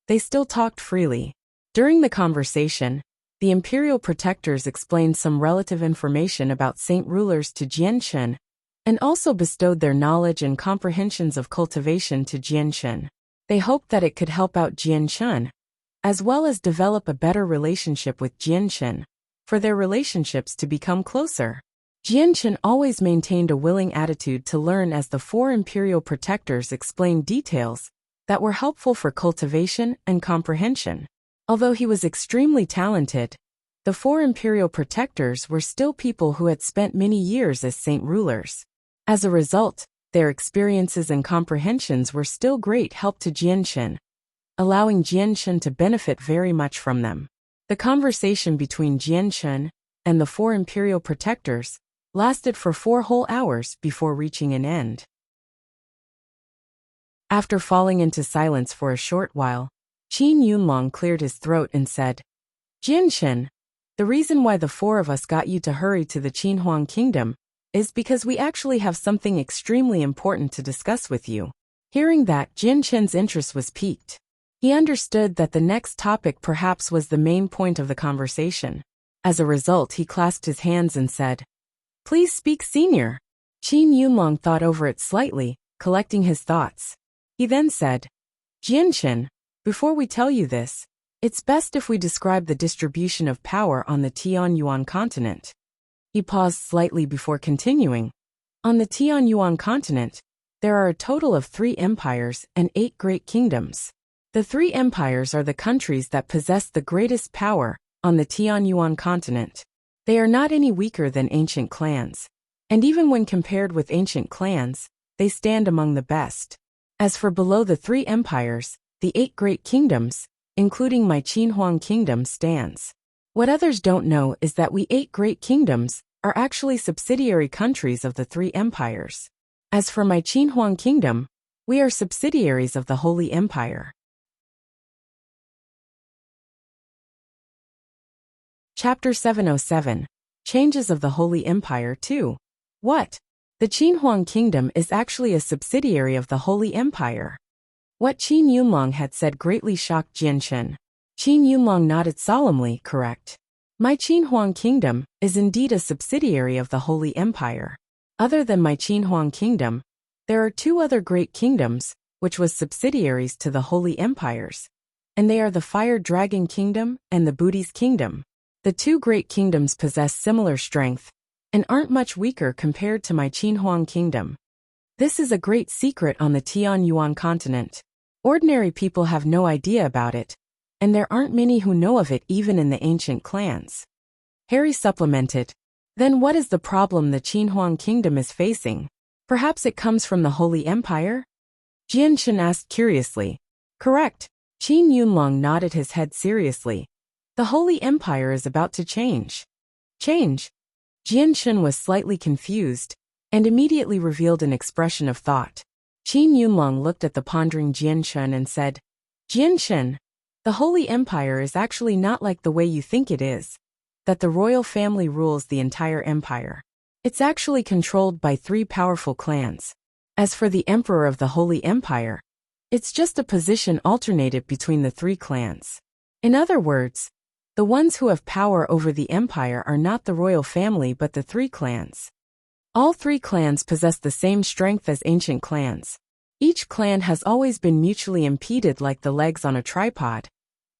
they still talked freely. During the conversation, the imperial protectors explained some relative information about saint rulers to Jianchen and also bestowed their knowledge and comprehensions of cultivation to Jianchen. They hoped that it could help out Jianchen, as well as develop a better relationship with Jianchen, for their relationships to become closer. Jianchen always maintained a willing attitude to learn as the four imperial protectors explained details that were helpful for cultivation and comprehension. Although he was extremely talented, the four imperial protectors were still people who had spent many years as saint rulers. As a result, their experiences and comprehensions were still great help to Jianchen, allowing Jianchen to benefit very much from them. The conversation between Jianchen and the four imperial protectors lasted for 4 whole hours before reaching an end. After falling into silence for a short while, Qin Yunlong cleared his throat and said, Jianchen, the reason why the four of us got you to hurry to the Qin Huang Kingdom is because we actually have something extremely important to discuss with you. Hearing that, Jianchen's interest was piqued. He understood that the next topic perhaps was the main point of the conversation. As a result, he clasped his hands and said, "Please speak, senior." Qin Yunlong thought over it slightly, collecting his thoughts. He then said, "Jianshan, before we tell you this, it's best if we describe the distribution of power on the Tianyuan continent." He paused slightly before continuing. On the Tianyuan continent, there are a total of 3 empires and 8 great kingdoms. The 3 empires are the countries that possess the greatest power on the Tianyuan continent. They are not any weaker than ancient clans, and even when compared with ancient clans, they stand among the best. As for below the 3 empires, the 8 great kingdoms, including my Qinhuang kingdom, stands. What others don't know is that we 8 great kingdoms are actually subsidiary countries of the 3 empires. As for my Qinhuang kingdom, we are subsidiaries of the Holy Empire. Chapter 707. Changes of the Holy Empire 2. What? The Qinhuang kingdom is actually a subsidiary of the Holy Empire. What Qin Yunlong had said greatly shocked Jianshan. Qin Yunlong nodded solemnly, correct. My Qinhuang kingdom is indeed a subsidiary of the Holy Empire. Other than my Qinhuang kingdom, there are 2 other great kingdoms, which was subsidiaries to the Holy Empires, and they are the Fire Dragon Kingdom and the Buddhist Kingdom. The 2 great kingdoms possess similar strength, and aren't much weaker compared to my Qinhuang kingdom. This is a great secret on the Tianyuan continent. Ordinary people have no idea about it, and there aren't many who know of it even in the ancient clans. Harry supplemented, "Then what is the problem the Qinhuang kingdom is facing? Perhaps it comes from the Holy Empire?" Jianshan asked curiously. Correct. Qin Yunlong nodded his head seriously. The Holy Empire is about to change. Change? Jianshan was slightly confused, and immediately revealed an expression of thought. Qin Yunlong looked at the pondering Jianshan and said, "Jianshan, the Holy Empire is actually not like the way you think it is, that the royal family rules the entire empire. It's actually controlled by 3 powerful clans. As for the Emperor of the Holy Empire, it's just a position alternated between the 3 clans. In other words, the ones who have power over the empire are not the royal family but the 3 clans. All 3 clans possess the same strength as ancient clans. Each clan has always been mutually impeded like the legs on a tripod.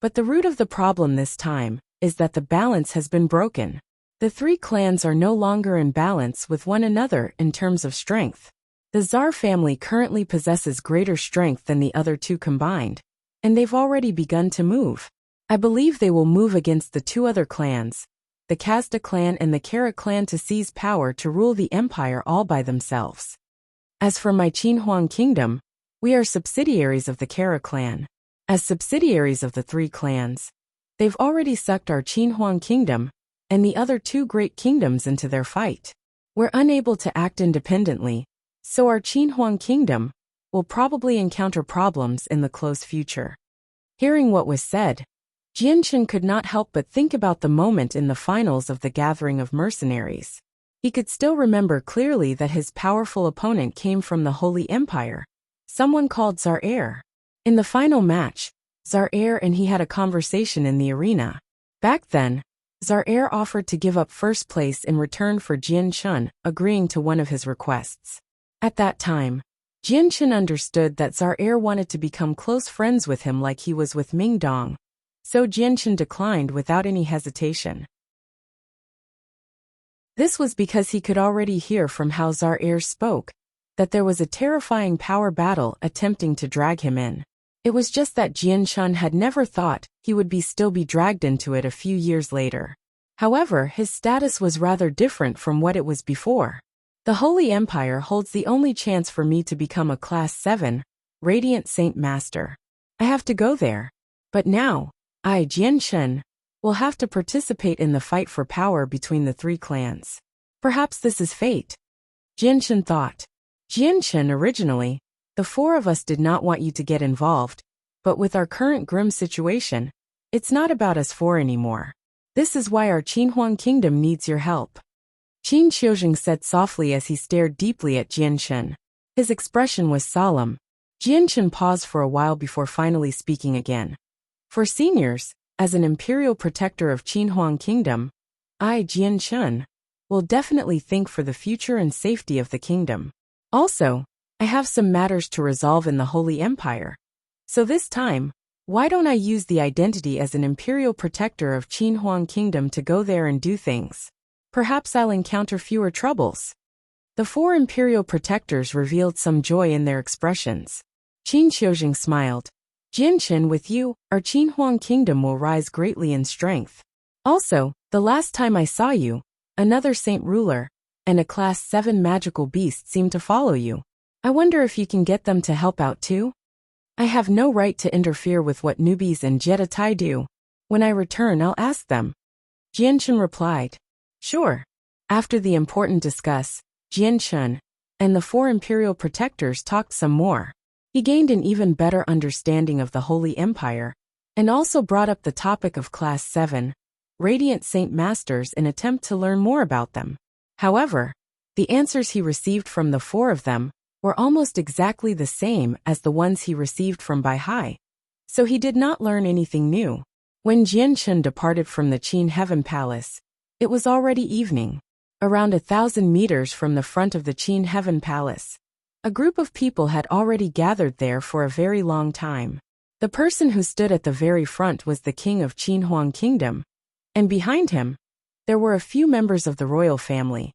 But the root of the problem this time is that the balance has been broken. The 3 clans are no longer in balance with one another in terms of strength. The Tsar family currently possesses greater strength than the other 2 combined, and they've already begun to move. I believe they will move against the 2 other clans, the Kazda clan and the Kara clan, to seize power to rule the empire all by themselves. As for my Qinhuang kingdom, we are subsidiaries of the Kara clan. As subsidiaries of the 3 clans, they've already sucked our Qinhuang kingdom and the other 2 great kingdoms into their fight. We're unable to act independently, so our Qinhuang kingdom will probably encounter problems in the close future." Hearing what was said, Jianshan could not help but think about the moment in the finals of the gathering of mercenaries. He could still remember clearly that his powerful opponent came from the Holy Empire, someone called Tsar. In the final match, Tsar and he had a conversation in the arena. Back then, Tsar offered to give up first place in return for Jianshan agreeing to one of his requests. At that time, Jianshan understood that Tsar wanted to become close friends with him like he was with Ming Dong. So Jianshan declined without any hesitation. This was because he could already hear from how Tsar spoke that there was a terrifying power battle attempting to drag him in. It was just that Jianshan had never thought he would still be dragged into it a few years later. However, his status was rather different from what it was before. The Holy Empire holds the only chance for me to become a Class 7, Radiant Saint Master. I have to go there. But now, I, Jianshan, will have to participate in the fight for power between the 3 clans. Perhaps this is fate. Jianshan thought. Jianshan, originally, the 4 of us did not want you to get involved, but with our current grim situation, it's not about us 4 anymore. This is why our Qinhuang kingdom needs your help. Qin Xiuzheng said softly as he stared deeply at Jianshan. His expression was solemn. Jianchen paused for a while before finally speaking again. For seniors, as an imperial protector of Qinhuang Kingdom, I, Jianchen, will definitely think for the future and safety of the kingdom. Also, I have some matters to resolve in the Holy Empire. So this time, why don't I use the identity as an imperial protector of Qinhuang Kingdom to go there and do things? Perhaps I'll encounter fewer troubles. The 4 imperial protectors revealed some joy in their expressions. Qin Xiujing smiled. Jianchen, with you, our Qinhuang Kingdom will rise greatly in strength. Also, the last time I saw you, another saint ruler, and a class 7 magical beast seemed to follow you. I wonder if you can get them to help out too? I have no right to interfere with what newbies and Jedi do. When I return, I'll ask them. Jianchen replied. Sure. After the important discuss, Jianchen and the 4 imperial protectors talked some more. He gained an even better understanding of the Holy Empire, and also brought up the topic of Class 7, Radiant Saint Masters in an attempt to learn more about them. However, the answers he received from the 4 of them were almost exactly the same as the ones he received from Bai Hai, so he did not learn anything new. When Jianchen departed from the Qin Heaven Palace, it was already evening. Around 1,000 meters from the front of the Qin Heaven Palace, a group of people had already gathered there for a very long time. The person who stood at the very front was the king of Qinhuang Kingdom, and behind him, there were a few members of the royal family,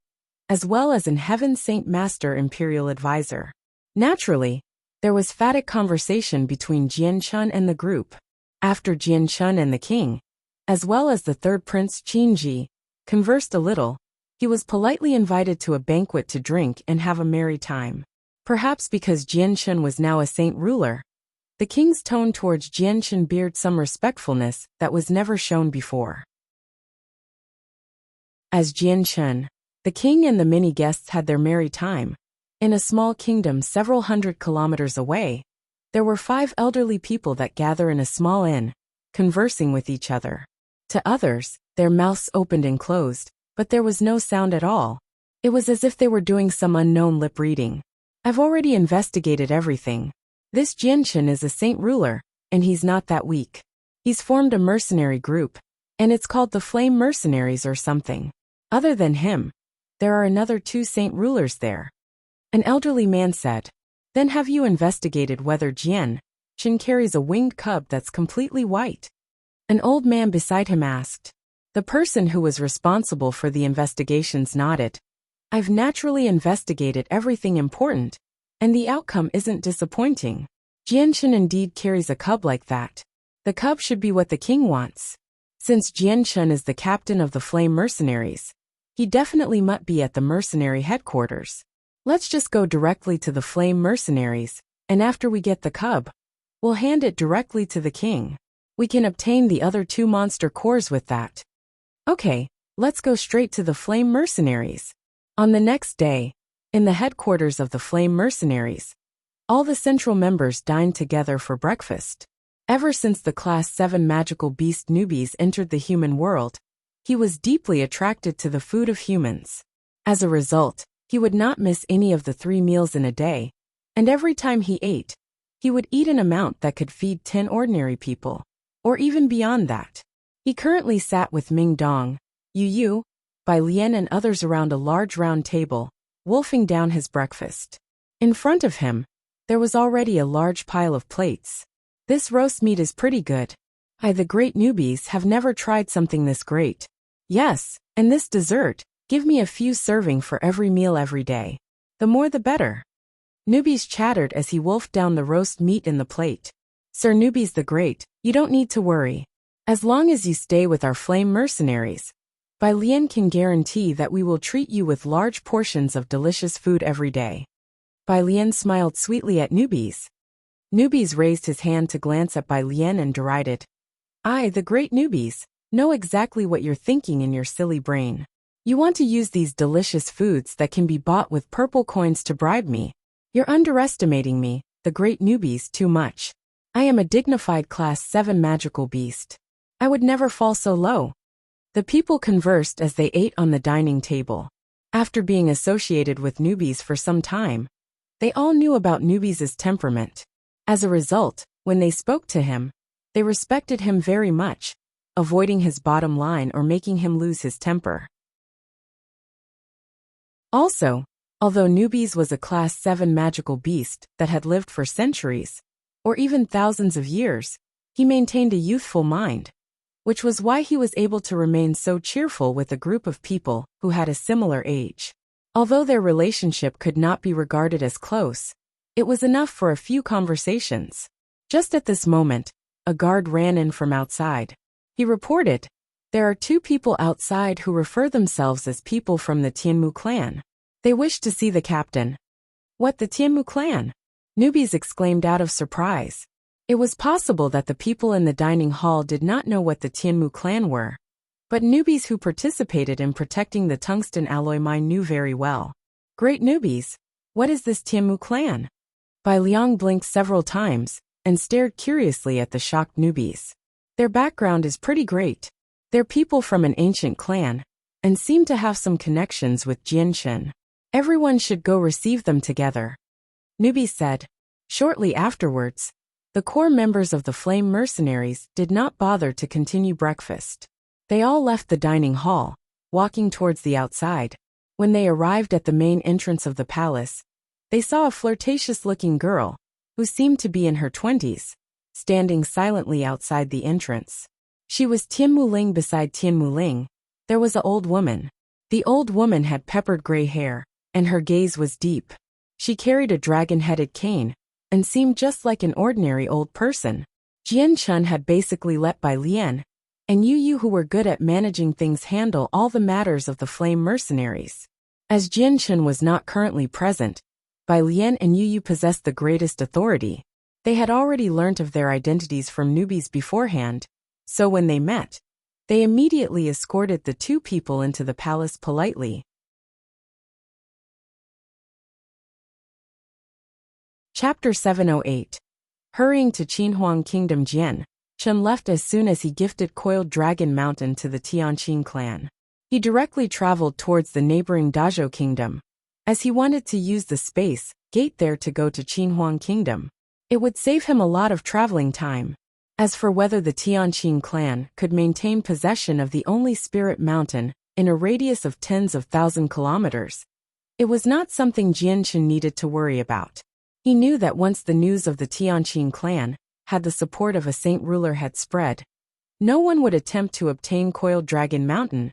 as well as an Heaven Saint Master Imperial Advisor. Naturally, there was phatic conversation between Jianchen and the group. After Jianchen and the king, as well as the third prince Qinji, conversed a little, he was politely invited to a banquet to drink and have a merry time. Perhaps because Jianchen was now a saint ruler, the king's tone towards Jianchen bared some respectfulness that was never shown before. As Jianchen, the king and the many guests had their merry time, in a small kingdom several hundred kilometers away, there were 5 elderly people that gather in a small inn, conversing with each other. To others, their mouths opened and closed, but there was no sound at all. It was as if they were doing some unknown lip reading. I've already investigated everything. This Jianchen is a saint ruler, and he's not that weak. He's formed a mercenary group, and it's called the Flame Mercenaries or something. Other than him, there are another 2 saint rulers there. An elderly man said. Then have you investigated whether Jianchen carries a winged cub that's completely white? An old man beside him asked. The person who was responsible for the investigations nodded. I've naturally investigated everything important, and the outcome isn't disappointing. Jianchen indeed carries a cub like that. The cub should be what the king wants. Since Jianchen is the captain of the Flame Mercenaries, he definitely must be at the mercenary headquarters. Let's just go directly to the Flame Mercenaries, and after we get the cub, we'll hand it directly to the king. We can obtain the other 2 monster cores with that. Okay, let's go straight to the Flame Mercenaries. On the next day, in the headquarters of the Flame Mercenaries, all the central members dined together for breakfast. Ever since the Class 7 magical beast newbies entered the human world, he was deeply attracted to the food of humans. As a result, he would not miss any of the 3 meals in a day, and every time he ate, he would eat an amount that could feed 10 ordinary people, or even beyond that. He currently sat with Ming Dong, Yu Yu, Bai Lian and others around a large round table, wolfing down his breakfast. In front of him, there was already a large pile of plates. This roast meat is pretty good. The great newbies have never tried something this great. Yes, and this dessert, give me a few serving for every meal every day. The more the better. Newbies chattered as he wolfed down the roast meat in the plate. Sir Newbies the Great, you don't need to worry. As long as you stay with our Flame Mercenaries, Bai Lian can guarantee that we will treat you with large portions of delicious food every day. Bai Lian smiled sweetly at Newbies. Newbies raised his hand to glance at Bai Lian and derided. I, the great Newbies, know exactly what you're thinking in your silly brain. You want to use these delicious foods that can be bought with purple coins to bribe me. You're underestimating me, the great Newbies, too much. I am a dignified Class 7 magical beast. I would never fall so low. The people conversed as they ate on the dining table. After being associated with Newbies for some time, they all knew about Newbies' temperament. As a result, when they spoke to him, they respected him very much, avoiding his bottom line or making him lose his temper. Also, although Newbies was a Class 7 magical beast that had lived for centuries, or even thousands of years, he maintained a youthful mind, which was why he was able to remain so cheerful with a group of people who had a similar age. Although their relationship could not be regarded as close, it was enough for a few conversations. Just at this moment, a guard ran in from outside. He reported, "There are 2 people outside who refer themselves as people from the Tianmu clan. They wish to see the captain." "What, the Tianmu clan?" Newbies exclaimed out of surprise. It was possible that the people in the dining hall did not know what the Tianmu clan were, but newbies who participated in protecting the tungsten alloy mine knew very well. "Great Newbies, what is this Tianmu clan?" Bai Liang blinked several times and stared curiously at the shocked newbies. "Their background is pretty great. They're people from an ancient clan, and seem to have some connections with Jianshen. Everyone should go receive them together," Newbies said. Shortly afterwards, the core members of the Flame Mercenaries did not bother to continue breakfast. They all left the dining hall, walking towards the outside. When they arrived at the main entrance of the palace, they saw a flirtatious-looking girl, who seemed to be in her 20s, standing silently outside the entrance. She was Tianmu Ling. Beside Tianmu Ling, there was an old woman. The old woman had peppered gray hair, and her gaze was deep. She carried a dragon-headed cane, and seemed just like an ordinary old person. Jian Chun had basically let Bai Lian and Yu Yu, who were good at managing things, handle all the matters of the Flame Mercenaries. As Jian Chun was not currently present, Bai Lian and Yu Yu possessed the greatest authority. They had already learnt of their identities from newbies beforehand, so when they met, they immediately escorted the 2 people into the palace politely. Chapter 708. Hurrying to Qinhuang Kingdom. Jian Chun left as soon as he gifted Coiled Dragon Mountain to the Tianqing clan. He directly traveled towards the neighboring Dazhou Kingdom, as he wanted to use the space gate there to go to Qinhuang Kingdom. It would save him a lot of traveling time. As for whether the Tianqing clan could maintain possession of the only spirit mountain in a radius of tens of thousand kilometers, it was not something Jian Chun needed to worry about. He knew that once the news of the Tianqing clan had the support of a saint ruler had spread, no one would attempt to obtain Coiled Dragon Mountain,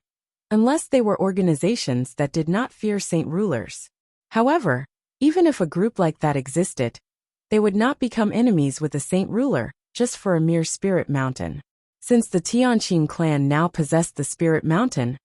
unless they were organizations that did not fear saint rulers. However, even if a group like that existed, they would not become enemies with a saint ruler just for a mere spirit mountain. Since the Tianqing clan now possessed the spirit mountain,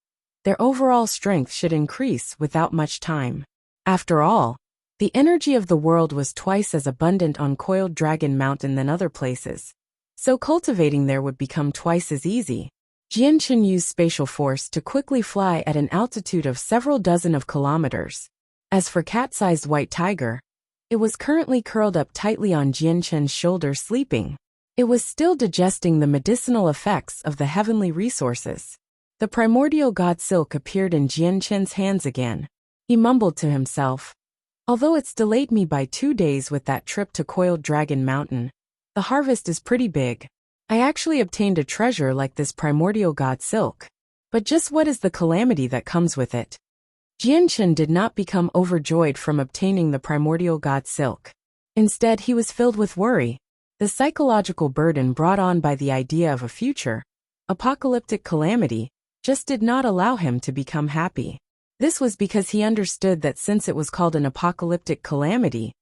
their overall strength should increase without much time. After all, the energy of the world was twice as abundant on Coiled Dragon Mountain than other places, so cultivating there would become twice as easy. Jian Chun used spatial force to quickly fly at an altitude of several dozen of kilometers. As for cat-sized white tiger, it was currently curled up tightly on Jian Chun's shoulder sleeping. It was still digesting the medicinal effects of the heavenly resources. The primordial god silk appeared in Jian Chun's hands again. He mumbled to himself, "Although it's delayed me by 2 days with that trip to Coiled Dragon Mountain, the harvest is pretty big. I actually obtained a treasure like this primordial god silk. But just what is the calamity that comes with it?" Jian Chun did not become overjoyed from obtaining the primordial god silk. Instead, he was filled with worry. The psychological burden brought on by the idea of a future apocalyptic calamity just did not allow him to become happy. This was because he understood that since it was called an apocalyptic calamity,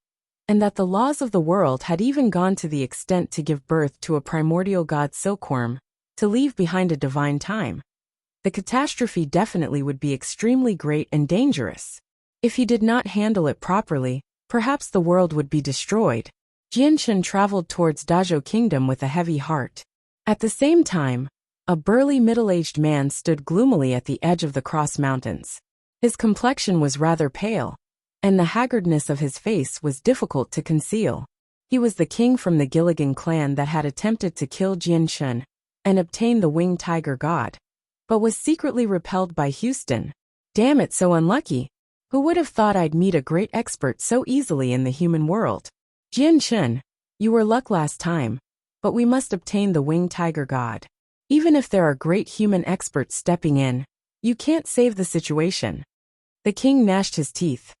and that the laws of the world had even gone to the extent to give birth to a primordial god silkworm, to leave behind a divine time, the catastrophe definitely would be extremely great and dangerous. If he did not handle it properly, perhaps the world would be destroyed. Jian Chun traveled towards Dazhou Kingdom with a heavy heart. At the same time, a burly middle-aged man stood gloomily at the edge of the Cross Mountains. His complexion was rather pale, and the haggardness of his face was difficult to conceal. He was the king from the Gilligan clan that had attempted to kill Jian Chun and obtain the winged tiger god, but was secretly repelled by Houston. Damn it, so unlucky. Who would have thought I'd meet a great expert so easily in the human world? Jian Chun, You were luck last time, but we must obtain the winged tiger god. Even if there are great human experts stepping in, you can't save the situation." The king gnashed his teeth.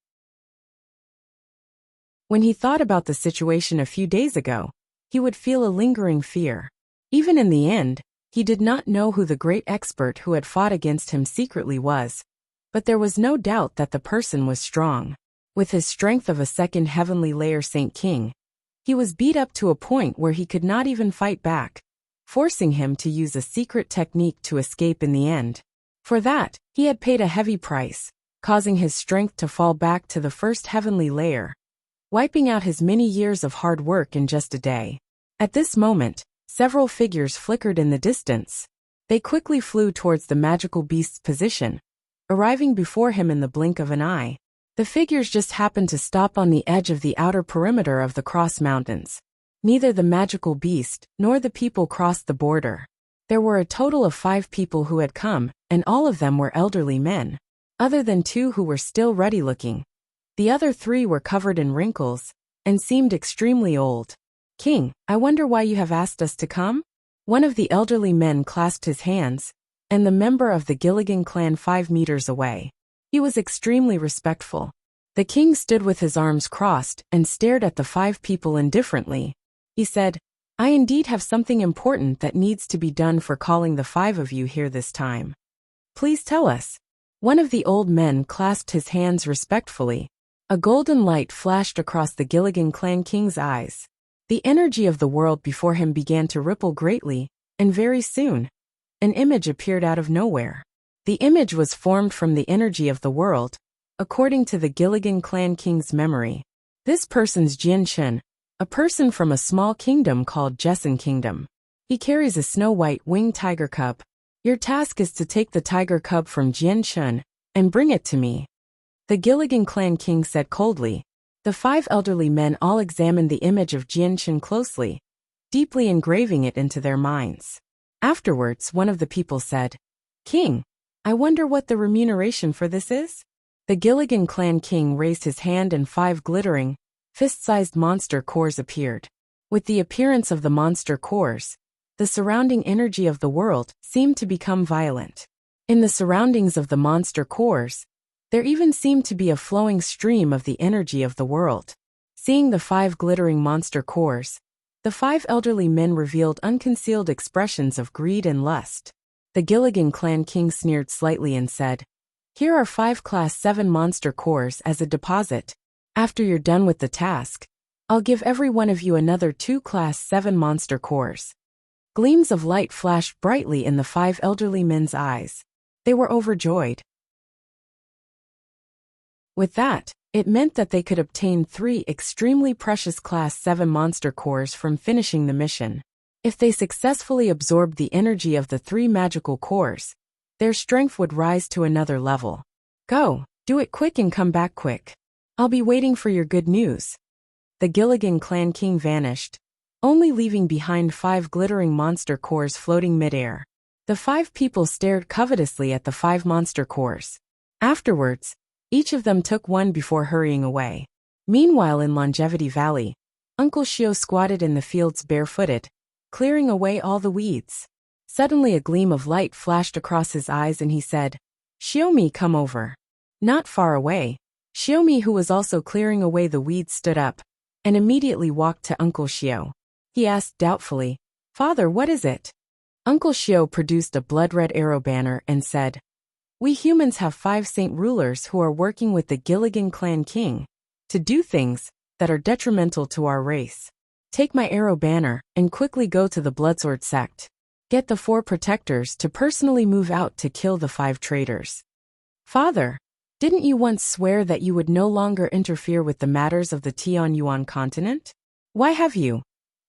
When he thought about the situation a few days ago, he would feel a lingering fear. Even in the end, he did not know who the great expert who had fought against him secretly was, but there was no doubt that the person was strong. With his strength of a second heavenly layer Saint King, he was beat up to a point where he could not even fight back, forcing him to use a secret technique to escape in the end. For that, he had paid a heavy price, causing his strength to fall back to the first heavenly layer, wiping out his many years of hard work in just a day. At this moment, several figures flickered in the distance. They quickly flew towards the magical beast's position, arriving before him in the blink of an eye. The figures just happened to stop on the edge of the outer perimeter of the Cross Mountains. Neither the magical beast nor the people crossed the border. There were a total of 5 people who had come, and all of them were elderly men. Other than 2 who were still ruddy-looking, the other 3 were covered in wrinkles and seemed extremely old. "King, I wonder why you have asked us to come?" One of the elderly men clasped his hands, and the member of the Gilligan clan 5 meters away. He was extremely respectful. The king stood with his arms crossed and stared at the 5 people indifferently. He said, "I indeed have something important that needs to be done for calling the 5 of you here this time. Please tell us." One of the old men clasped his hands respectfully. A golden light flashed across the Gilligan clan king's eyes. The energy of the world before him began to ripple greatly, and very soon, an image appeared out of nowhere. The image was formed from the energy of the world, according to the Gilligan clan king's memory. This person's Jian Chen, a person from a small kingdom called Jessen Kingdom. He carries a snow-white winged tiger cub. Your task is to take the tiger cub from Jian Chen and bring it to me." The Gilligan clan king said coldly. The 5 elderly men all examined the image of Jian Chen closely, deeply engraving it into their minds. Afterwards, one of the people said, "King, I wonder what the remuneration for this is?" The Gilligan clan king raised his hand and 5 glittering, fist-sized monster cores appeared. With the appearance of the monster cores, the surrounding energy of the world seemed to become violent. In the surroundings of the monster cores, there even seemed to be a flowing stream of the energy of the world. Seeing the 5 glittering monster cores, the 5 elderly men revealed unconcealed expressions of greed and lust. The Gilligan clan king sneered slightly and said, "Here are 5 Class 7 monster cores as a deposit. After you're done with the task, I'll give every one of you another 2 Class 7 monster cores." Gleams of light flashed brightly in the 5 elderly men's eyes. They were overjoyed. With that, it meant that they could obtain 3 extremely precious Class 7 monster cores from finishing the mission. If they successfully absorbed the energy of the 3 magical cores, their strength would rise to another level. "Go, do it quick and come back quick. I'll be waiting for your good news." The Gilligan clan king vanished, only leaving behind 5 glittering monster cores floating midair. The 5 people stared covetously at the 5 monster cores. Afterwards, each of them took one before hurrying away. Meanwhile, in Longevity Valley, Uncle Shio squatted in the fields barefooted, clearing away all the weeds. Suddenly a gleam of light flashed across his eyes and he said, "Shiomi, come over." Not far away, Shiomi, who was also clearing away the weeds, stood up and immediately walked to Uncle Shio. He asked doubtfully, "Father, what is it?" Uncle Shio produced a blood-red arrow banner and said, "We humans have 5 saint rulers who are working with the Gilligan clan king to do things that are detrimental to our race. Take my arrow banner and quickly go to the Bloodsword sect. Get the 4 protectors to personally move out to kill the 5 traitors." "Father, didn't you once swear that you would no longer interfere with the matters of the Tianyuan continent? Why have you?"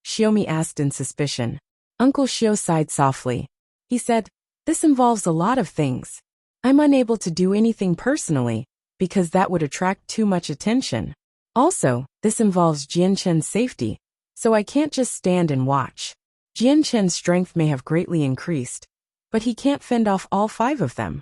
Shiomi asked in suspicion. Uncle Shio sighed softly. He said, "This involves a lot of things. I'm unable to do anything personally, because that would attract too much attention. Also, this involves Jian Chen's safety, so I can't just stand and watch. Jian Chen's strength may have greatly increased, but he can't fend off all 5 of them."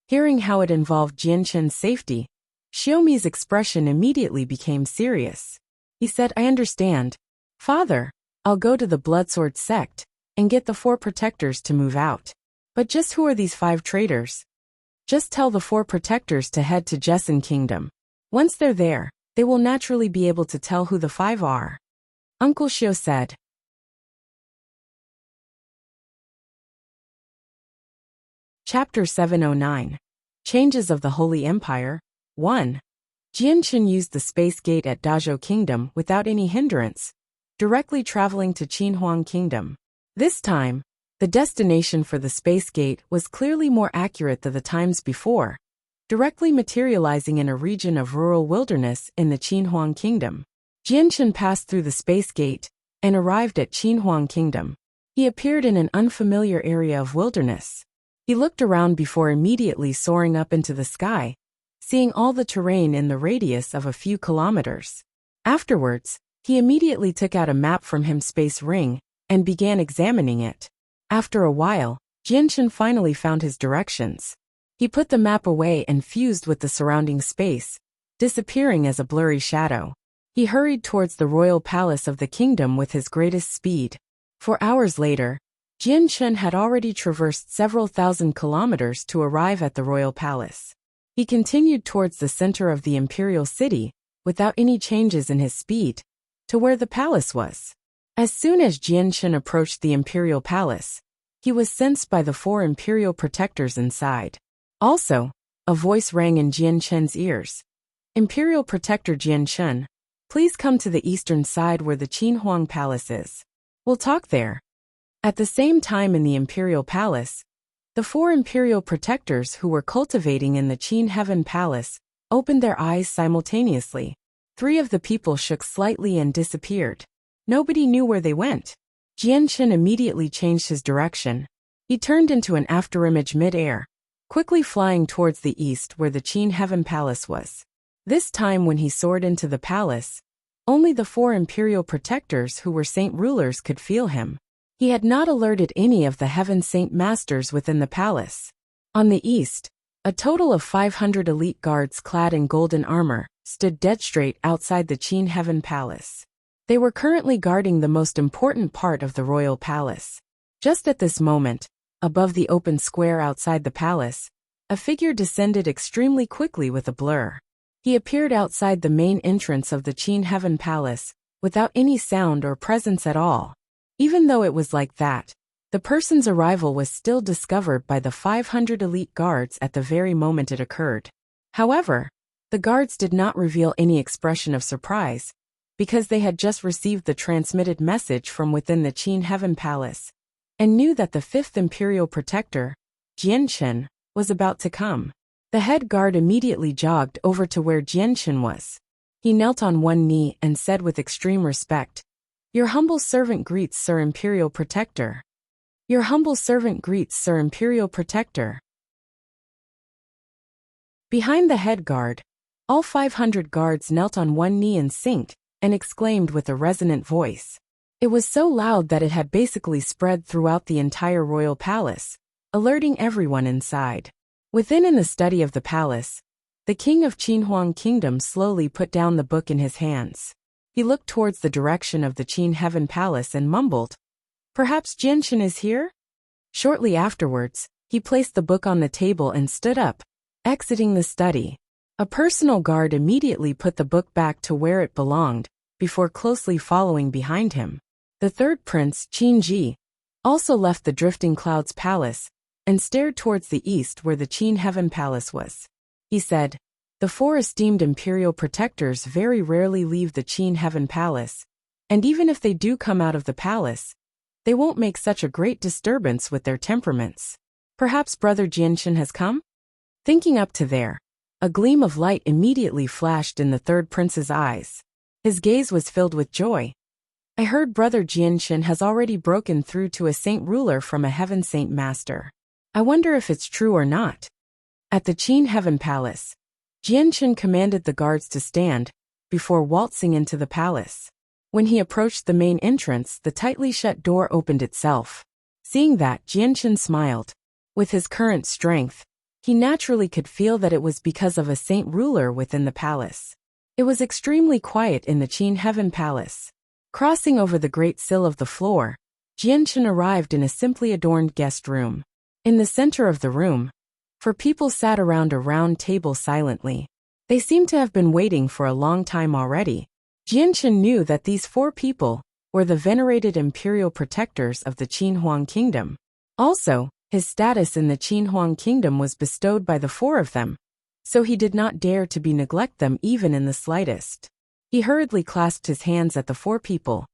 Hearing how it involved Jian Chen's safety, Shiomi's expression immediately became serious. He said, "I understand. "Father, I'll go to the Bloodsword sect and get the 4 protectors to move out. But just who are these 5 traitors?" "Just tell the 4 protectors to head to Jesson Kingdom. Once they're there, they will naturally be able to tell who the 5 are," Uncle Xiao said. Chapter 709. Changes of the Holy Empire. 1. Jianchen used the space gate at Dazhou Kingdom without any hindrance, directly traveling to Qinhuang Kingdom. This time, the destination for the space gate was clearly more accurate than the times before, directly materializing in a region of rural wilderness in the Qinhuang Kingdom. Jianchen passed through the space gate and arrived at Qinhuang Kingdom. He appeared in an unfamiliar area of wilderness. He looked around before immediately soaring up into the sky, seeing all the terrain in the radius of a few kilometers. Afterwards, he immediately took out a map from his space ring and began examining it. After a while, Jianchen finally found his directions. He put the map away and fused with the surrounding space, disappearing as a blurry shadow. He hurried towards the royal palace of the kingdom with his greatest speed. 4 hours later, Jianchen had already traversed several thousand kilometers to arrive at the royal palace. He continued towards the center of the imperial city, without any changes in his speed, to where the palace was. As soon as Jianchen approached the imperial palace, he was sensed by the 4 imperial protectors inside. Also, a voice rang in Jianchen's ears. "Imperial Protector Jianchen, please come to the eastern side where the Qinhuang Palace is. We'll talk there." At the same time in the imperial palace, the 4 imperial protectors who were cultivating in the Qin Heaven Palace opened their eyes simultaneously. 3 of the people shook slightly and disappeared. Nobody knew where they went. Jianchen immediately changed his direction. He turned into an afterimage mid-air, quickly flying towards the east where the Qin Heaven Palace was. This time when he soared into the palace, only the 4 imperial protectors who were saint rulers could feel him. He had not alerted any of the Heaven Saint Masters within the palace. On the east, a total of 500 elite guards clad in golden armor stood dead straight outside the Qin Heaven Palace. They were currently guarding the most important part of the royal palace. Just at this moment, above the open square outside the palace, a figure descended extremely quickly with a blur. He appeared outside the main entrance of the Qin Heaven Palace, without any sound or presence at all. Even though it was like that, the person's arrival was still discovered by the 500 elite guards at the very moment it occurred. However, the guards did not reveal any expression of surprise, because they had just received the transmitted message from within the Qin Heaven Palace, and knew that the 5th Imperial Protector, Jianchen, was about to come. The head guard immediately jogged over to where Jianchen was. He knelt on one knee and said with extreme respect, "Your humble servant greets Sir Imperial Protector. Your humble servant greets Sir Imperial Protector." Behind the head guard, all 500 guards knelt on one knee in sync and exclaimed with a resonant voice. It was so loud that it had basically spread throughout the entire royal palace, alerting everyone inside. Within in the study of the palace, the king of Qinhuang Kingdom slowly put down the book in his hands. He looked towards the direction of the Qin Heaven Palace and mumbled, "Perhaps Jianchen is here?" Shortly afterwards, he placed the book on the table and stood up, exiting the study. A personal guard immediately put the book back to where it belonged, before closely following behind him. The 3rd prince, Qin Ji, also left the Drifting Clouds Palace and stared towards the east where the Qin Heaven Palace was. He said, "The 4 esteemed imperial protectors very rarely leave the Qin Heaven Palace, and even if they do come out of the palace, they won't make such a great disturbance with their temperaments. Perhaps Brother Jianchen has come?" Thinking up to there, a gleam of light immediately flashed in the 3rd prince's eyes. His gaze was filled with joy. "I heard Brother Jianchen has already broken through to a saint ruler from a Heaven Saint Master. I wonder if it's true or not." At the Qin Heaven Palace, Jianchen commanded the guards to stand, before waltzing into the palace. When he approached the main entrance, the tightly shut door opened itself. Seeing that, Jianchen smiled. With his current strength, he naturally could feel that it was because of a saint ruler within the palace. It was extremely quiet in the Qin Heaven Palace. Crossing over the great sill of the floor, Jianchen arrived in a simply adorned guest room. In the center of the room, four people sat around a round table silently. They seemed to have been waiting for a long time already. Jianchen knew that these 4 people were the venerated imperial protectors of the Qinhuang kingdom. Also, his status in the Qinhuang kingdom was bestowed by the 4 of them, so he did not dare to neglect them even in the slightest. He hurriedly clasped his hands at the 4 people.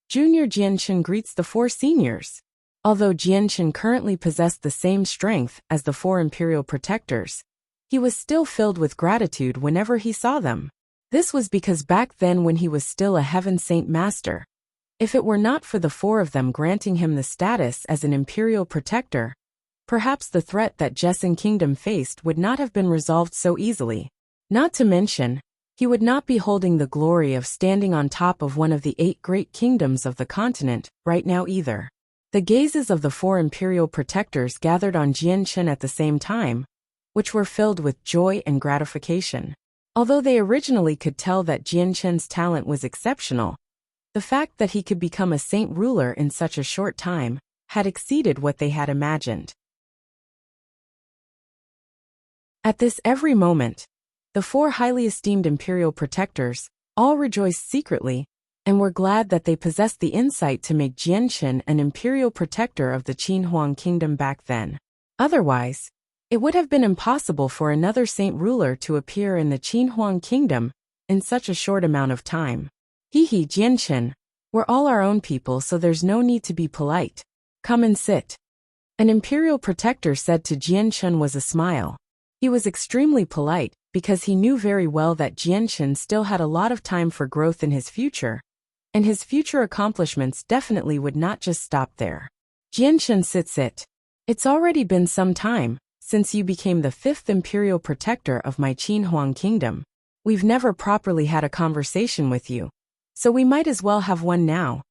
Junior Jianchen greets the 4 seniors. Although Jianchen currently possessed the same strength as the 4 imperial protectors, he was still filled with gratitude whenever he saw them. This was because back then when he was still a Heaven Saint Master, if it were not for the 4 of them granting him the status as an imperial protector, perhaps the threat that Jesson Kingdom faced would not have been resolved so easily. Not to mention, he would not be holding the glory of standing on top of one of the 8 great kingdoms of the continent right now either. The gazes of the 4 imperial protectors gathered on Jianchen at the same time, which were filled with joy and gratification. Although they originally could tell that Jianchen's talent was exceptional, the fact that he could become a saint ruler in such a short time had exceeded what they had imagined. At this every moment, the 4 highly esteemed imperial protectors all rejoiced secretly and were glad that they possessed the insight to make Jianchen an imperial protector of the Qinhuang kingdom back then. Otherwise, it would have been impossible for another saint ruler to appear in the Qinhuang kingdom in such a short amount of time. Hee Jianchen, we're all our own people, so there's no need to be polite. Come and sit. An imperial protector said to Jianchen with a smile. He was extremely polite because he knew very well that Jianchen still had a lot of time for growth in his future, and his future accomplishments definitely would not just stop there. Jianchen sit. It's already been some time since you became the 5th imperial protector of my Qinhuang kingdom. We've never properly had a conversation with you, so we might as well have one now.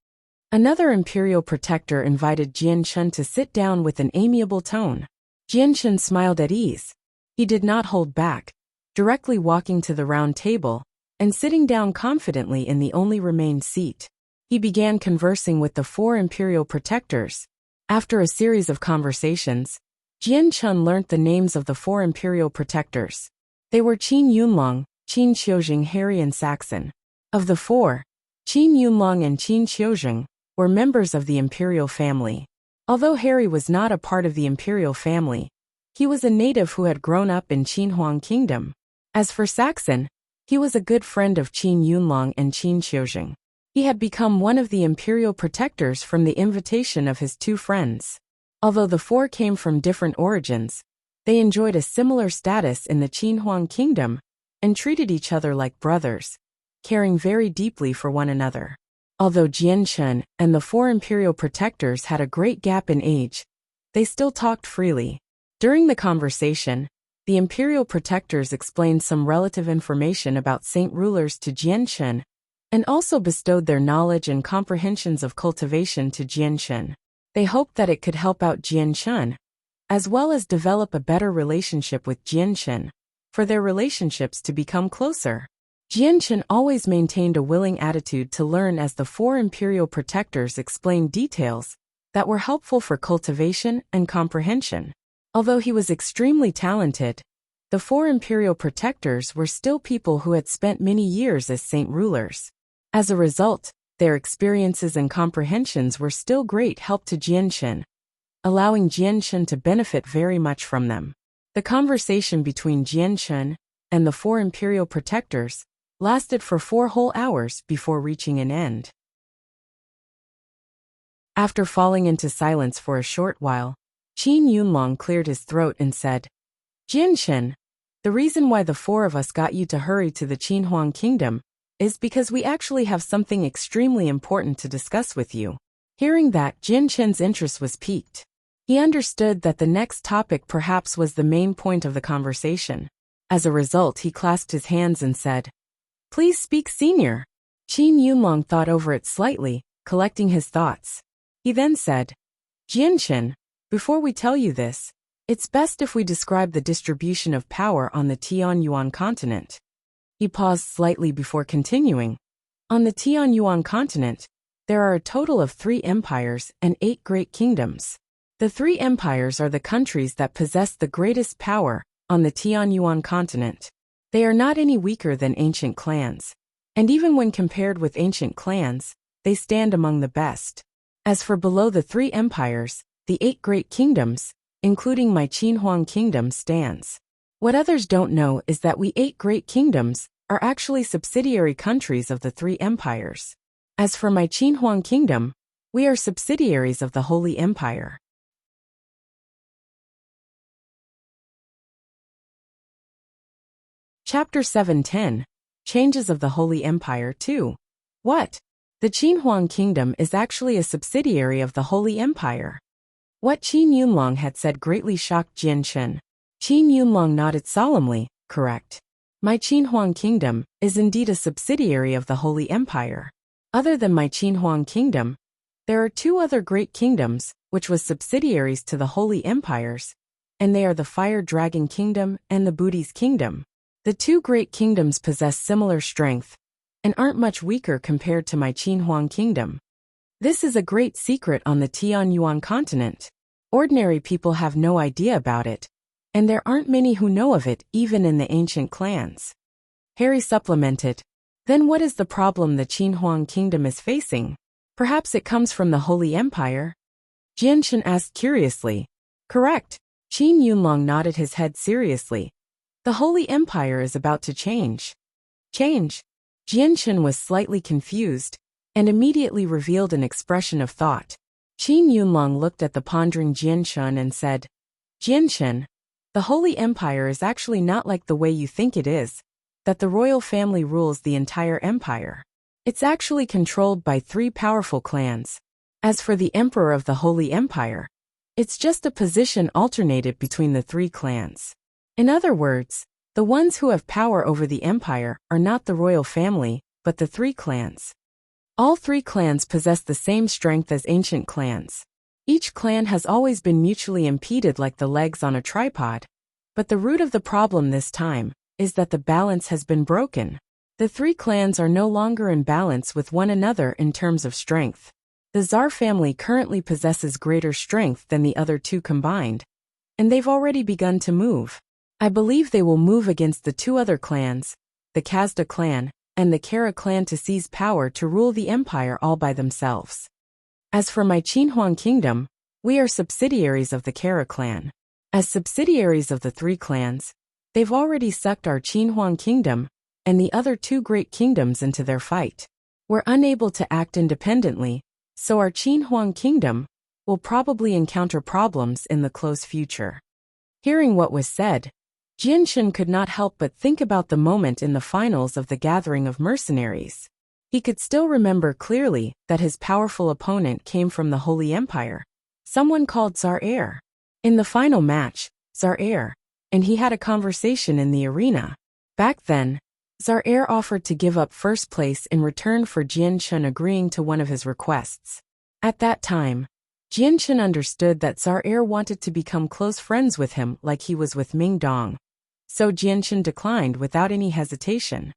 Another imperial protector invited Jianchen to sit down with an amiable tone. Jianchen smiled at ease. He did not hold back, directly walking to the round table and sitting down confidently in the only remained seat. He began conversing with the 4 imperial protectors. After a series of conversations, Jianchen learnt the names of the 4 imperial protectors. They were Qin Yunlong, Qin Qiuzheng, Harry and Saxon. Of the 4, Qin Yunlong and Qin Qiuzheng were members of the imperial family. Although Harry was not a part of the imperial family, he was a native who had grown up in Qinhuang kingdom. As for Saxon, he was a good friend of Qin Yunlong and Qin Qiuzheng. He had become one of the imperial protectors from the invitation of his 2 friends. Although the 4 came from different origins, they enjoyed a similar status in the Qinhuang kingdom and treated each other like brothers, caring very deeply for one another. Although Jianchen and the 4 imperial protectors had a great gap in age, they still talked freely. During the conversation, the imperial protectors explained some relative information about saint rulers to Jianchen and also bestowed their knowledge and comprehensions of cultivation to Jianchen. They hoped that it could help out Jianchen, as well as develop a better relationship with Jianchen, for their relationships to become closer. Jianchen always maintained a willing attitude to learn as the 4 imperial protectors explained details that were helpful for cultivation and comprehension. Although he was extremely talented, the 4 imperial protectors were still people who had spent many years as saint rulers. As a result, their experiences and comprehensions were still great help to Jianchen, allowing Jianchen to benefit very much from them. The conversation between Jianchen and the 4 imperial protectors lasted for 4 whole hours before reaching an end. After falling into silence for a short while, Qin Yunlong cleared his throat and said, Jianchen, the reason why the 4 of us got you to hurry to the Qinhuang kingdom is because we actually have something extremely important to discuss with you. Hearing that, Jianchen's interest was piqued. He understood that the next topic perhaps was the main point of the conversation. As a result, he clasped his hands and said, Please speak, senior. Qin Yunlong thought over it slightly, collecting his thoughts. He then said, Jianchen, before we tell you this, it's best if we describe the distribution of power on the Tianyuan continent. He paused slightly before continuing. On the Tianyuan continent, there are a total of 3 empires and 8 great kingdoms. The 3 empires are the countries that possess the greatest power on the Tianyuan continent. They are not any weaker than ancient clans. And even when compared with ancient clans, they stand among the best. As for below the 3 empires, the 8 great kingdoms, including my Qinhuang kingdom, stands. What others don't know is that we 8 great kingdoms are actually subsidiary countries of the 3 empires. As for my Qinhuang kingdom, we are subsidiaries of the Holy Empire. Chapter 7:10. Changes of the Holy Empire 2. What? The Qinhuang kingdom is actually a subsidiary of the Holy Empire. What Qin Yunlong had said greatly shocked Jian Shen. Qin Yunlong nodded solemnly, correct. My Qinhuang kingdom is indeed a subsidiary of the Holy Empire. Other than my Qinhuang kingdom, there are 2 other great kingdoms, which was subsidiaries to the Holy Empires, and they are the Fire Dragon Kingdom and the Buddhist Kingdom. The 2 great kingdoms possess similar strength, and aren't much weaker compared to my Qinhuang kingdom. This is a great secret on the Tianyuan continent. Ordinary people have no idea about it, and there aren't many who know of it even in the ancient clans. Harry supplemented, then what is the problem the Qinhuang kingdom is facing? Perhaps it comes from the Holy Empire? Jian Shen asked curiously. Correct. Qin Yunlong nodded his head seriously. The Holy Empire is about to change. Change? Jian Shen was slightly confused, and immediately revealed an expression of thought. Qin Yunlong looked at the pondering Jian Shen and said, Jian Shen, the Holy Empire is actually not like the way you think it is, that the royal family rules the entire empire. It's actually controlled by 3 powerful clans. As for the Emperor of the Holy Empire, it's just a position alternated between the 3 clans. In other words, the ones who have power over the empire are not the royal family, but the 3 clans. All 3 clans possess the same strength as ancient clans. Each clan has always been mutually impeded like the legs on a tripod. But the root of the problem this time is that the balance has been broken. The 3 clans are no longer in balance with one another in terms of strength. The Tsar family currently possesses greater strength than the other 2 combined, and they've already begun to move. I believe they will move against the 2 other clans, the Kazda clan and the Kara clan, to seize power to rule the empire all by themselves. As for my Qinhuang kingdom, we are subsidiaries of the Kara clan. As subsidiaries of the 3 clans, they've already sucked our Qinhuang kingdom and the other 2 great kingdoms into their fight. We're unable to act independently, so our Qinhuang kingdom will probably encounter problems in the close future. Hearing what was said, Jian Shen could not help but think about the moment in the finals of the gathering of mercenaries. He could still remember clearly that his powerful opponent came from the Holy Empire, someone called Tsar Air. In the final match, Tsar Air and he had a conversation in the arena. Back then, Tsar Air offered to give up first place in return for Jian Shen agreeing to one of his requests. At that time, Jian Shen understood that Tsar Air wanted to become close friends with him like he was with Ming Dong. So Jian Shen declined without any hesitation.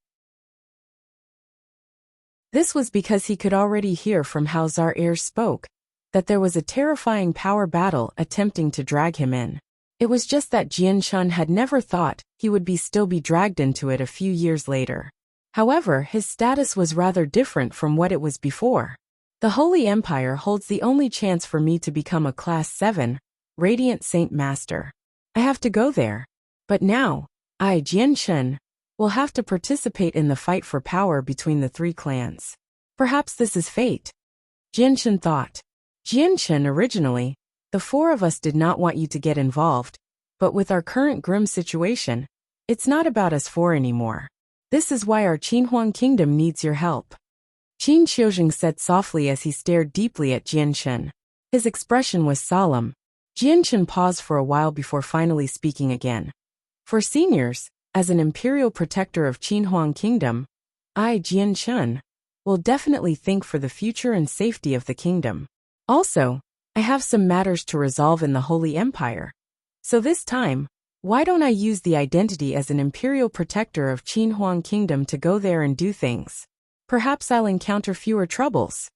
This was because he could already hear from how Tsar Air spoke that there was a terrifying power battle attempting to drag him in. It was just that Jian Shen had never thought he would still be dragged into it a few years later. However, his status was rather different from what it was before. The Holy Empire holds the only chance for me to become a Class 7, Radiant Saint Master. I have to go there. But now, I, Jian Shen, will have to participate in the fight for power between the 3 clans. Perhaps this is fate. Jian Shen thought. Jian Shen, originally, the 4 of us did not want you to get involved, but with our current grim situation, it's not about us 4 anymore. This is why our Qinhuang kingdom needs your help. Qin Xiuzheng said softly as he stared deeply at Jian Shen. His expression was solemn. Jian Shen paused for a while before finally speaking again. For seniors, as an imperial protector of Qinhuang kingdom, I, Jian Shen, will definitely think for the future and safety of the kingdom. Also, I have some matters to resolve in the Holy Empire. So this time, why don't I use the identity as an imperial protector of Qinhuang kingdom to go there and do things? Perhaps I'll encounter fewer troubles.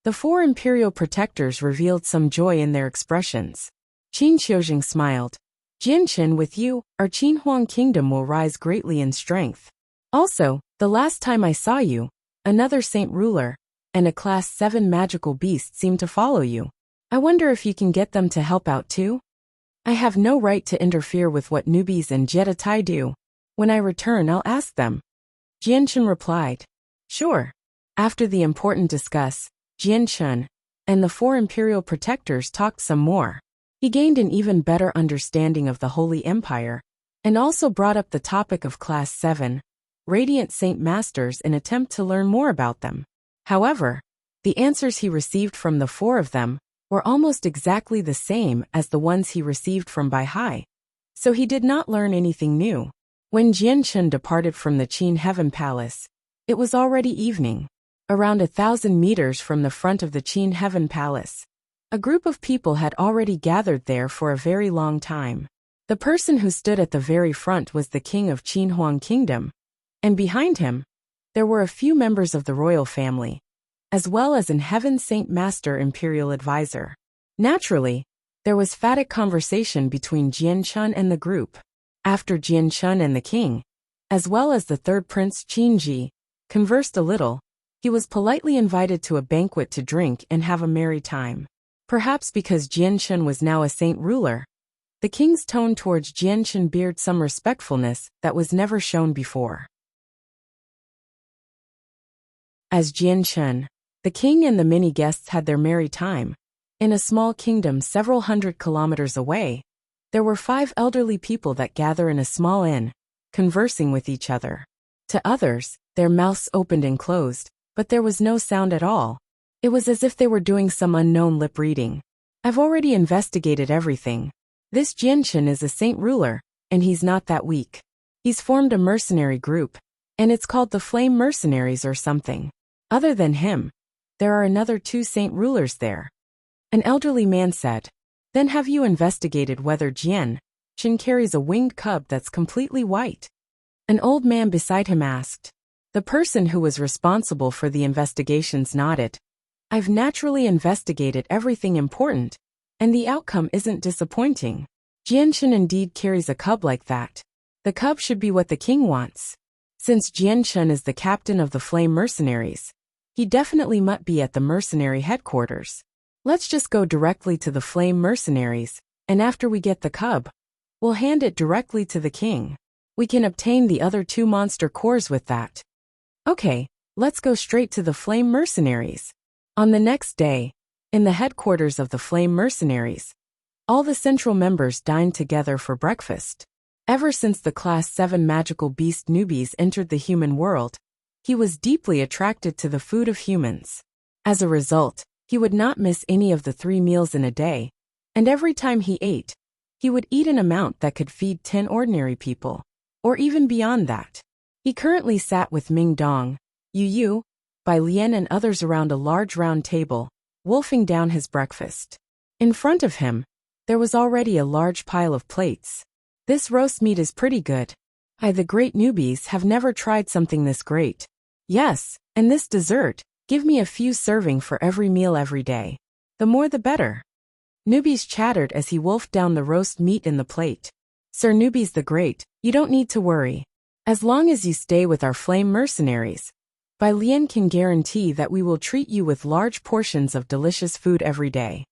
The four imperial protectors revealed some joy in their expressions. Qin Xiujing smiled. Jianchen, with you, our Qinhuang kingdom will rise greatly in strength. Also, the last time I saw you, another saint ruler and a class 7 magical beast seemed to follow you. I wonder if you can get them to help out too? I have no right to interfere with what newbies and Jeditai do. When I return, I'll ask them. Jianchen replied. Sure. After the important discuss, Jianchen and the four imperial protectors talked some more. He gained an even better understanding of the Holy Empire, and also brought up the topic of Class 7, Radiant Saint Masters in attempt to learn more about them. However, the answers he received from the four of them were almost exactly the same as the ones he received from Bai Hai, so he did not learn anything new. When Jianchen departed from the Qin Heaven Palace, it was already evening. Around 1,000 meters from the front of the Qin Heaven Palace, a group of people had already gathered there for a very long time. The person who stood at the very front was the king of Qinhuang Kingdom, and behind him, there were a few members of the royal family, as well as an Heaven Saint Master Imperial Advisor. Naturally, there was phatic conversation between Jianchen and the group. After Jianchen and the king, as well as the third prince Qinji, conversed a little, he was politely invited to a banquet to drink and have a merry time. Perhaps because Jianchen was now a saint ruler, the king's tone towards Jianchen bared some respectfulness that was never shown before. As Jianchen, the king and the many guests had their merry time, in a small kingdom several hundred kilometers away, there were 5 elderly people that gather in a small inn, conversing with each other. To others, their mouths opened and closed, but there was no sound at all. It was as if they were doing some unknown lip reading. I've already investigated everything. This Jianchen is a saint ruler, and he's not that weak. He's formed a mercenary group, and it's called the Flame Mercenaries or something. Other than him, there are another 2 saint rulers there. An elderly man said. Then have you investigated whether Jianchen carries a winged cub that's completely white? An old man beside him asked. The person who was responsible for the investigations nodded. I've naturally investigated everything important, and the outcome isn't disappointing. Jianchen indeed carries a cub like that. The cub should be what the king wants. Since Jianchen is the captain of the Flame Mercenaries, he definitely must be at the mercenary headquarters. Let's just go directly to the Flame Mercenaries, and after we get the cub, we'll hand it directly to the king. We can obtain the other 2 monster cores with that. Okay, let's go straight to the Flame Mercenaries. On the next day, in the headquarters of the Flame Mercenaries, all the central members dined together for breakfast. Ever since the Class 7 magical beast newbies entered the human world, he was deeply attracted to the food of humans. As a result, he would not miss any of the 3 meals in a day, and every time he ate, he would eat an amount that could feed 10 ordinary people, or even beyond that. He currently sat with Ming Dong, Yu Yu, Bai Lian and others around a large round table, wolfing down his breakfast. In front of him, there was already a large pile of plates. This roast meat is pretty good. The great newbies have never tried something this great. Yes, and this dessert, give me a few serving for every meal every day. The more the better. Newbies chattered as he wolfed down the roast meat in the plate. Sir Newbies the Great, you don't need to worry. As long as you stay with our Flame Mercenaries, Bai Lian can guarantee that we will treat you with large portions of delicious food every day.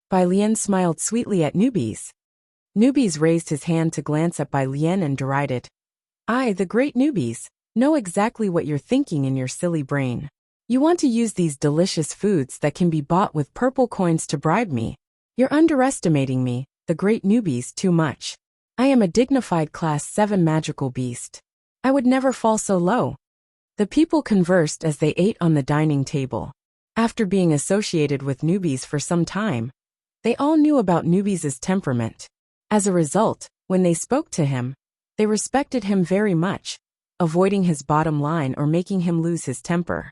Bai Lian smiled sweetly at Newbies. Newbies raised his hand to glance at Bai Lian and derided. The great Newbies, know exactly what you're thinking in your silly brain. You want to use these delicious foods that can be bought with purple coins to bribe me. You're underestimating me, the great Newbies, too much. I am a dignified Class 7 magical beast. I would never fall so low. The people conversed as they ate on the dining table. After being associated with Newbies for some time, they all knew about Newbies' temperament. As a result, when they spoke to him, they respected him very much, avoiding his bottom line or making him lose his temper.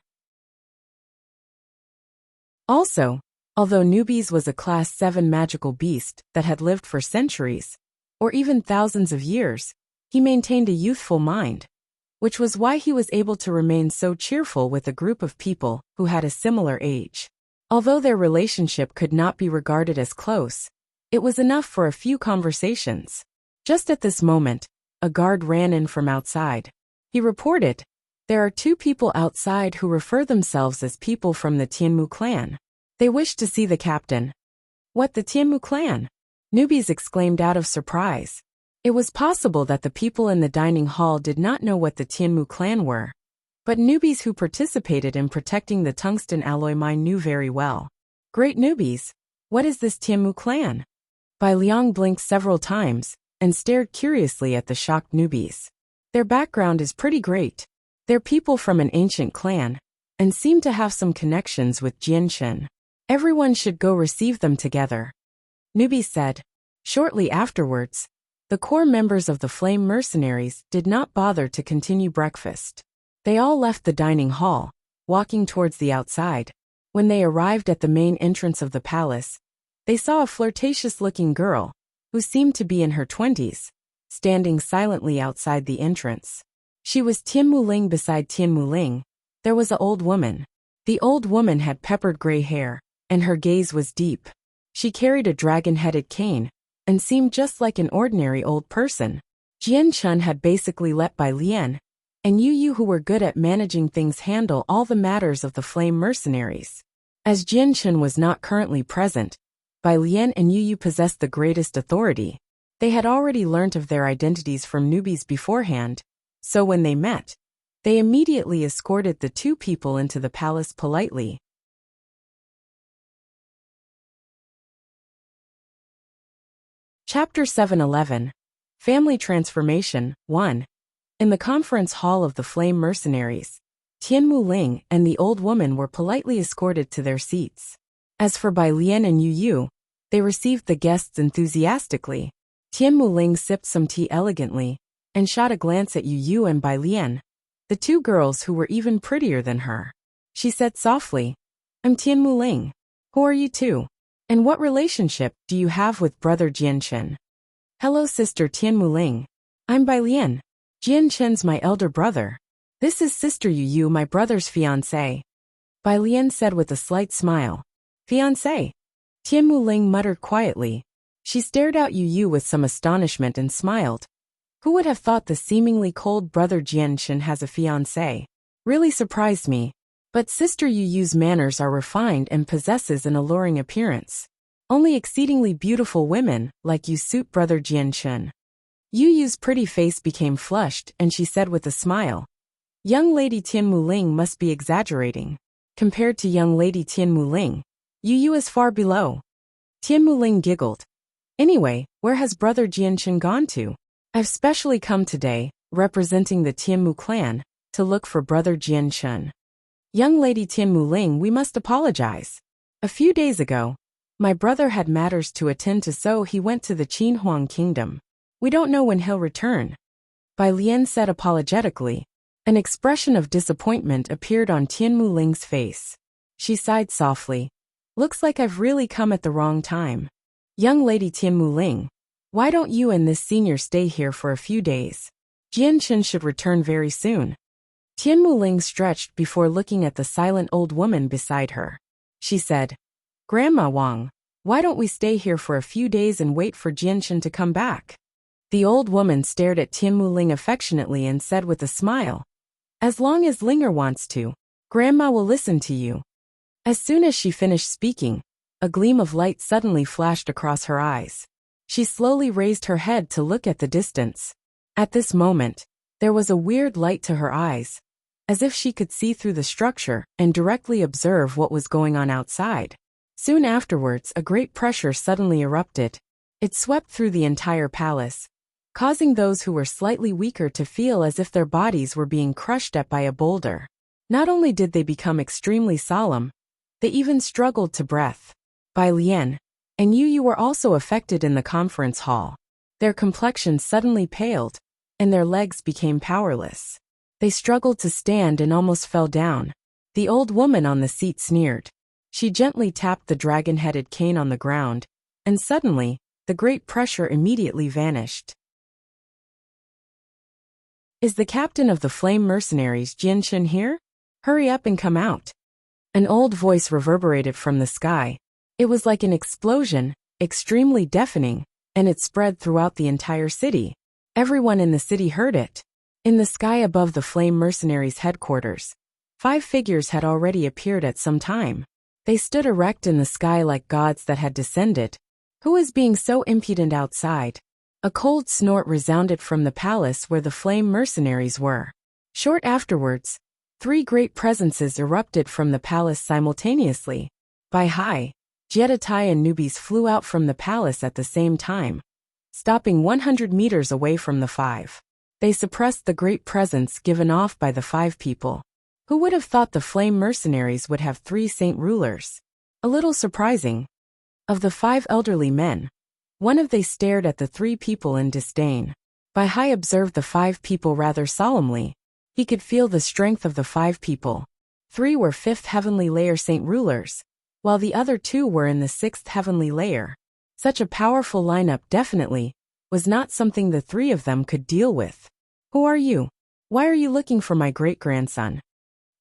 Also, although Newbies was a Class 7 magical beast that had lived for centuries, or even thousands of years, he maintained a youthful mind, which was why he was able to remain so cheerful with a group of people who had a similar age. Although their relationship could not be regarded as close, it was enough for a few conversations. Just at this moment, a guard ran in from outside. He reported, "There are 2 people outside who refer themselves as people from the Tianmu clan. They wish to see the captain." "What, the Tianmu clan?" Newbies exclaimed out of surprise. It was possible that the people in the dining hall did not know what the Tianmu clan were, but newbies who participated in protecting the tungsten alloy mine knew very well. "Great newbies, what is this Tianmu clan?" Bai Liang blinked several times and stared curiously at the shocked newbies. Their background is pretty great. They're people from an ancient clan and seem to have some connections with Jianshen. Everyone should go receive them together, newbie said. Shortly afterwards, the core members of the Flame Mercenaries did not bother to continue breakfast. They all left the dining hall, walking towards the outside. When they arrived at the main entrance of the palace, they saw a flirtatious-looking girl, who seemed to be in her 20s, standing silently outside the entrance. She was Tianmu Ling. Beside Tianmu Ling, there was an old woman. The old woman had peppered gray hair, and her gaze was deep. She carried a dragon-headed cane, and seemed just like an ordinary old person. Jian Chun had basically let Bai Lian and Yu, who were good at managing things, handle all the matters of the Flame Mercenaries. As Jian Chun was not currently present, Bai Lian and Yu possessed the greatest authority. They had already learnt of their identities from newbies beforehand, so when they met, they immediately escorted the 2 people into the palace politely. Chapter 7:11. Family Transformation 1. In the conference hall of the Flame Mercenaries, Tianmu Ling and the old woman were politely escorted to their seats. As for Bai Lian and Yu, they received the guests enthusiastically. Tianmu Ling sipped some tea elegantly and shot a glance at Yu and Bai Lian, the 2 girls who were even prettier than her. She said softly, "I'm Tianmu Ling. Who are you 2? And what relationship do you have with brother Jianshen?" "Hello, sister Tianmu Ling. I'm Bai Lian. Jianshen's my elder brother. This is sister Yu, my brother's fiancée," Bai Lian said with a slight smile. "Fiancée?" Tianmu Ling muttered quietly. She stared at Yu with some astonishment and smiled. Who would have thought the seemingly cold brother Jianshen has a fiancée? Really surprised me. But sister Yu's manners are refined and possesses an alluring appearance. Only exceedingly beautiful women like you suit brother Jianshen. Yu's pretty face became flushed and she said with a smile, "Young lady Tianmu Ling must be exaggerating. Compared to young lady Tianmu Ling, Yu is far below." Tianmu Ling giggled. "Anyway, where has brother Jianshen gone to? I've specially come today, representing the Tianmu clan, to look for brother Jianshen." "Young lady Tianmu Ling, we must apologize. A few days ago, my brother had matters to attend to, so he went to the Qinhuang kingdom. We don't know when he'll return," Bai Lian said apologetically. An expression of disappointment appeared on Tianmu Ling's face. She sighed softly. "Looks like I've really come at the wrong time. Young lady Tianmu Ling, why don't you and this senior stay here for a few days? Jianshen should return very soon." Tianmu Ling stretched before looking at the silent old woman beside her. She said, "Grandma Wang, why don't we stay here for a few days and wait for Jianshen to come back?" The old woman stared at Tianmu Ling affectionately and said with a smile, "As long as Linger wants to, Grandma will listen to you." As soon as she finished speaking, a gleam of light suddenly flashed across her eyes. She slowly raised her head to look at the distance. At this moment, there was a weird light to her eyes, as if she could see through the structure and directly observe what was going on outside. Soon afterwards, a great pressure suddenly erupted. It swept through the entire palace, causing those who were slightly weaker to feel as if their bodies were being crushed at by a boulder. Not only did they become extremely solemn, they even struggled to breath. Bai Lian and Yu were also affected in the conference hall. Their complexions suddenly paled, and their legs became powerless. They struggled to stand and almost fell down. The old woman on the seat sneered. She gently tapped the dragon-headed cane on the ground, and suddenly, the great pressure immediately vanished. "Is the captain of the Flame Mercenaries Jianshen here? Hurry up and come out." An old voice reverberated from the sky. It was like an explosion, extremely deafening, and it spread throughout the entire city. Everyone in the city heard it. In the sky above the Flame Mercenaries' headquarters, 5 figures had already appeared at some time. They stood erect in the sky like gods that had descended. Who is being so impudent outside? A cold snort resounded from the palace where the Flame Mercenaries were. Short afterwards, 3 great presences erupted from the palace simultaneously. Bai-Hai, Jiedatai and Newbies flew out from the palace at the same time, stopping 100 meters away from the 5. They suppressed the great presence given off by the 5 people. Who would have thought the Flame Mercenaries would have 3 saint rulers? A little surprising. Of the 5 elderly men, one of they stared at the 3 people in disdain. Bai-Hai observed the 5 people rather solemnly. He could feel the strength of the 5 people. 3 were 5th heavenly layer saint rulers, while the other 2 were in the 6th heavenly layer. Such a powerful lineup definitely was not something the 3 of them could deal with. Who are you? Why are you looking for my great-grandson?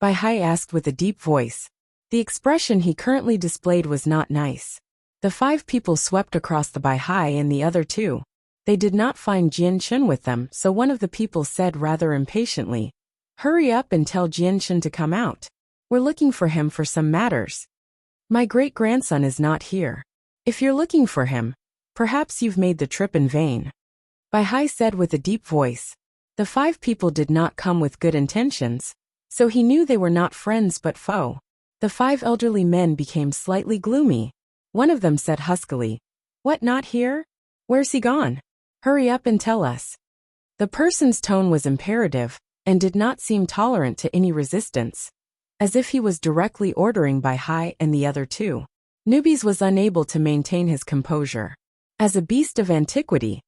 Bai-Hai asked with a deep voice. The expression he currently displayed was not nice. The 5 people swept across the Bai-Hai and the other 2. They did not find Jian Chun with them, so one of the people said rather impatiently, "Hurry up and tell Jian Chun to come out. We're looking for him for some matters. My great-grandson is not here. If you're looking for him, perhaps you've made the trip in vain." Bai-Hai said with a deep voice. The 5 people did not come with good intentions, so he knew they were not friends but foe. The 5 elderly men became slightly gloomy. One of them said huskily, "What, not here? Where's he gone? Hurry up and tell us." The person's tone was imperative, and did not seem tolerant to any resistance, as if he was directly ordering Bai-Hai and the other 2. Newbies was unable to maintain his composure. As a beast of antiquity,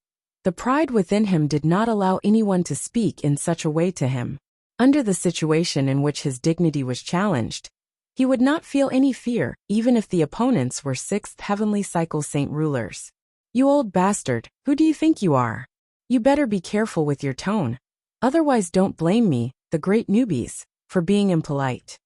the pride within him did not allow anyone to speak in such a way to him. Under the situation in which his dignity was challenged, he would not feel any fear, even if the opponents were 6th heavenly cycle saint rulers. "You old bastard, who do you think you are? You better be careful with your tone. Otherwise don't blame me, the great Newbies, for being impolite."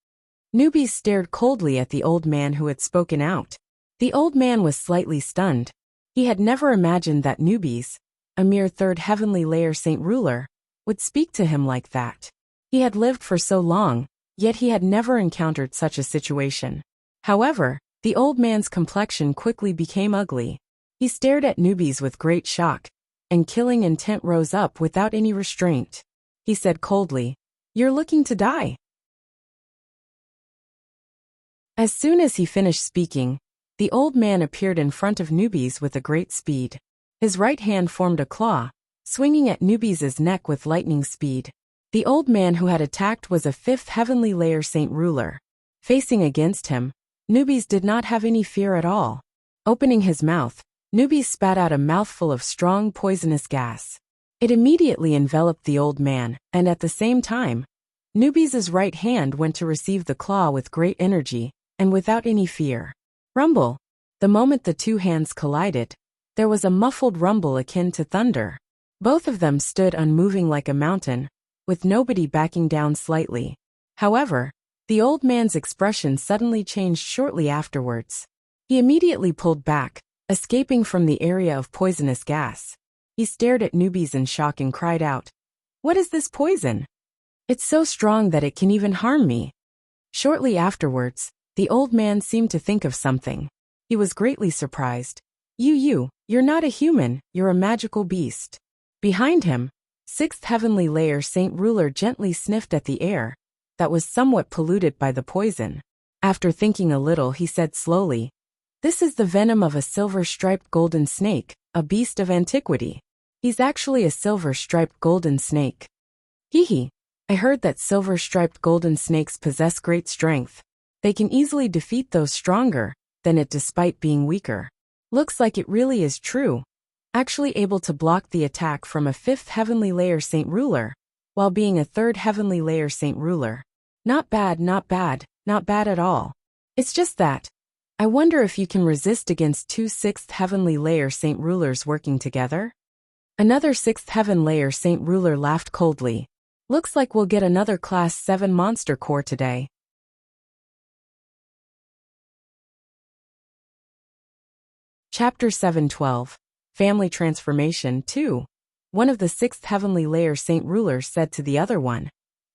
Newbies stared coldly at the old man who had spoken out. The old man was slightly stunned. He had never imagined that Newbies, a mere 3rd heavenly layer saint ruler, would speak to him like that. He had lived for so long, yet he had never encountered such a situation. However, the old man's complexion quickly became ugly. He stared at Newbies with great shock, and killing intent rose up without any restraint. He said coldly, "You're looking to die." As soon as he finished speaking, the old man appeared in front of Newbies with a great speed. His right hand formed a claw, swinging at Newbies' neck with lightning speed. The old man who had attacked was a 5th heavenly layer saint ruler. Facing against him, Newbies did not have any fear at all. Opening his mouth, Newbies spat out a mouthful of strong poisonous gas. It immediately enveloped the old man, and at the same time, Newbies' right hand went to receive the claw with great energy, and without any fear. Rumble! The moment the 2 hands collided, there was a muffled rumble akin to thunder. Both of them stood unmoving like a mountain, with nobody backing down slightly. However, the old man's expression suddenly changed shortly afterwards. He immediately pulled back, escaping from the area of poisonous gas. He stared at Newbies in shock and cried out, "What is this poison? It's so strong that it can even harm me." Shortly afterwards, the old man seemed to think of something. He was greatly surprised. You're not a human, you're a magical beast." Behind him, 6th heavenly layer saint ruler gently sniffed at the air that was somewhat polluted by the poison. After thinking a little, he said slowly, "This is the venom of a silver-striped golden snake, a beast of antiquity. He's actually a silver-striped golden snake." Hee. I heard that silver-striped golden snakes possess great strength. They can easily defeat those stronger than it despite being weaker. Looks like it really is true. Actually able to block the attack from a 5th heavenly layer saint ruler, while being a 3rd heavenly layer saint ruler. Not bad, not bad, not bad at all. It's just that, I wonder if you can resist against 2 6th heavenly layer saint rulers working together? Another 6th heaven layer saint ruler laughed coldly. Looks like we'll get another class 7 monster core today. Chapter 712. Family Transformation 2. One of the sixth heavenly layer saint rulers said to the other one,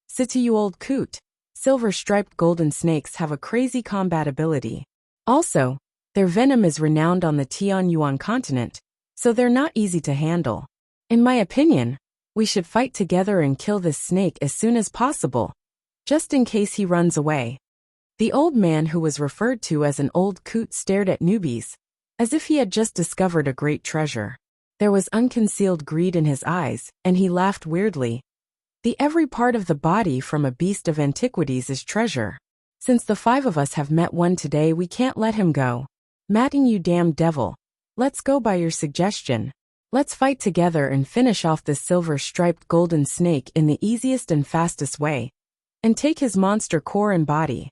"Sit to you old coot. Silver-striped golden snakes have a crazy combat ability. Also, their venom is renowned on the Tianyuan continent, so they're not easy to handle. In my opinion, we should fight together and kill this snake as soon as possible, just in case he runs away." The old man who was referred to as an old coot stared at newbies, as if he had just discovered a great treasure. There was unconcealed greed in his eyes, and he laughed weirdly. The every part of the body from a beast of antiquities is treasure. Since the five of us have met one today, we can't let him go. Matting, you damn devil. Let's go by your suggestion. Let's fight together and finish off this silver-striped golden snake in the easiest and fastest way, and take his monster core and body.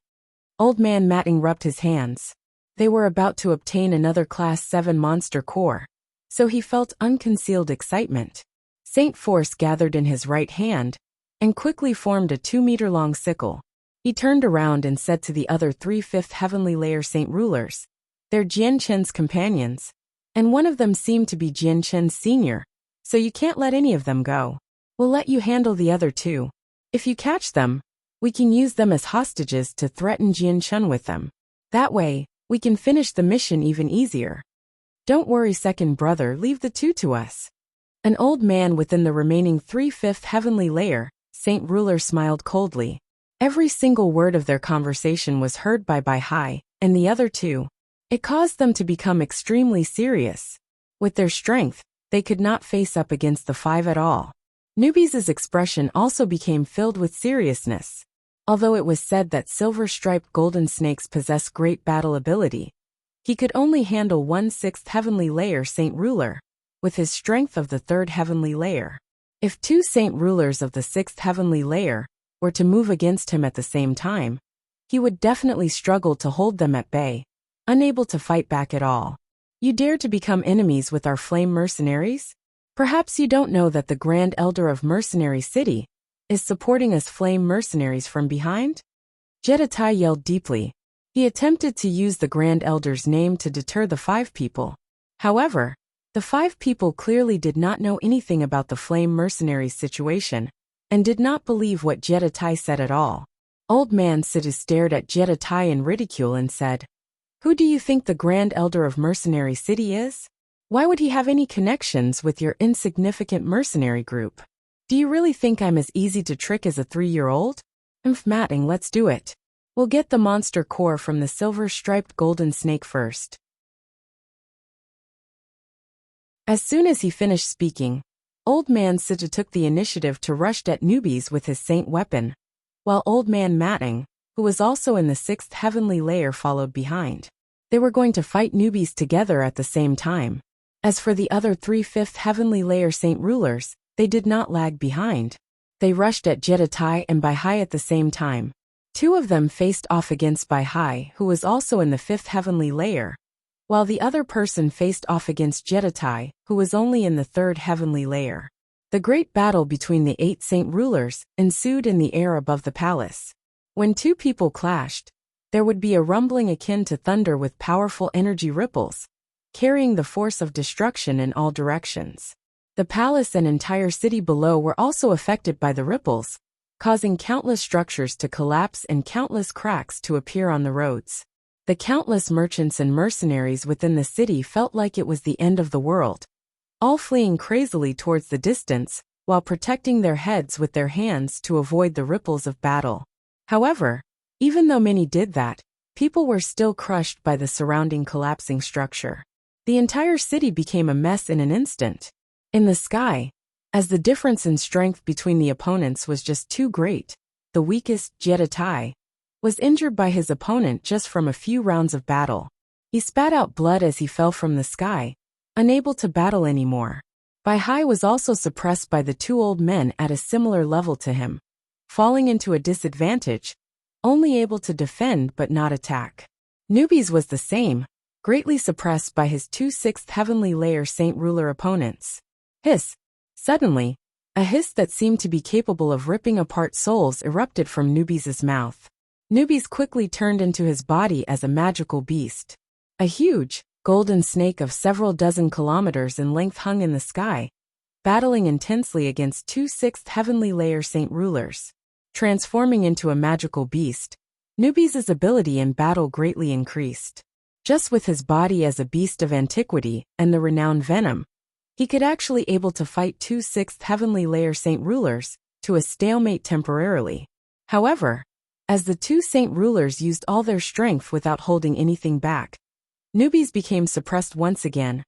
Old man Matting rubbed his hands. They were about to obtain another Class 7 monster core, so he felt unconcealed excitement. Saint Force gathered in his right hand, and quickly formed a 2-meter-long sickle. He turned around and said to the other 3 fifth heavenly layer saint rulers, "They're Jian Chen's companions, and one of them seemed to be Jian Chen's senior, so you can't let any of them go. We'll let you handle the other 2. If you catch them, we can use them as hostages to threaten Jian Chen with them. That way, we can finish the mission even easier. Don't worry, second brother, leave the 2 to us." An old man within the remaining 3 fifth heavenly layer saint ruler smiled coldly. Every single word of their conversation was heard by Bai Hai and the other 2. It caused them to become extremely serious. With their strength, they could not face up against the 5 at all. Newbies' expression also became filled with seriousness. Although it was said that silver-striped golden snakes possess great battle ability, he could only handle 1/6 heavenly layer saint ruler, with his strength of the 3rd heavenly layer. If 2 saint rulers of the 6th heavenly layer were to move against him at the same time, he would definitely struggle to hold them at bay, unable to fight back at all. "You dare to become enemies with our flame mercenaries? Perhaps you don't know that the Grand Elder of Mercenary City is supporting us flame mercenaries from behind?" Jedediah yelled deeply. He attempted to use the Grand Elder's name to deter the 5 people. However, the 5 people clearly did not know anything about the flame mercenaries situation, and did not believe what Jedediah said at all. Old man Sidhu stared at Jedediah in ridicule and said, "Who do you think the Grand Elder of Mercenary City is? Why would he have any connections with your insignificant mercenary group? Do you really think I'm as easy to trick as a 3-year-old? Matting, let's do it. We'll get the monster core from the silver-striped golden snake first." As soon as he finished speaking, Old Man Sidhu took the initiative to rush at newbies with his saint weapon, while Old Man Matting, who was also in the 6th heavenly layer, followed behind. They were going to fight newbies together at the same time. As for the other 3 fifth heavenly layer saint rulers, they did not lag behind. They rushed at Jedediah and Bai Hai at the same time. 2 of them faced off against Bai Hai, who was also in the 5th heavenly layer, while the other person faced off against Jedediah, who was only in the 3rd heavenly layer. The great battle between the 8 saint rulers ensued in the air above the palace. When 2 people clashed, there would be a rumbling akin to thunder with powerful energy ripples, carrying the force of destruction in all directions. The palace and entire city below were also affected by the ripples, causing countless structures to collapse and countless cracks to appear on the roads. The countless merchants and mercenaries within the city felt like it was the end of the world, all fleeing crazily towards the distance, while protecting their heads with their hands to avoid the ripples of battle. However, even though many did that, people were still crushed by the surrounding collapsing structure. The entire city became a mess in an instant. In the sky, as the difference in strength between the opponents was just too great, the weakest, Jedediah, was injured by his opponent just from a few rounds of battle. He spat out blood as he fell from the sky, unable to battle anymore. Bai Hai was also suppressed by the 2 old men at a similar level to him, falling into a disadvantage, only able to defend but not attack. Newbies was the same, greatly suppressed by his 2 6th heavenly layer saint ruler opponents. Hiss! Suddenly, a hiss that seemed to be capable of ripping apart souls erupted from Newbies' mouth. Newbies quickly turned into his body as a magical beast. A huge, golden snake of several dozen kilometers in length hung in the sky, battling intensely against 2/6 heavenly layer saint rulers. Transforming into a magical beast, Newbies' ability in battle greatly increased. Just with his body as a beast of antiquity and the renowned venom, he could actually able to fight 2/6 heavenly layer saint rulers to a stalemate temporarily. However, as the two saint rulers used all their strength without holding anything back, Newbies became suppressed once again,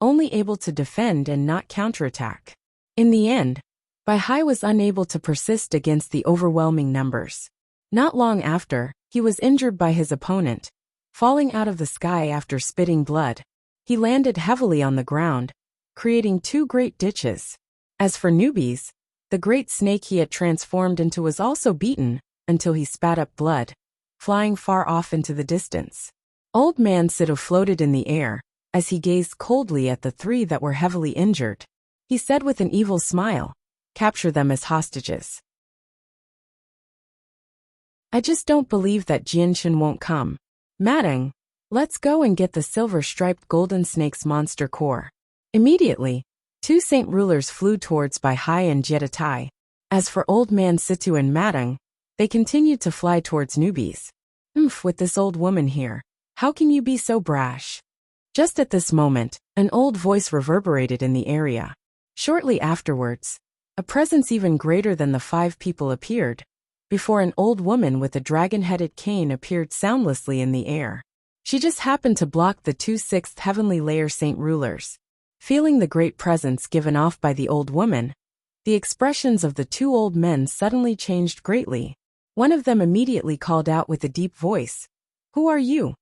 only able to defend and not counterattack. In the end, Baihai was unable to persist against the overwhelming numbers. Not long after, he was injured by his opponent, falling out of the sky after spitting blood. He landed heavily on the ground, creating two great ditches. As for Newbies, the great snake he had transformed into was also beaten, until he spat up blood, flying far off into the distance. Old Man Sito floated in the air, as he gazed coldly at the three that were heavily injured. He said with an evil smile, "Capture them as hostages. I just don't believe that Jianshan won't come. Madang, let's go and get the silver-striped golden snake's monster core." Immediately, two saint rulers flew towards Baihai and Jetatai. As for Old Man Situ and Madang, they continued to fly towards Newbies. With this old woman here, how can you be so brash? Just at this moment, an old voice reverberated in the area. Shortly afterwards, a presence even greater than the 5 people appeared, before an old woman with a dragon-headed cane appeared soundlessly in the air. She just happened to block the 2/6 heavenly layer saint rulers. Feeling the great presence given off by the old woman, the expressions of the two old men suddenly changed greatly. One of them immediately called out with a deep voice, "Who are you?"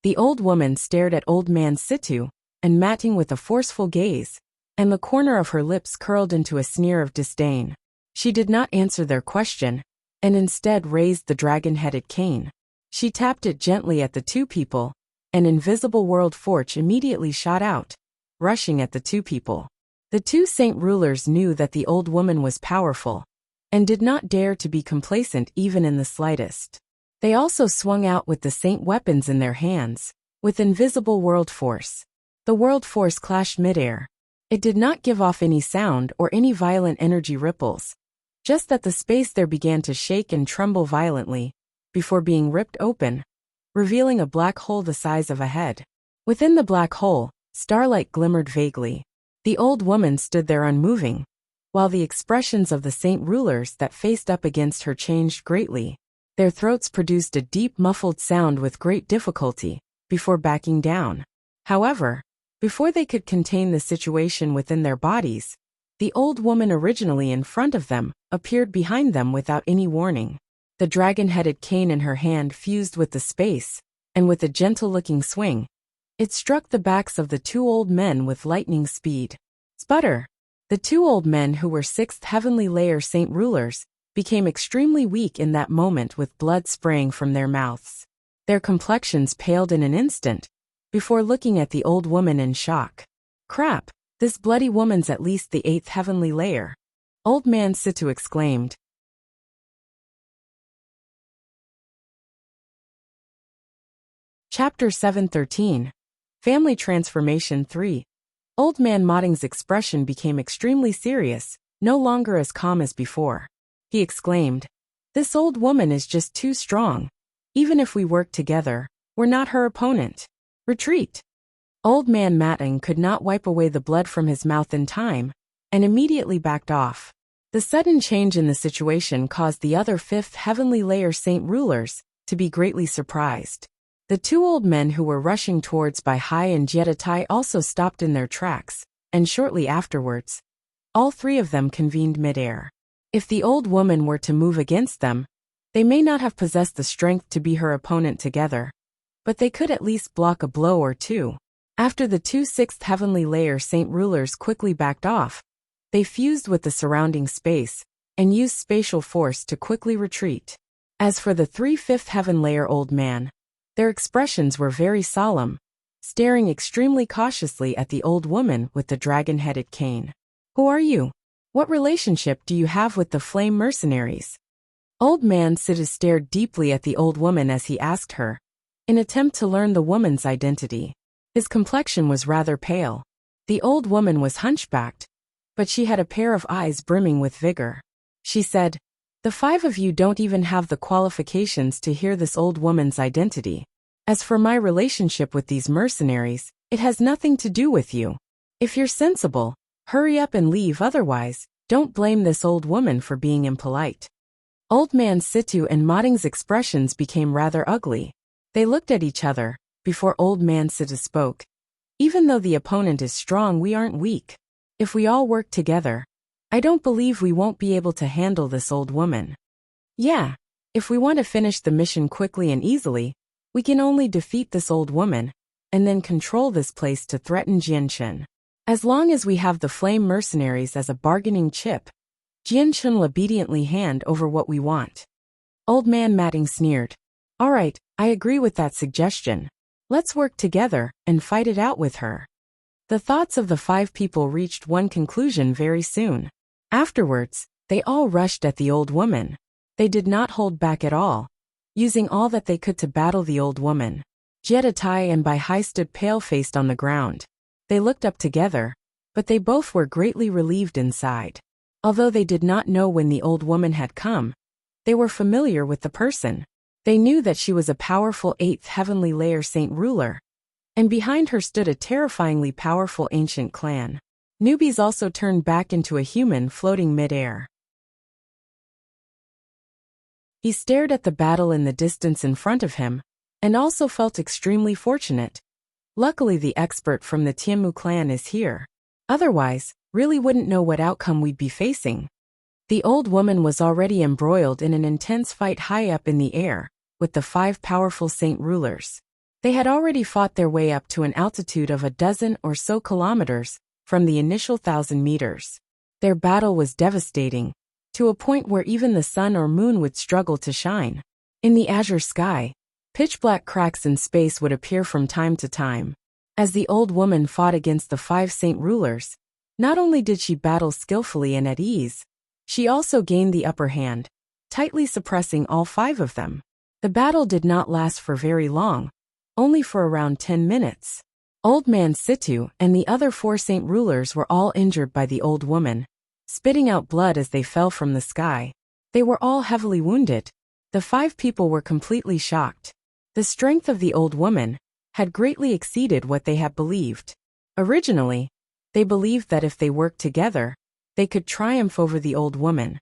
The old woman stared at Old Man Situ, and Matting with a forceful gaze, and the corner of her lips curled into a sneer of disdain. She did not answer their question, and instead raised the dragon-headed cane. She tapped it gently at the two people. An invisible world forge immediately shot out, rushing at the two people. The two saint rulers knew that the old woman was powerful, and did not dare to be complacent even in the slightest. They also swung out with the saint weapons in their hands, with invisible world force. The world force clashed midair. It did not give off any sound or any violent energy ripples, just that the space there began to shake and tremble violently, before being ripped open, revealing a black hole the size of a head. Within the black hole, starlight glimmered vaguely. The old woman stood there unmoving, while the expressions of the saint rulers that faced up against her changed greatly. Their throats produced a deep muffled sound with great difficulty, before backing down. However, before they could contain the situation within their bodies, the old woman originally in front of them appeared behind them without any warning. The dragon-headed cane in her hand fused with the space, and with a gentle-looking swing, it struck the backs of the two old men with lightning speed. Sputter! The two old men who were 6th heavenly layer saint rulers became extremely weak in that moment with blood spraying from their mouths. Their complexions paled in an instant, before looking at the old woman in shock. "Crap, this bloody woman's at least the 8th heavenly layer," Old Man Situ exclaimed. Chapter 713. Family Transformation 3. Old Man Modding's expression became extremely serious, no longer as calm as before. He exclaimed, "This old woman is just too strong. Even if we work together, we're not her opponent. Retreat." Old Man Matting could not wipe away the blood from his mouth in time, and immediately backed off. The sudden change in the situation caused the other 5th heavenly layer saint rulers to be greatly surprised. The two old men who were rushing towards Baihai and Jetatai also stopped in their tracks, and shortly afterwards, all 3 of them convened midair. If the old woman were to move against them, they may not have possessed the strength to be her opponent together, but they could at least block a blow or two. After the 2 6th heavenly layer saint rulers quickly backed off, they fused with the surrounding space, and used spatial force to quickly retreat. As for the 3 5th heaven layer old man, their expressions were very solemn, staring extremely cautiously at the old woman with the dragon-headed cane. "Who are you? What relationship do you have with the flame mercenaries?" Old Man Situ stared deeply at the old woman as he asked her, in attempt to learn the woman's identity. His complexion was rather pale. The old woman was hunchbacked, but she had a pair of eyes brimming with vigor. She said, "The 5 of you don't even have the qualifications to hear this old woman's identity. As for my relationship with these mercenaries, it has nothing to do with you. If you're sensible, hurry up and leave, otherwise, don't blame this old woman for being impolite." Old Man Situ and Moding's expressions became rather ugly. They looked at each other, before Old Man Situ spoke. "Even though the opponent is strong, we aren't weak. If we all work together, I don't believe we won't be able to handle this old woman. Yeah, if we want to finish the mission quickly and easily, we can only defeat this old woman, and then control this place to threaten Jianshen. As long as we have the flame mercenaries as a bargaining chip, Jianshen will obediently hand over what we want." Old Man Matting sneered. "All right, I agree with that suggestion. Let's work together and fight it out with her." The thoughts of the 5 people reached one conclusion very soon. Afterwards, they all rushed at the old woman. They did not hold back at all, using all that they could to battle the old woman. Jeditai and Bai Hai stood pale-faced on the ground. They looked up together, but they both were greatly relieved inside. Although they did not know when the old woman had come, they were familiar with the person. They knew that she was a powerful 8th heavenly layer saint ruler, and behind her stood a terrifyingly powerful ancient clan. Newbies also turned back into a human floating mid-air. He stared at the battle in the distance in front of him, and also felt extremely fortunate. Luckily the expert from the Tianmu clan is here. Otherwise, really wouldn't know what outcome we'd be facing. The old woman was already embroiled in an intense fight high up in the air, with the 5 powerful saint rulers. They had already fought their way up to an altitude of a dozen or so kilometers from the initial 1,000 meters. Their battle was devastating, to a point where even the sun or moon would struggle to shine. In the azure sky, pitch-black cracks in space would appear from time to time. As the old woman fought against the 5 saint rulers, not only did she battle skillfully and at ease, she also gained the upper hand, tightly suppressing all 5 of them. The battle did not last for very long, only for around 10 minutes. Old Man Situ and the other 4 saint rulers were all injured by the old woman, spitting out blood as they fell from the sky. They were all heavily wounded. The 5 people were completely shocked. The strength of the old woman had greatly exceeded what they had believed. Originally, they believed that if they worked together, they could triumph over the old woman.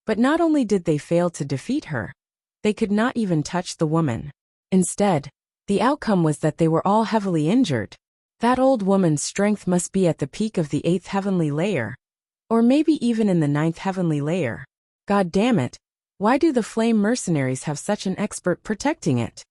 But not only did they fail to defeat her, they could not even touch the woman. Instead, the outcome was that they were all heavily injured. That old woman's strength must be at the peak of the 8th heavenly layer, or maybe even in the 9th heavenly layer. God damn it, why do the flame mercenaries have such an expert protecting it?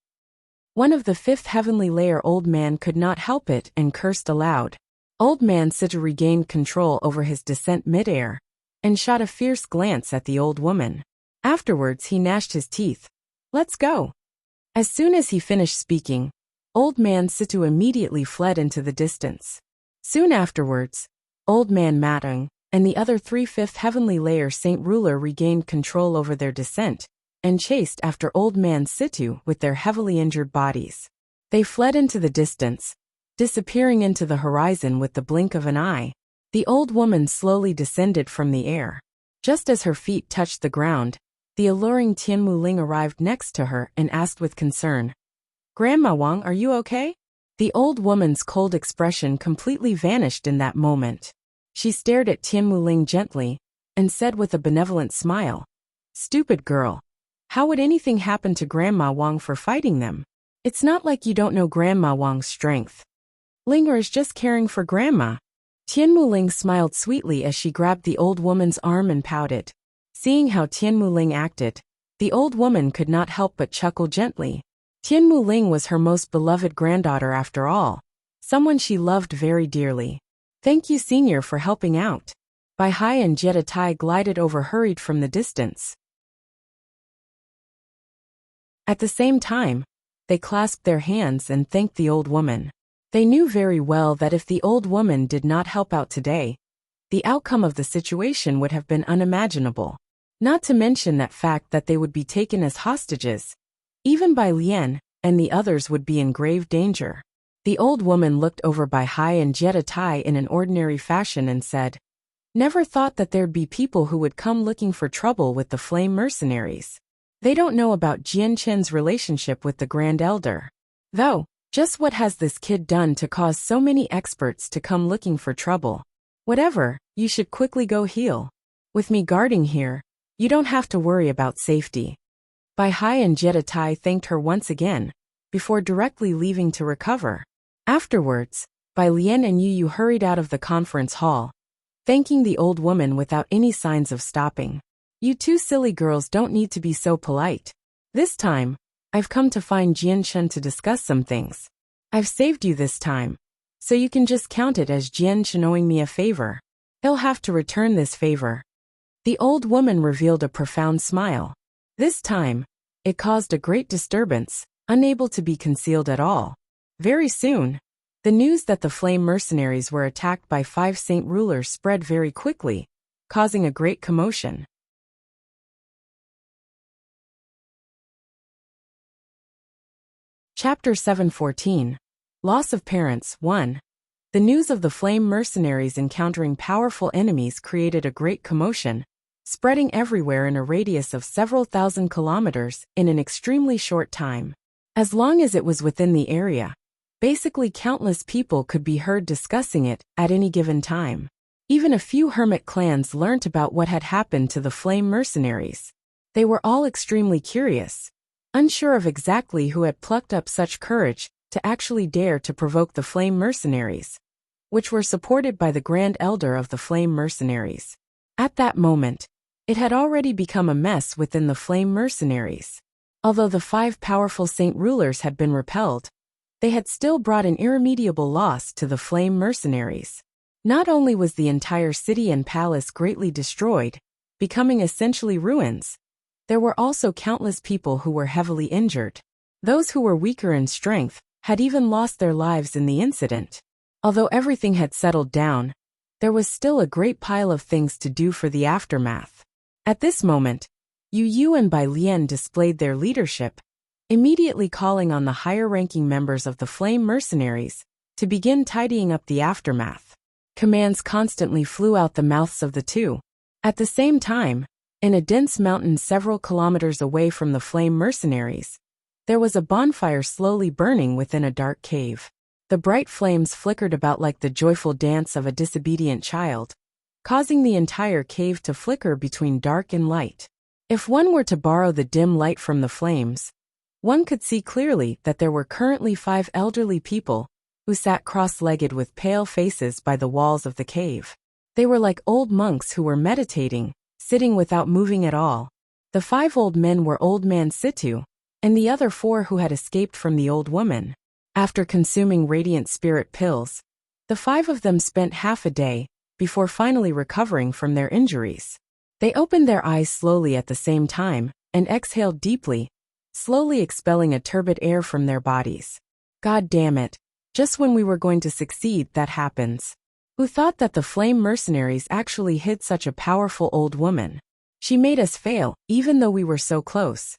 One of the 5th heavenly layer old man could not help it and cursed aloud. Old Man Situ regained control over his descent mid-air, and shot a fierce glance at the old woman. Afterwards he gnashed his teeth. "Let's go." As soon as he finished speaking, Old Man Situ immediately fled into the distance. Soon afterwards, Old Man Matang and the other 3 5th heavenly layer saint ruler regained control over their descent, and chased after Old Man Situ with their heavily injured bodies. They fled into the distance, disappearing into the horizon with the blink of an eye. The old woman slowly descended from the air. Just as her feet touched the ground, the alluring Tianmu Ling arrived next to her and asked with concern, "Grandma Wang, are you okay?" The old woman's cold expression completely vanished in that moment. She stared at Tianmu Ling gently, and said with a benevolent smile, "Stupid girl. How would anything happen to Grandma Wang for fighting them? It's not like you don't know Grandma Wang's strength. Linger is just caring for Grandma." Tianmu Ling smiled sweetly as she grabbed the old woman's arm and pouted. Seeing how Tianmu Ling acted, the old woman could not help but chuckle gently. Tianmu Ling was her most beloved granddaughter after all, someone she loved very dearly. "Thank you, Senior, for helping out." Bai Hai and Jeditai glided over hurried from the distance. At the same time, they clasped their hands and thanked the old woman. They knew very well that if the old woman did not help out today, the outcome of the situation would have been unimaginable. Not to mention that fact that they would be taken as hostages. Even Bai Lian and the others would be in grave danger. The old woman looked over by Hai and Jetta in an ordinary fashion and said, "Never thought that there'd be people who would come looking for trouble with the flame mercenaries. They don't know about Jian Chen's relationship with the Grand Elder. Though, just what has this kid done to cause so many experts to come looking for trouble? Whatever, you should quickly go heal. With me guarding here, you don't have to worry about safety." Bai Hai and Jetta thanked her once again, before directly leaving to recover. Afterwards, Bai Lian and Yu hurried out of the conference hall, thanking the old woman without any signs of stopping. "You two silly girls don't need to be so polite. This time, I've come to find Jian Chen to discuss some things. I've saved you this time, so you can just count it as Jian Chen owing me a favor. He'll have to return this favor." The old woman revealed a profound smile. This time, it caused a great disturbance, unable to be concealed at all. Very soon, the news that the flame mercenaries were attacked by 5 saint rulers spread very quickly, causing a great commotion. Chapter 714. Loss of Parents 1. The news of the flame mercenaries encountering powerful enemies created a great commotion, spreading everywhere in a radius of several thousand kilometers in an extremely short time. As long as it was within the area, basically countless people could be heard discussing it at any given time. Even a few hermit clans learnt about what had happened to the flame mercenaries. They were all extremely curious, unsure of exactly who had plucked up such courage to actually dare to provoke the flame mercenaries, which were supported by the Grand Elder of the flame mercenaries. At that moment, it had already become a mess within the flame mercenaries. Although the 5 powerful saint rulers had been repelled, they had still brought an irremediable loss to the flame mercenaries. Not only was the entire city and palace greatly destroyed, becoming essentially ruins, there were also countless people who were heavily injured. Those who were weaker in strength had even lost their lives in the incident. Although everything had settled down, there was still a great pile of things to do for the aftermath. At this moment, Yu and Bai Lian displayed their leadership, immediately calling on the higher-ranking members of the flame mercenaries to begin tidying up the aftermath. Commands constantly flew out the mouths of the two. At the same time, in a dense mountain several kilometers away from the flame mercenaries, there was a bonfire slowly burning within a dark cave. The bright flames flickered about like the joyful dance of a disobedient child, causing the entire cave to flicker between dark and light. If one were to borrow the dim light from the flames, one could see clearly that there were currently 5 elderly people who sat cross-legged with pale faces by the walls of the cave. They were like old monks who were meditating, sitting without moving at all. The 5 old men were Old Man Situ, and the other 4 who had escaped from the old woman. After consuming radiant spirit pills, the 5 of them spent half a day before finally recovering from their injuries. They opened their eyes slowly at the same time and exhaled deeply, slowly expelling a turbid air from their bodies. God damn it, just when we were going to succeed, that happens. Who thought that the flame mercenaries actually hid such a powerful old woman? She made us fail, even though we were so close.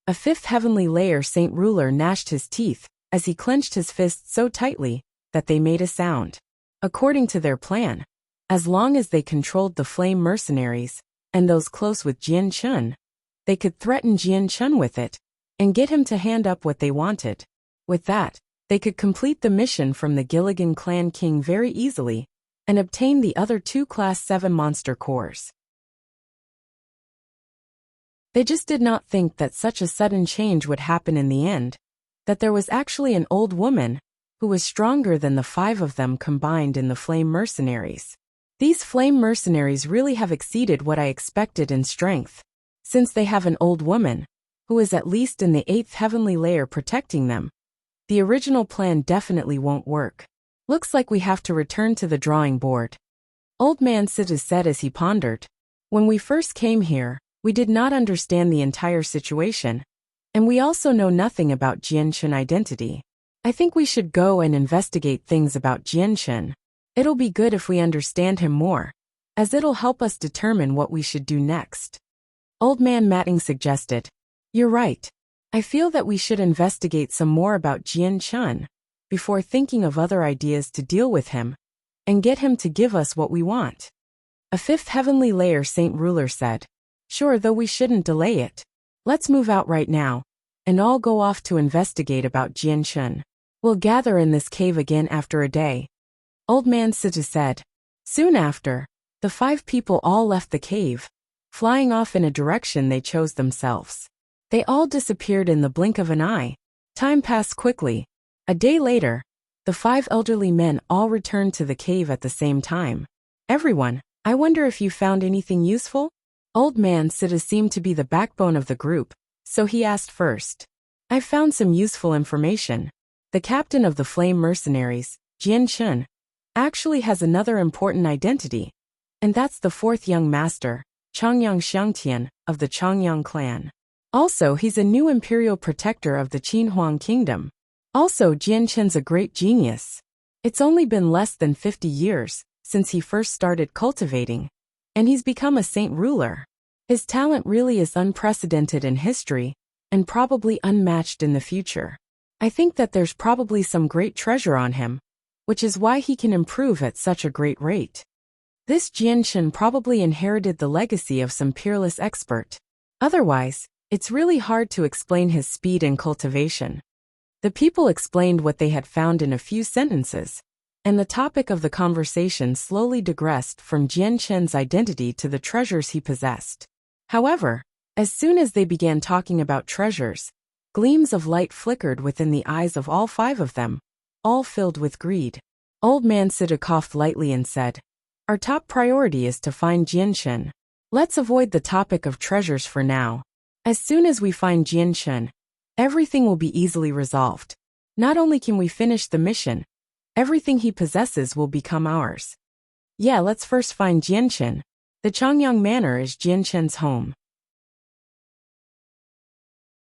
A 5th heavenly layer saint ruler gnashed his teeth as he clenched his fists so tightly that they made a sound. According to their plan, as long as they controlled the flame mercenaries and those close with Jian Chen, they could threaten Jian Chen with it and get him to hand up what they wanted. With that, they could complete the mission from the Gilligan clan king very easily and obtain the other 2 Class 7 monster cores. They just did not think that such a sudden change would happen in the end, that there was actually an old woman who was stronger than the 5 of them combined in the flame mercenaries. These flame mercenaries really have exceeded what I expected in strength. Since they have an old woman, who is at least in the 8th heavenly layer protecting them, the original plan definitely won't work. Looks like we have to return to the drawing board. Old Man Situ said as he pondered. When we first came here, we did not understand the entire situation, and we also know nothing about Jian Chen identity. I think we should go and investigate things about Jian Chen. It'll be good if we understand him more, as it'll help us determine what we should do next. Old Man Matting suggested. You're right. I feel that we should investigate some more about Jian Chen, before thinking of other ideas to deal with him and get him to give us what we want. A fifth heavenly layer saint ruler said, "Sure, though we shouldn't delay it. Let's move out right now and all go off to investigate about Jianshun. We'll gather in this cave again after a day." Old man Sita said. Soon after, the 5 people all left the cave, flying off in a direction they chose themselves. They all disappeared in the blink of an eye. Time passed quickly. A day later, the 5 elderly men all returned to the cave at the same time. "Everyone, I wonder if you found anything useful?" Old man Sita seemed to be the backbone of the group, so he asked first. "I found some useful information. The captain of the flame mercenaries, Jianshun, actually has another important identity, and that's the 4th young master, Changyang Xiangtian, of the Changyang clan. Also, he's a new imperial protector of the Qinhuang kingdom. Also, Jianshun's a great genius. It's only been less than 50 years since he first started cultivating, and he's become a saint ruler. His talent really is unprecedented in history, and probably unmatched in the future. I think that there's probably some great treasure on him, which is why he can improve at such a great rate. This Jianshun probably inherited the legacy of some peerless expert. Otherwise, it's really hard to explain his speed in cultivation." The people explained what they had found in a few sentences, and the topic of the conversation slowly digressed from Jianshun's identity to the treasures he possessed. However, as soon as they began talking about treasures, gleams of light flickered within the eyes of all 5 of them, all filled with greed. Old man Sita coughed lightly and said, "Our top priority is to find Jianshun. Let's avoid the topic of treasures for now. As soon as we find Jianshun, everything will be easily resolved. Not only can we finish the mission, everything he possesses will become ours. Yeah, let's first find Jianshun. The Changyang Manor is Jianshun's home.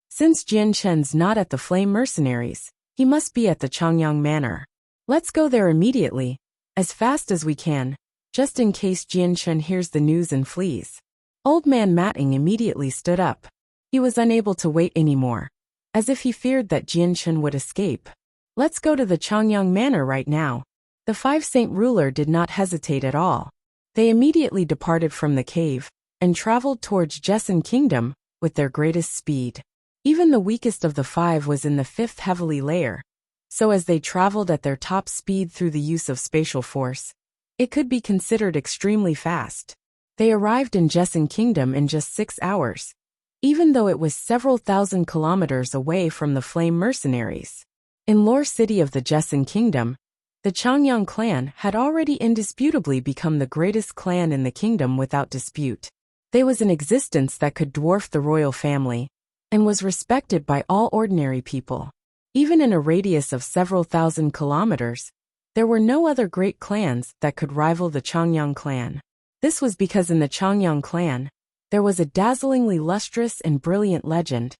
Since Jianshun's not at the Flame Mercenaries, he must be at the Changyang Manor. Let's go there immediately, as fast as we can, just in case Jianshun hears the news and flees." Old man Matting immediately stood up. He was unable to wait anymore, as if he feared that Jianshun would escape. "Let's go to the Changyang Manor right now." The 5 saint ruler did not hesitate at all. They immediately departed from the cave and traveled towards Jesson Kingdom with their greatest speed. Even the weakest of the 5 was in the 5th heavenly layer, so as they traveled at their top speed through the use of spatial force, it could be considered extremely fast. They arrived in Jesson Kingdom in just 6 hours, even though it was several thousand kilometers away from the Flame Mercenaries. In Lore City of the Jesson Kingdom, the Changyang clan had already indisputably become the greatest clan in the kingdom without dispute. They was an existence that could dwarf the royal family, and was respected by all ordinary people. Even in a radius of several thousand kilometers, there were no other great clans that could rival the Changyang clan. This was because in the Changyang clan, there was a dazzlingly lustrous and brilliant legend,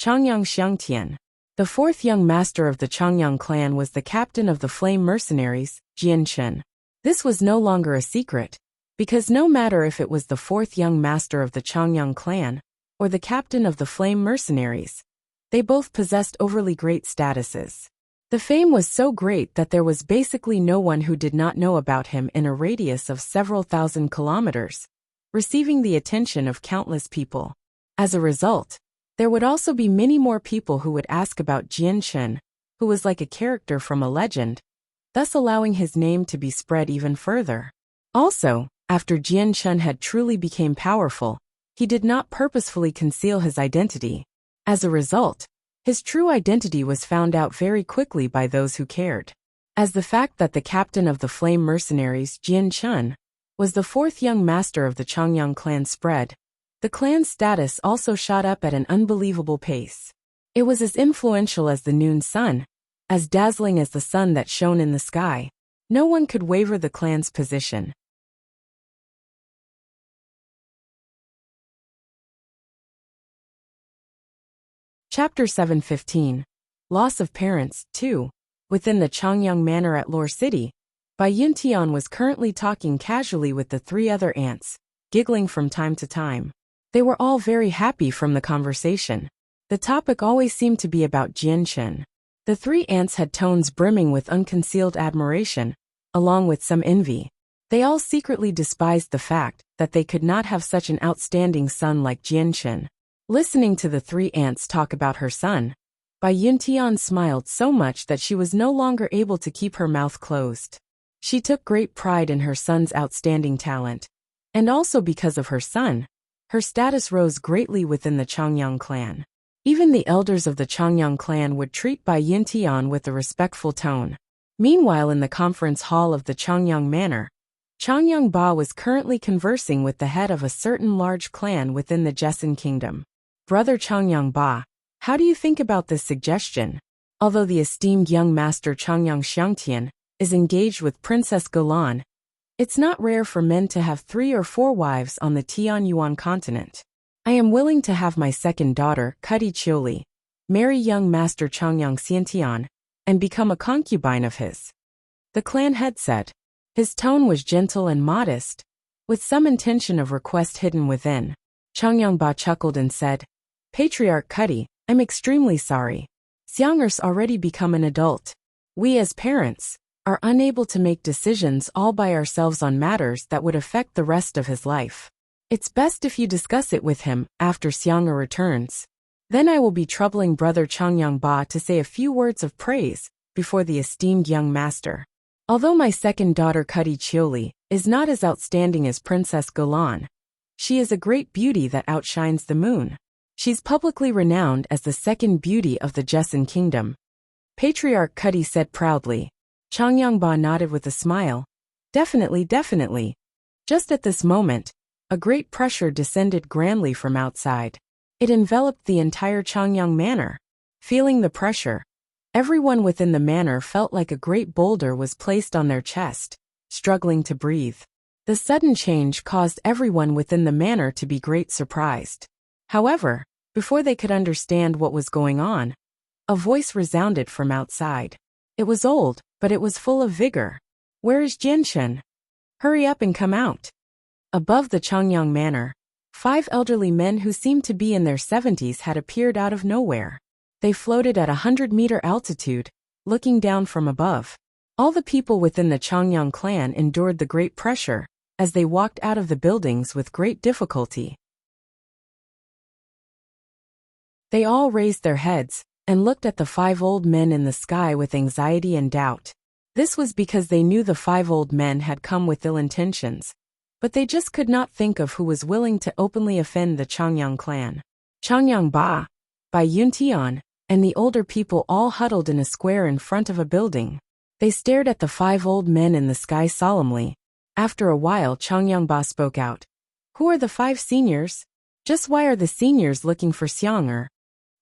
Changyang Xiangtian. The 4th young master of the Changyang clan was the captain of the Flame Mercenaries, Jianshun. This was no longer a secret, because no matter if it was the 4th young master of the Changyang clan, or the captain of the Flame Mercenaries, they both possessed overly great statuses. The fame was so great that there was basically no one who did not know about him in a radius of several thousand kilometers, receiving the attention of countless people. As a result, there would also be many more people who would ask about Jianshun, who was like a character from a legend, thus allowing his name to be spread even further. Also, after Jianshun had truly become powerful, he did not purposefully conceal his identity. As a result, his true identity was found out very quickly by those who cared. As the fact that the captain of the Flame Mercenaries, Jianshun, was the 4th young master of the Changyang clan spread, the clan's status also shot up at an unbelievable pace. It was as influential as the noon sun, as dazzling as the sun that shone in the sky. No one could waver the clan's position. Chapter 715. Loss of Parents, 2. Within the Changyang Manor at Lore City, Bai Yuntian was currently talking casually with the 3 other ants, giggling from time to time. They were all very happy from the conversation. The topic always seemed to be about Jianshun. The three aunts had tones brimming with unconcealed admiration, along with some envy. They all secretly despised the fact that they could not have such an outstanding son like Jianchen. Listening to the three aunts talk about her son, Bai Yuntian smiled so much that she was no longer able to keep her mouth closed. She took great pride in her son's outstanding talent, and also because of her son, her status rose greatly within the Changyang clan. Even the elders of the Changyang clan would treat Bai Yuntian with a respectful tone. Meanwhile, in the conference hall of the Changyang manor, Changyang Ba was currently conversing with the head of a certain large clan within the Jessen kingdom. Brother Changyang Ba, how do you think about this suggestion? Although the esteemed young master Changyang Xiangtian is engaged with Princess Golan, it's not rare for men to have 3 or 4 wives on the Tianyuan continent. I am willing to have my second daughter, Cudi Chioli, marry young master Changyang Xiantian, and become a concubine of his. The clan head said. His tone was gentle and modest, with some intention of request hidden within. Changyang Ba chuckled and said, Patriarch Cudi, I'm extremely sorry. Xiang'er's already become an adult. We as parents are unable to make decisions all by ourselves on matters that would affect the rest of his life. It's best if you discuss it with him after Xiang'er returns. Then I will be troubling brother Changyang Ba to say a few words of praise before the esteemed young master. Although my second daughter Cudi Chioli is not as outstanding as Princess Golan, she is a great beauty that outshines the moon. She's publicly renowned as the second beauty of the Jessen kingdom. Patriarch Cudi said proudly. Changyang Ba nodded with a smile. Definitely, definitely. Just at this moment, a great pressure descended grandly from outside. It enveloped the entire Changyang manor. Feeling the pressure, everyone within the manor felt like a great boulder was placed on their chest, struggling to breathe. The sudden change caused everyone within the manor to be greatly surprised. However, before they could understand what was going on, a voice resounded from outside. It was old, but it was full of vigor. Where is Jianchen? Hurry up and come out. Above the Changyang manor, 5 elderly men who seemed to be in their 70s had appeared out of nowhere. They floated at 100-meter altitude, looking down from above. All the people within the Changyang clan endured the great pressure as they walked out of the buildings with great difficulty. They all raised their heads and looked at the 5 old men in the sky with anxiety and doubt. This was because they knew the 5 old men had come with ill intentions, but they just could not think of who was willing to openly offend the Changyang clan. Changyang Ba, Bai Yuntian, and the older people all huddled in a square in front of a building. They stared at the 5 old men in the sky solemnly. After a while, Changyang Ba spoke out. Who are the 5 seniors? Just why are the seniors looking for Xiang'er?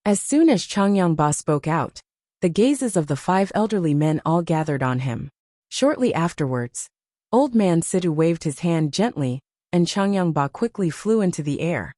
As soon as Changyang Ba spoke out, the gazes of the 5 elderly men all gathered on him. Shortly afterwards, Old Man Sidhu waved his hand gently, and Changyang Ba quickly flew into the air,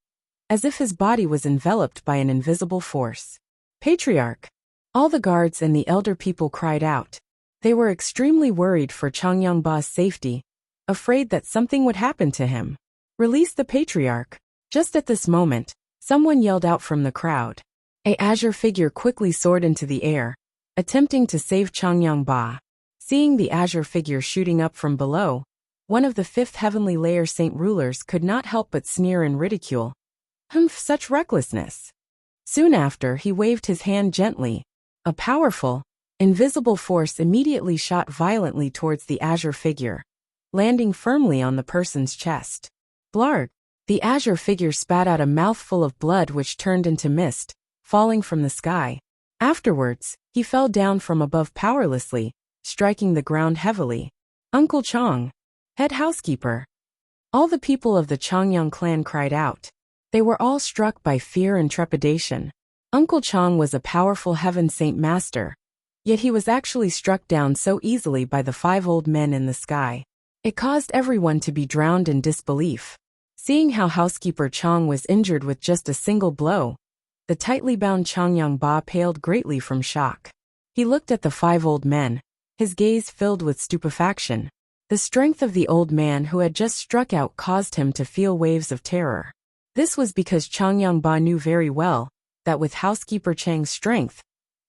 as if his body was enveloped by an invisible force. Patriarch! All the guards and the elder people cried out. They were extremely worried for Changyang Ba's safety, afraid that something would happen to him. Release the Patriarch! Just at this moment, someone yelled out from the crowd. A azure figure quickly soared into the air, attempting to save Changyang Ba. Seeing the azure figure shooting up from below, one of the 5th heavenly layer saint rulers could not help but sneer and ridicule. Humph, such recklessness. Soon after, he waved his hand gently. A powerful, invisible force immediately shot violently towards the azure figure, landing firmly on the person's chest. Blarg! The azure figure spat out a mouthful of blood which turned into mist, falling from the sky. Afterwards, he fell down from above powerlessly, striking the ground heavily. Uncle Chang! Head housekeeper! All the people of the Changyang clan cried out. They were all struck by fear and trepidation. Uncle Chang was a powerful heaven saint master, yet he was actually struck down so easily by the 5 old men in the sky. It caused everyone to be drowned in disbelief. Seeing how housekeeper Chang was injured with just a single blow, the tightly bound Changyang Ba paled greatly from shock. He looked at the 5 old men, his gaze filled with stupefaction. The strength of the old man who had just struck out caused him to feel waves of terror. This was because Changyang Ba knew very well that with housekeeper Chang's strength,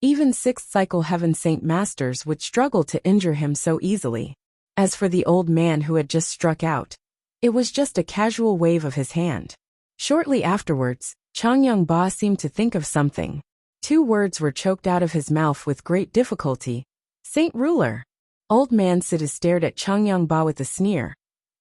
Even sixth cycle Heaven Saint Masters would struggle to injure him so easily. As for the old man who had just struck out, it was just a casual wave of his hand. Shortly afterwards, Changyang Ba seemed to think of something. 2 words were choked out of his mouth with great difficulty. Saint Ruler. Old man Situ stared at Changyang Ba with a sneer.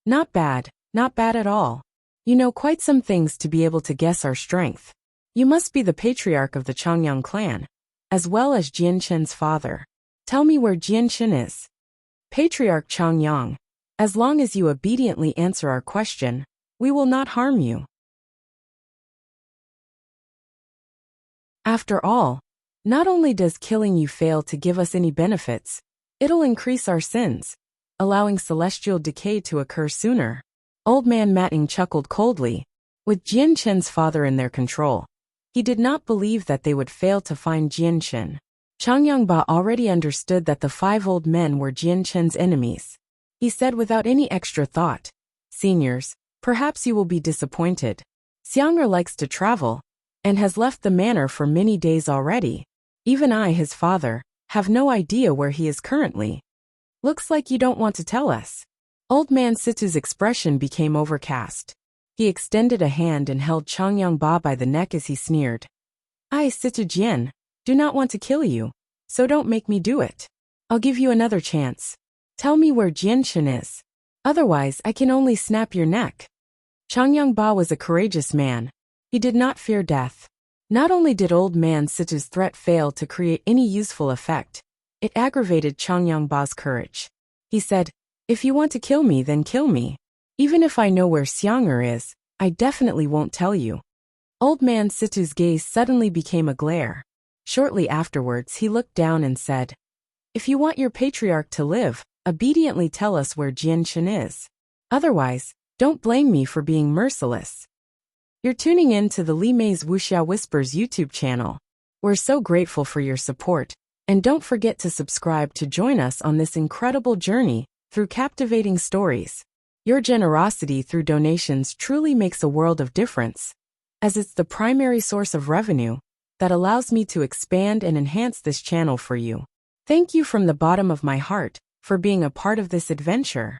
Not bad at all. You know quite some things to be able to guess our strength. You must be the patriarch of the Changyang clan, as well as Jian Chen's father. Tell me where Jian Chen is. Patriarch Changyang, as long as you obediently answer our question, we will not harm you. After all, not only does killing you fail to give us any benefits, it'll increase our sins, allowing celestial decay to occur sooner. Old man Matting chuckled coldly. With Jian Chen's father in their control, he did not believe that they would fail to find Jian Chen. Changyang Ba already understood that the 5 old men were Jian Chen's enemies. He said without any extra thought, Seniors, perhaps you will be disappointed. Xiang'er likes to travel, and has left the manor for many days already. Even I, his father, have no idea where he is currently. Looks like you don't want to tell us. Old man Situ's expression became overcast. He extended a hand and held Changyang Ba by the neck as he sneered. I, Situ Jian, do not want to kill you, so don't make me do it. I'll give you another chance. Tell me where Jian Chen is. Otherwise, I can only snap your neck. Changyang Ba was a courageous man. He did not fear death. Not only did old man Situ's threat fail to create any useful effect, it aggravated Changyang Ba's courage. He said, If you want to kill me, then kill me. Even if I know where Xiang'er is, I definitely won't tell you. Old man Situ's gaze suddenly became a glare. Shortly afterwards he looked down and said, If you want your patriarch to live, obediently tell us where Jian Chen is. Otherwise, don't blame me for being merciless. You're tuning in to the Li Mei's Wuxia Whispers YouTube channel. We're so grateful for your support, and don't forget to subscribe to join us on this incredible journey through captivating stories. Your generosity through donations truly makes a world of difference, as it's the primary source of revenue that allows me to expand and enhance this channel for you. Thank you from the bottom of my heart for being a part of this adventure.